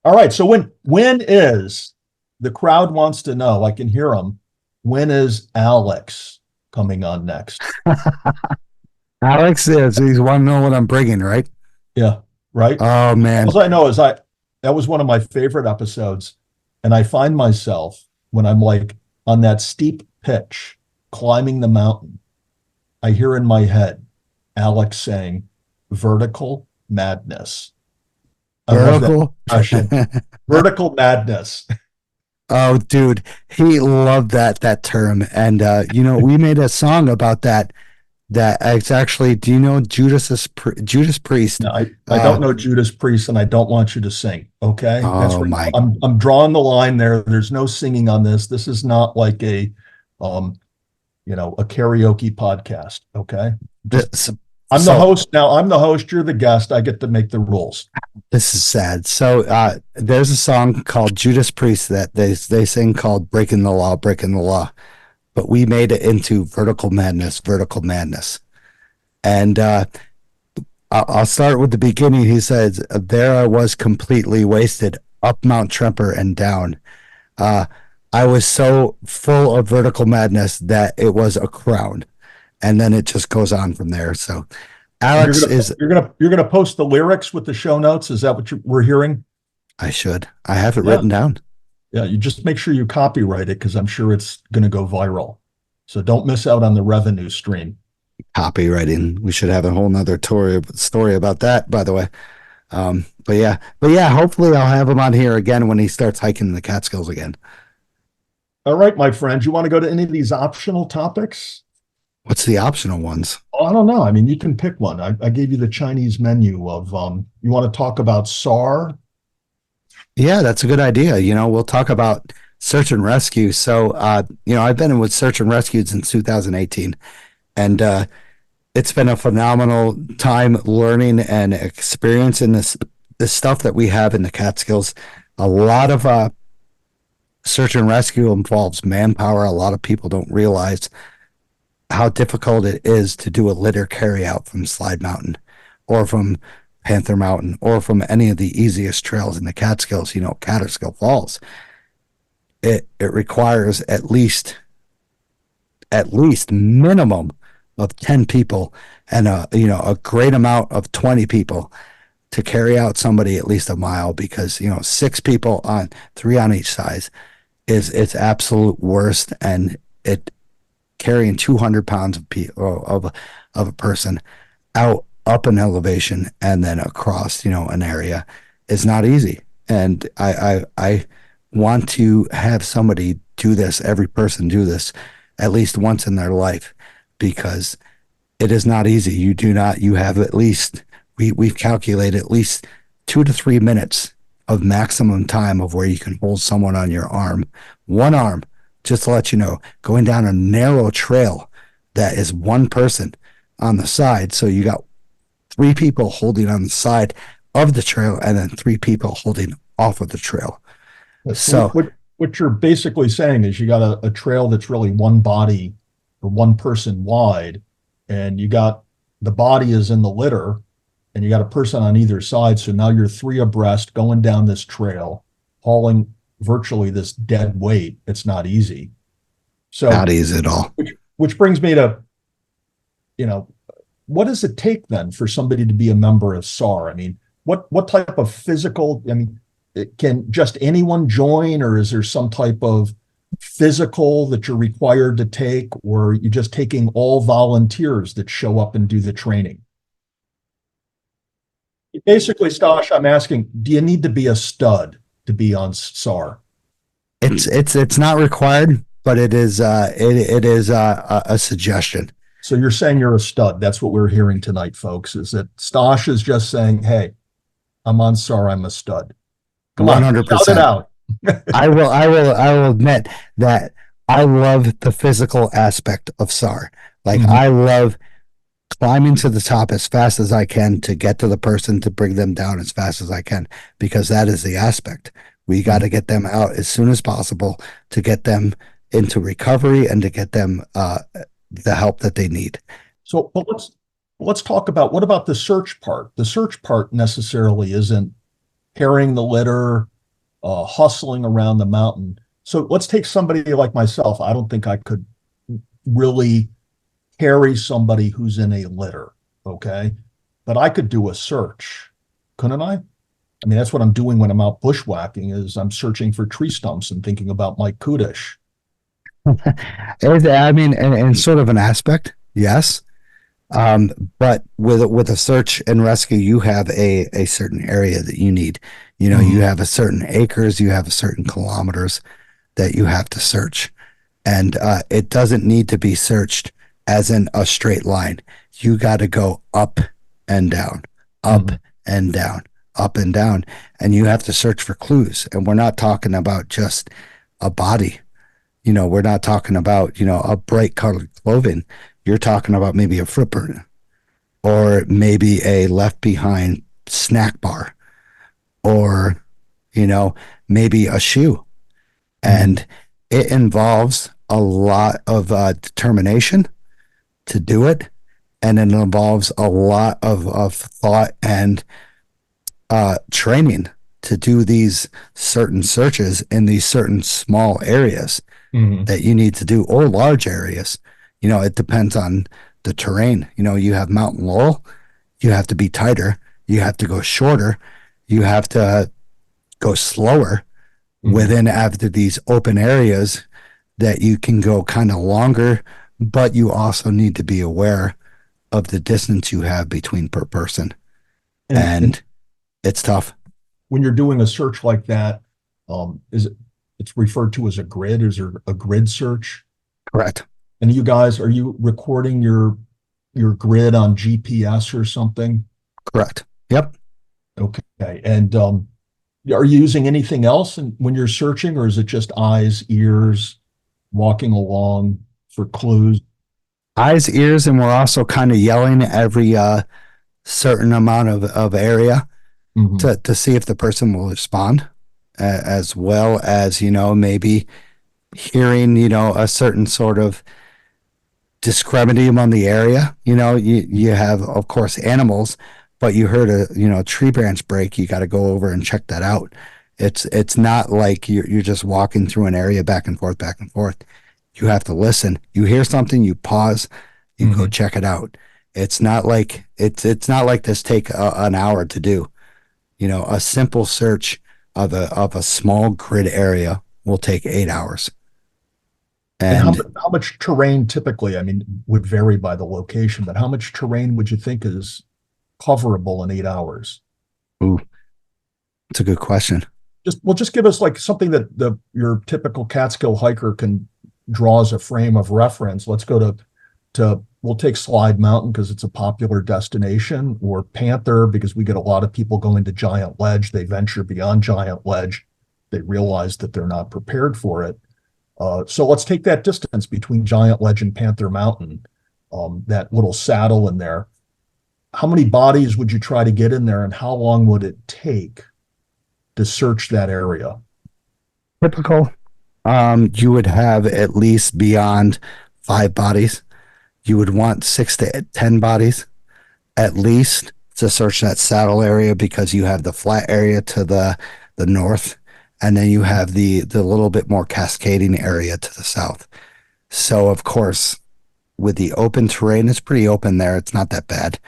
Speaker 7: All right. So when is the crowd wants to know? I can hear them. When is Alex coming on next?
Speaker 6: Alex is. He's want to know what I'm bringing, right?
Speaker 7: Yeah. Right.
Speaker 6: Oh man.
Speaker 7: All I know is that was one of my favorite episodes, and I find myself when I'm like on that steep pitch climbing the mountain, I hear in my head Alex saying, "Vertical madness."
Speaker 6: Vertical.
Speaker 7: Vertical madness.
Speaker 6: Oh, dude, he loved that term, and you know, we made a song about that. That it's actually. Do you know Judas Priest?
Speaker 7: No, I don't know Judas Priest, and I don't want you to sing. Okay,
Speaker 6: Oh my!
Speaker 7: I'm drawing the line there. There's no singing on this. This is not like a karaoke podcast. Okay, I'm the host now. I'm the host. You're the guest. I get to make the rules.
Speaker 6: This is sad. So there's a song called Judas Priest that they sing called "Breaking the Law, Breaking the Law." But we made it into vertical madness. And I'll start with the beginning. He says, "There I was completely wasted, up Mount Tremper and down. I was so full of vertical madness that it was a crown." And then it just goes on from there. So Alex
Speaker 7: you're gonna post the lyrics with the show notes. Is that what we're hearing?
Speaker 6: I should. I have it written down.
Speaker 7: Yeah, you just make sure you copyright it because I'm sure it's going to go viral. So don't miss out on the revenue stream.
Speaker 6: Copywriting. We should have a whole nother story about that, by the way. But yeah, hopefully I'll have him on here again when he starts hiking the Catskills again.
Speaker 7: All right, my friends, you want to go to any of these optional topics?
Speaker 6: What's the optional ones?
Speaker 7: Oh, I don't know. I mean, you can pick one. I gave you the Chinese menu of, you want to talk about SAR?
Speaker 6: Yeah, that's a good idea. You know, we'll talk about search and rescue. So, you know, I've been with search and rescue since 2018, and it's been a phenomenal time learning and experiencing this stuff that we have in the Catskills. A lot of search and rescue involves manpower. A lot of people don't realize how difficult it is to do a litter carryout from Slide Mountain or from Panther Mountain or from any of the easiest trails in the Catskills, you know, Catskill Falls. It requires at least minimum of 10 people and a great amount of 20 people to carry out somebody at least a mile, because, you know, 6 people on 3 on each side it's absolute worst, and it carrying 200 pounds of a person out up an elevation and then across, you know, an area is not easy. And I want to have somebody do this, every person do this at least once in their life, because it is not easy. You have at least, we've calculated at least 2 to 3 minutes of maximum time of where you can hold someone on your arm, one arm, just to let you know, going down a narrow trail that is one person on the side. So you got 3 people holding on the side of the trail and then 3 people holding off of the trail. So
Speaker 7: what you're basically saying is you got a trail that's really one body or one person wide, and you got the body is in the litter and you got a person on either side. So now you're 3 abreast going down this trail, hauling virtually this dead weight. It's not easy. So
Speaker 6: not easy at all.
Speaker 7: Which brings me to, you know, what does it take then for somebody to be a member of SAR? I mean, what type of physical, I mean, can just anyone join, or is there some type of physical that you're required to take, or are you just taking all volunteers that show up and do the training? Basically, Stosh, I'm asking, do you need to be a stud to be on SAR?
Speaker 6: It's not required, but it is a suggestion.
Speaker 7: So you're saying you're a stud. That's what we're hearing tonight, folks, is that Stosh is just saying, hey, I'm on SAR, I'm a stud. Come on,
Speaker 6: 100%.
Speaker 7: shout it out.
Speaker 6: I will admit that I love the physical aspect of SAR. Like I love climbing to the top as fast as I can to get to the person, to bring them down as fast as I can, because that is the aspect. We got to get them out as soon as possible to get them into recovery and to get them the help that they need.
Speaker 7: So, but let's talk about, what about the search part? The search part necessarily isn't carrying the litter, hustling around the mountain. So let's take somebody like myself. I don't think I could really carry somebody who's in a litter, okay? But I could do a search, couldn't I? I mean, that's what I'm doing when I'm out bushwhacking, is I'm searching for tree stumps and thinking about Mike Kudish.
Speaker 6: I mean, and sort of an aspect, yes. But with a search and rescue, you have a certain area that you need. You know, you have a certain acres, you have a certain kilometers that you have to search. And it doesn't need to be searched as in a straight line. You got to go up and down, up and down, up and down. And you have to search for clues. And we're not talking about just a body. You know, we're not talking about, you know, a bright colored clothing. You're talking about maybe a footprint, or maybe a left behind snack bar, or, you know, maybe a shoe. And it involves a lot of determination to do it. And it involves a lot of thought and training to do these certain searches in these certain small areas that you need to do, or large areas. You know, it depends on the terrain. You know, you have Mountain Laurel, you have to be tighter, you have to go shorter, you have to go slower within after these open areas that you can go kind of longer, but you also need to be aware of the distance you have between per person. And it's tough.
Speaker 7: When you're doing a search like that, it's referred to as a grid? Is there a grid search?
Speaker 6: Correct.
Speaker 7: And you guys, are you recording your grid on GPS or something?
Speaker 6: Correct. Yep.
Speaker 7: Okay. And are you using anything else when you're searching, or is it just eyes, ears, walking along for clues?
Speaker 6: Eyes, ears, and we're also kind of yelling every certain amount of area to see if the person will respond, as well as, you know, maybe hearing, you know, a certain sort of discrepancy among the area. You know, you have, of course, animals, but you heard a tree branch break. You got to go over and check that out. It's not like you're just walking through an area back and forth, back and forth. You have to listen. You hear something, you pause, you go check it out. It's not like it's not like this take an hour to do. You know, a simple search of a small grid area will take 8 hours. And
Speaker 7: how much terrain typically, I mean, would vary by the location, but how much terrain would you think is coverable in 8 hours?
Speaker 6: Ooh, it's a good question.
Speaker 7: Just give us like something that your typical Catskill hiker can draw as a frame of reference. Let's go to we'll take Slide Mountain because it's a popular destination, or Panther because we get a lot of people going to Giant Ledge. They venture beyond Giant Ledge. They realize that they're not prepared for it. So let's take that distance between Giant Ledge and Panther Mountain, that little saddle in there. How many bodies would you try to get in there, and how long would it take to search that area?
Speaker 6: Typical. You would have at least beyond 5 bodies. You would want 6 to 10 bodies at least to search that saddle area, because you have the flat area to the north, and then you have the little bit more cascading area to the south. So, of course, with the open terrain, it's pretty open there. It's not that bad.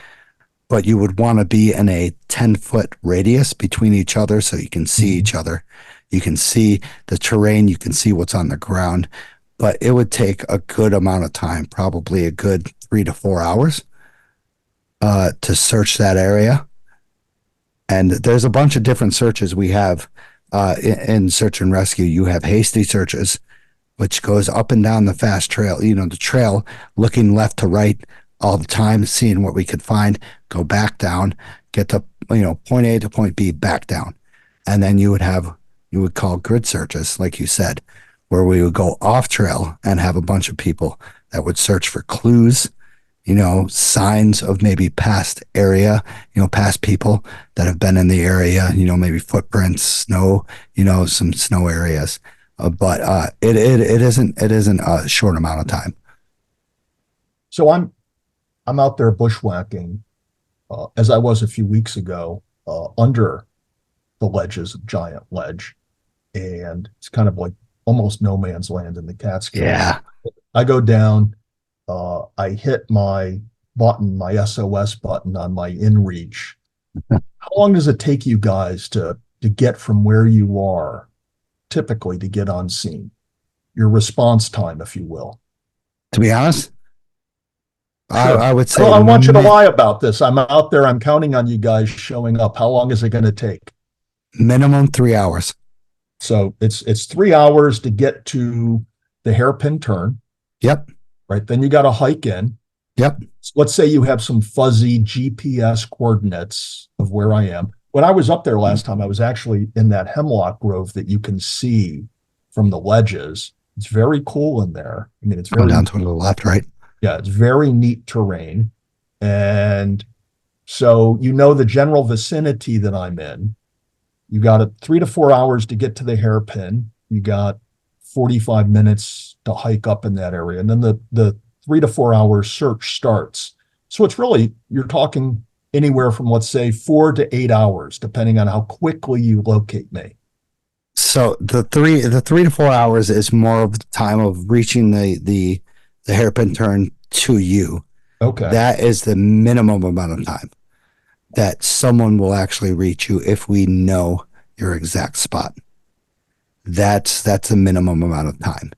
Speaker 6: but you would want to be in a 10-foot radius between each other so you can see each other. You can see the terrain, you can see what's on the ground, but it would take a good amount of time, probably a good 3 to 4 hours to search that area. And there's a bunch of different searches we have in search and rescue. You have hasty searches, which goes up and down the fast trail, the trail, looking left to right all the time, seeing what we could find, go back down, get to, point A to point B, back down. And then you would call grid searches, like you said, where we would go off trail and have a bunch of people that would search for clues, signs of maybe past area, past people that have been in the area, maybe footprints, snow, some snow areas. But it isn't a short amount of time.
Speaker 7: So I'm out there bushwhacking, as I was a few weeks ago, under the ledges of Giant Ledge, and it's kind of like almost no man's land in the Catskills.
Speaker 6: Yeah.
Speaker 7: I go down, I hit my button, my SOS button on my InReach. How long does it take you guys to get from where you are, typically, to get on scene? Your response time, if you will.
Speaker 6: To be honest,
Speaker 7: Sure.
Speaker 6: I would say.
Speaker 7: Well, I want you to lie about this. I'm out there. I'm counting on you guys showing up. How long is it going to take?
Speaker 6: Minimum 3 hours.
Speaker 7: So it's 3 hours to get to the hairpin turn.
Speaker 6: Yep.
Speaker 7: Right. Then you got to hike in.
Speaker 6: Yep.
Speaker 7: So let's say you have some fuzzy GPS coordinates of where I am. When I was up there last time, I was actually in that hemlock grove that you can see from the ledges. It's very cool in there. I mean, it's very
Speaker 6: down to the left, right?
Speaker 7: Yeah, it's very neat terrain. And so the general vicinity that I'm in. You got 3 to 4 hours to get to the hairpin. You got 45 minutes to hike up in that area. And then the 3 to 4 hour search starts. So it's really, you're talking anywhere from, let's say, 4 to 8 hours, depending on how quickly you locate me.
Speaker 6: So the 3 to 4 hours is more of the time of reaching the hairpin turn to you.
Speaker 7: Okay.
Speaker 6: That is the minimum amount of time that someone will actually reach you if we know your exact spot. That's the minimum amount of time.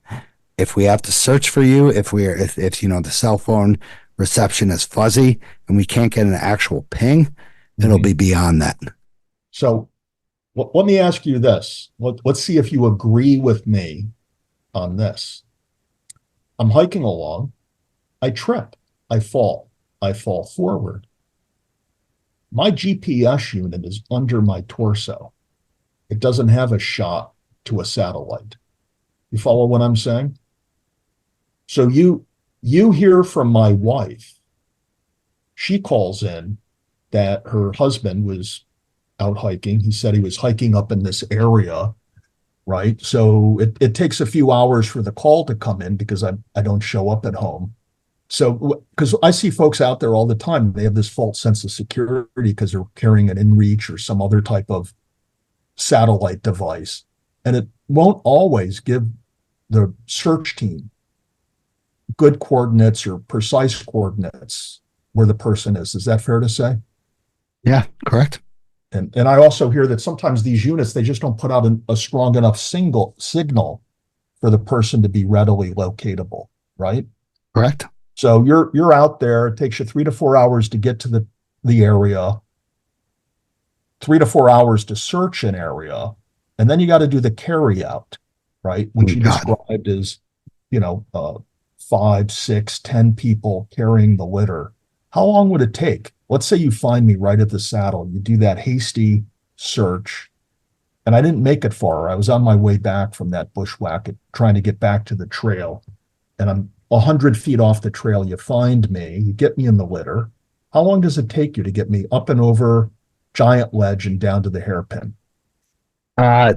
Speaker 6: If we have to search for you, if the cell phone reception is fuzzy and we can't get an actual ping, it'll be beyond that.
Speaker 7: So let me ask you this. Let's see if you agree with me on this. I'm hiking along. I trip. I fall forward. My GPS unit is under my torso. It doesn't have a shot to a satellite. You follow what I'm saying? So you hear from my wife. She calls in that her husband was out hiking. He said he was hiking up in this area, right? So it takes a few hours for the call to come in because I don't show up at home. So, because I see folks out there all the time, they have this false sense of security because they're carrying an InReach or some other type of satellite device. And it won't always give the search team good coordinates or precise coordinates where the person is. Is that fair to say?
Speaker 6: Yeah, correct.
Speaker 7: And I also hear that sometimes these units, they just don't put out a strong enough signal for the person to be readily locatable, right?
Speaker 6: Correct.
Speaker 7: So you're out there. It takes you 3 to 4 hours to get to the area, 3 to 4 hours to search an area, and then you got to do the carry out, right? Which you described as, 5, 6, 10 people carrying the litter. How long would it take? Let's say you find me right at the saddle. You do that hasty search, and I didn't make it far. I was on my way back from that bushwhack, trying to get back to the trail, and I'm 100 feet off the trail. You find me, you get me in the litter. How long does it take you to get me up and over Giant Ledge and down to the hairpin?
Speaker 6: I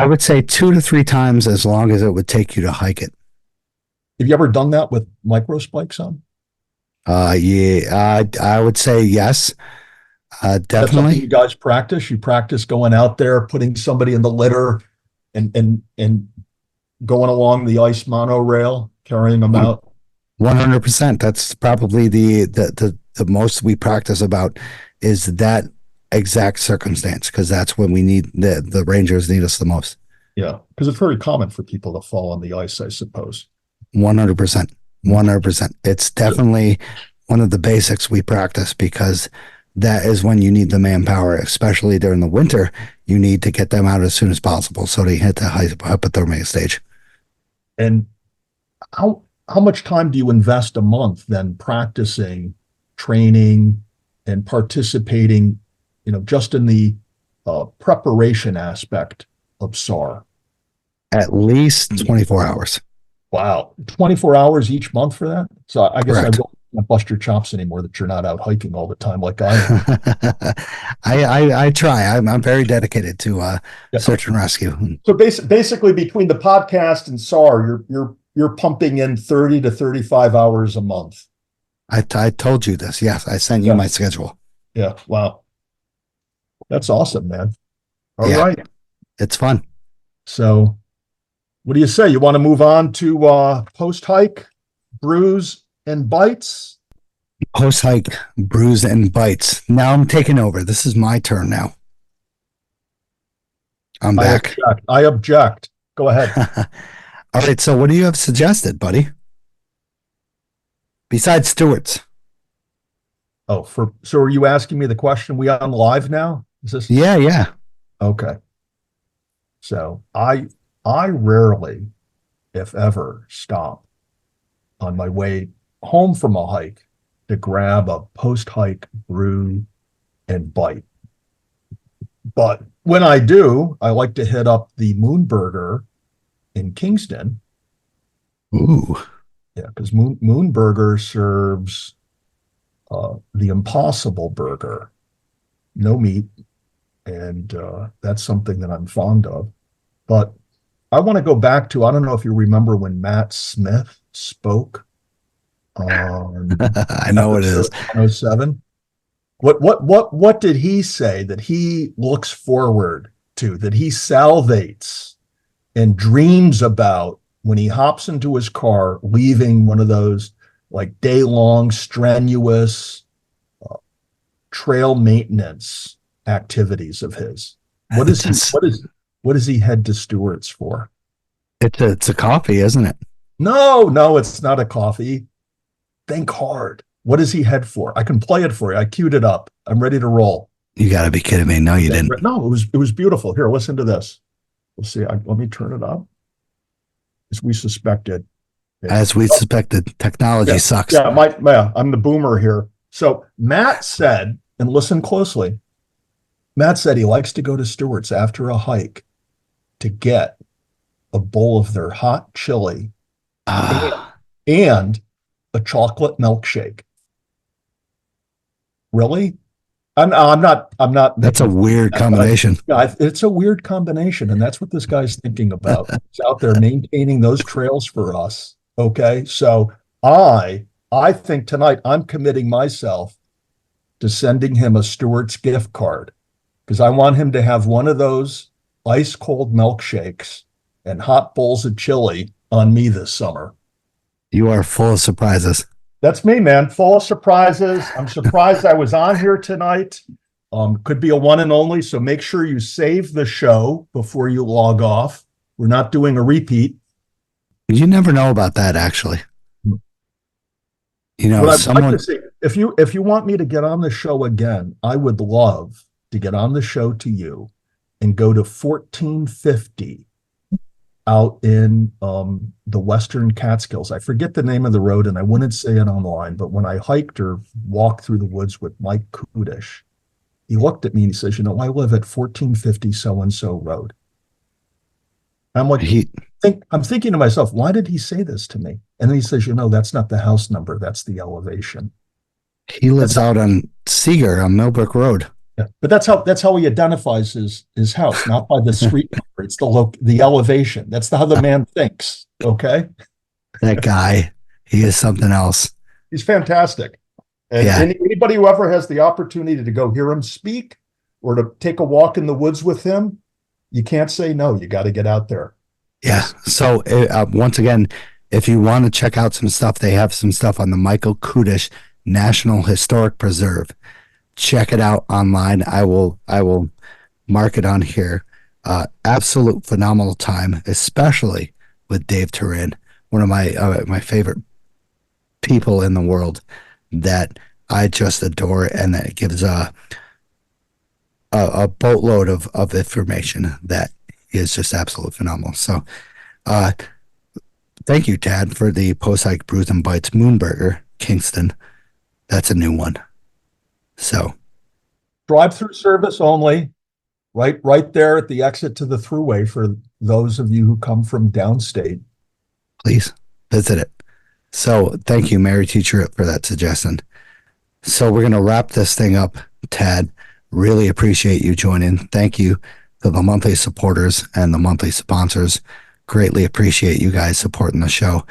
Speaker 6: would say 2 to 3 times as long as it would take you to hike it.
Speaker 7: Have you ever done that with micro spikes on?
Speaker 6: Yeah, I would say yes.
Speaker 7: That's
Speaker 6: Definitely.
Speaker 7: something you guys practice? You practice going out there, putting somebody in the litter and going along the ice monorail, carrying them out?
Speaker 6: 100%. That's probably the the most we practice about is that exact circumstance, because that's when we need the rangers need us the most.
Speaker 7: Yeah, because it's very common for people to fall on the ice, I suppose.
Speaker 6: 100%. 100%. It's definitely one of the basics we practice, because that is when you need the manpower, especially during the winter. You need to get them out as soon as possible so they hit the hypothermia stage.
Speaker 7: And how much time do you invest a month then practicing, training, and participating, just in the preparation aspect of SAR?
Speaker 6: At least 24 hours.
Speaker 7: Wow. 24 hours each month for that? So I guess
Speaker 6: Correct.
Speaker 7: I won't bust your chops anymore that you're not out hiking all the time like I am.
Speaker 6: I try. I'm very dedicated to search and rescue.
Speaker 7: So basically between the podcast and SAR, you're pumping in 30 to 35 hours a month.
Speaker 6: I told you this. Yes, I sent you my schedule.
Speaker 7: Yeah. Wow. That's awesome, man. All
Speaker 6: Yeah.
Speaker 7: right.
Speaker 6: It's fun.
Speaker 7: So what do you say? You want to move on to post-hike, brews, and bites?
Speaker 6: Post-hike, brews, and bites. Now I'm taking over. This is my turn now. I'm back.
Speaker 7: I object. Go ahead.
Speaker 6: All right, so what do you have suggested, buddy? Besides Stewart's.
Speaker 7: So are you asking me the question? We on live now? Is this?
Speaker 6: Yeah.
Speaker 7: Okay. So I rarely, if ever, stop on my way home from a hike to grab a post-hike brew and bite. But when I do, I like to hit up the Moonburger in Kingston.
Speaker 6: Ooh.
Speaker 7: Yeah, because Moonburger serves the Impossible Burger, no meat, and that's something that I'm fond of. But I want to go back to, I don't know if you remember when Matt Smith spoke on
Speaker 6: I know it is.
Speaker 7: 107. What did he say that he looks forward to, that he salivates and dreams about when he hops into his car, leaving one of those like day-long strenuous trail maintenance activities of his? What does he head to Stewart's for?
Speaker 6: It's a coffee, isn't it?
Speaker 7: No, it's not a coffee. Think hard. What does he head for? I can play it for you. I queued it up. I'm ready to roll.
Speaker 6: You got to be kidding me. No, you didn't.
Speaker 7: No, it was beautiful. Here, listen to this. We'll see. Let me turn it up. As we suspected.
Speaker 6: Technology sucks.
Speaker 7: Yeah, I'm the boomer here. So Matt said, and listen closely, Matt said he likes to go to Stewart's after a hike to get a bowl of their hot chili and a chocolate milkshake. Really? I'm not.
Speaker 6: That's a weird combination.
Speaker 7: It's a weird combination, and that's what this guy's thinking about. He's out there maintaining those trails for us. Okay, so I think tonight I'm committing myself to sending him a Stewart's gift card, because I want him to have one of those ice cold milkshakes and hot bowls of chili on me this summer.
Speaker 6: You are full of surprises.
Speaker 7: That's me, man. Full of surprises. I'm surprised I was on here tonight. Could be a one and only, so make sure you save the show before you log off. We're not doing a repeat.
Speaker 6: You never know about that, actually. You know,
Speaker 7: I'd like to see, if you want me to get on the show again, I would love to get on the show to you and go to 1450 out in the Western Catskills. I forget the name of the road, and I wouldn't say it online, but when I hiked or walked through the woods with Mike Kudish, he looked at me and he says, I live at 1450 so-and-so road. I'm like, I'm thinking to myself, why did he say this to me? And then he says, that's not the house number, that's the elevation.
Speaker 6: He lives out on Seeger on Millbrook Road.
Speaker 7: Yeah, but that's how he identifies his house, not by the street number. It's the elevation. That's how the man thinks. Okay.
Speaker 6: That guy, he is something else.
Speaker 7: He's fantastic. And anybody who ever has the opportunity to go hear him speak or to take a walk in the woods with him, you can't say no. You got to get out there.
Speaker 6: Yeah. So once again, if you want to check out some stuff, they have some stuff on the Michael Kudish National Historic Preserve. Check it out online. I will mark it on here. Absolute phenomenal time, especially with Dave Turin, one of my favorite people in the world that I just adore, and that gives a boatload of information that is just absolutely phenomenal. So, thank you, Tad, for the post-hike Brews and Bites Moonburger, Kingston. That's a new one. So,
Speaker 7: Drive-through service only, right there at the exit to the thruway for those of you who come from downstate.
Speaker 6: please visit it. So, thank you, Mary Teacher, for that suggestion. So, we're going to wrap this thing up, Tad. Really appreciate you joining. Thank you to the monthly supporters and the monthly sponsors. Greatly appreciate you guys supporting the show.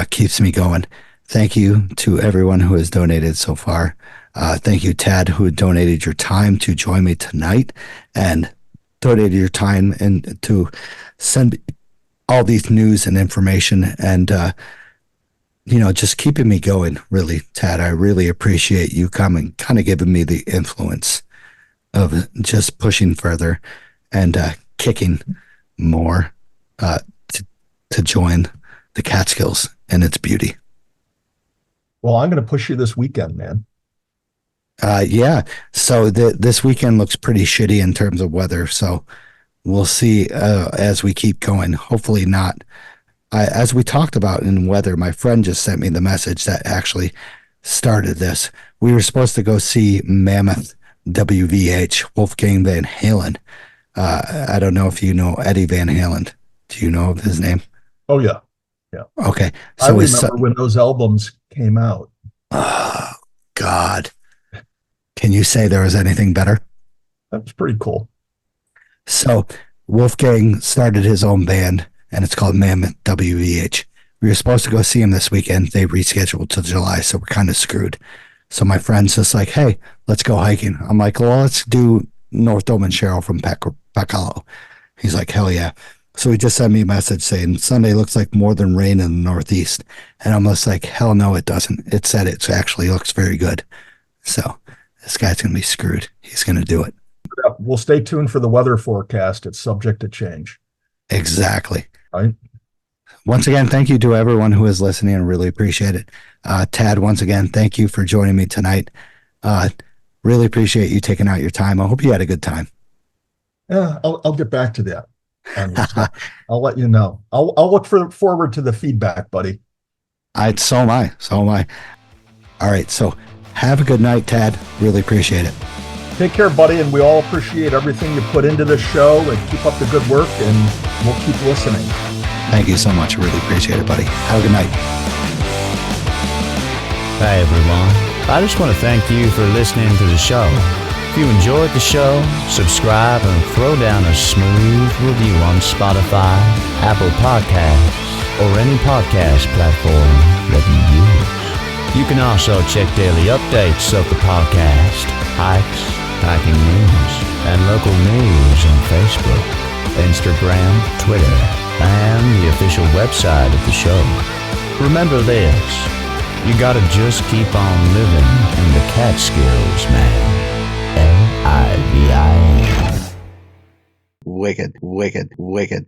Speaker 6: Keeps me going. Thank you to everyone who has donated so far. Thank you, Tad, who donated your time to join me tonight and donated your time and to send all these news and information and, just keeping me going, really, Tad. I really appreciate you coming, kind of giving me the influence of just pushing further and kicking more to join the Catskills and its beauty.
Speaker 7: Well, I'm going to push you this weekend, man.
Speaker 6: Yeah. So this weekend looks pretty shitty in terms of weather. So we'll see as we keep going. Hopefully not. As we talked about in weather, my friend just sent me the message that actually started this. We were supposed to go see Mammoth WVH, Wolfgang Van Halen. I don't know if you know Eddie Van Halen. Do you know of his name?
Speaker 7: Oh, yeah.
Speaker 6: Okay.
Speaker 7: I remember when those albums came out.
Speaker 6: Oh, God. Can you say there was anything better?
Speaker 7: That's pretty cool.
Speaker 6: So Wolfgang started his own band, and it's called Mammoth WVH. We were supposed to go see him this weekend. They rescheduled to July, so we're kind of screwed. So my friend's just like, hey, let's go hiking. I'm like, well, let's do North Dome and Cheryl from Pacalo. He's like, hell yeah. So he just sent me a message saying, Sunday looks like more than rain in the Northeast. And I'm just like, hell no, it doesn't. It said it actually looks very good. So this guy's going to be screwed. He's going to do it.
Speaker 7: We'll stay tuned for the weather forecast. It's subject to change.
Speaker 6: Exactly.
Speaker 7: Right.
Speaker 6: Once again, thank you to everyone who is listening. I really appreciate it. Tad, once again, thank you for joining me tonight. Really appreciate you taking out your time. I hope you had a good time.
Speaker 7: Yeah, I'll get back to that. I'll let you know. I'll look forward to the feedback, buddy.
Speaker 6: So am I. All right. So have a good night, Tad. Really appreciate it.
Speaker 7: Take care, buddy. And we all appreciate everything you put into this show, and keep up the good work, and we'll keep listening.
Speaker 6: Thank you so much. I really appreciate it, buddy. Have a good night.
Speaker 5: Hey everyone, I just want to thank you for listening to the show. If you enjoyed the show, subscribe and throw down a smooth review on Spotify, Apple Podcasts, or any podcast platform that you use. You can also check daily updates of the podcast, hikes, hiking news, and local news on Facebook, Instagram, Twitter, and the official website of the show. Remember this, you gotta just keep on living in the Catskills, man. Livin.
Speaker 6: Wicked.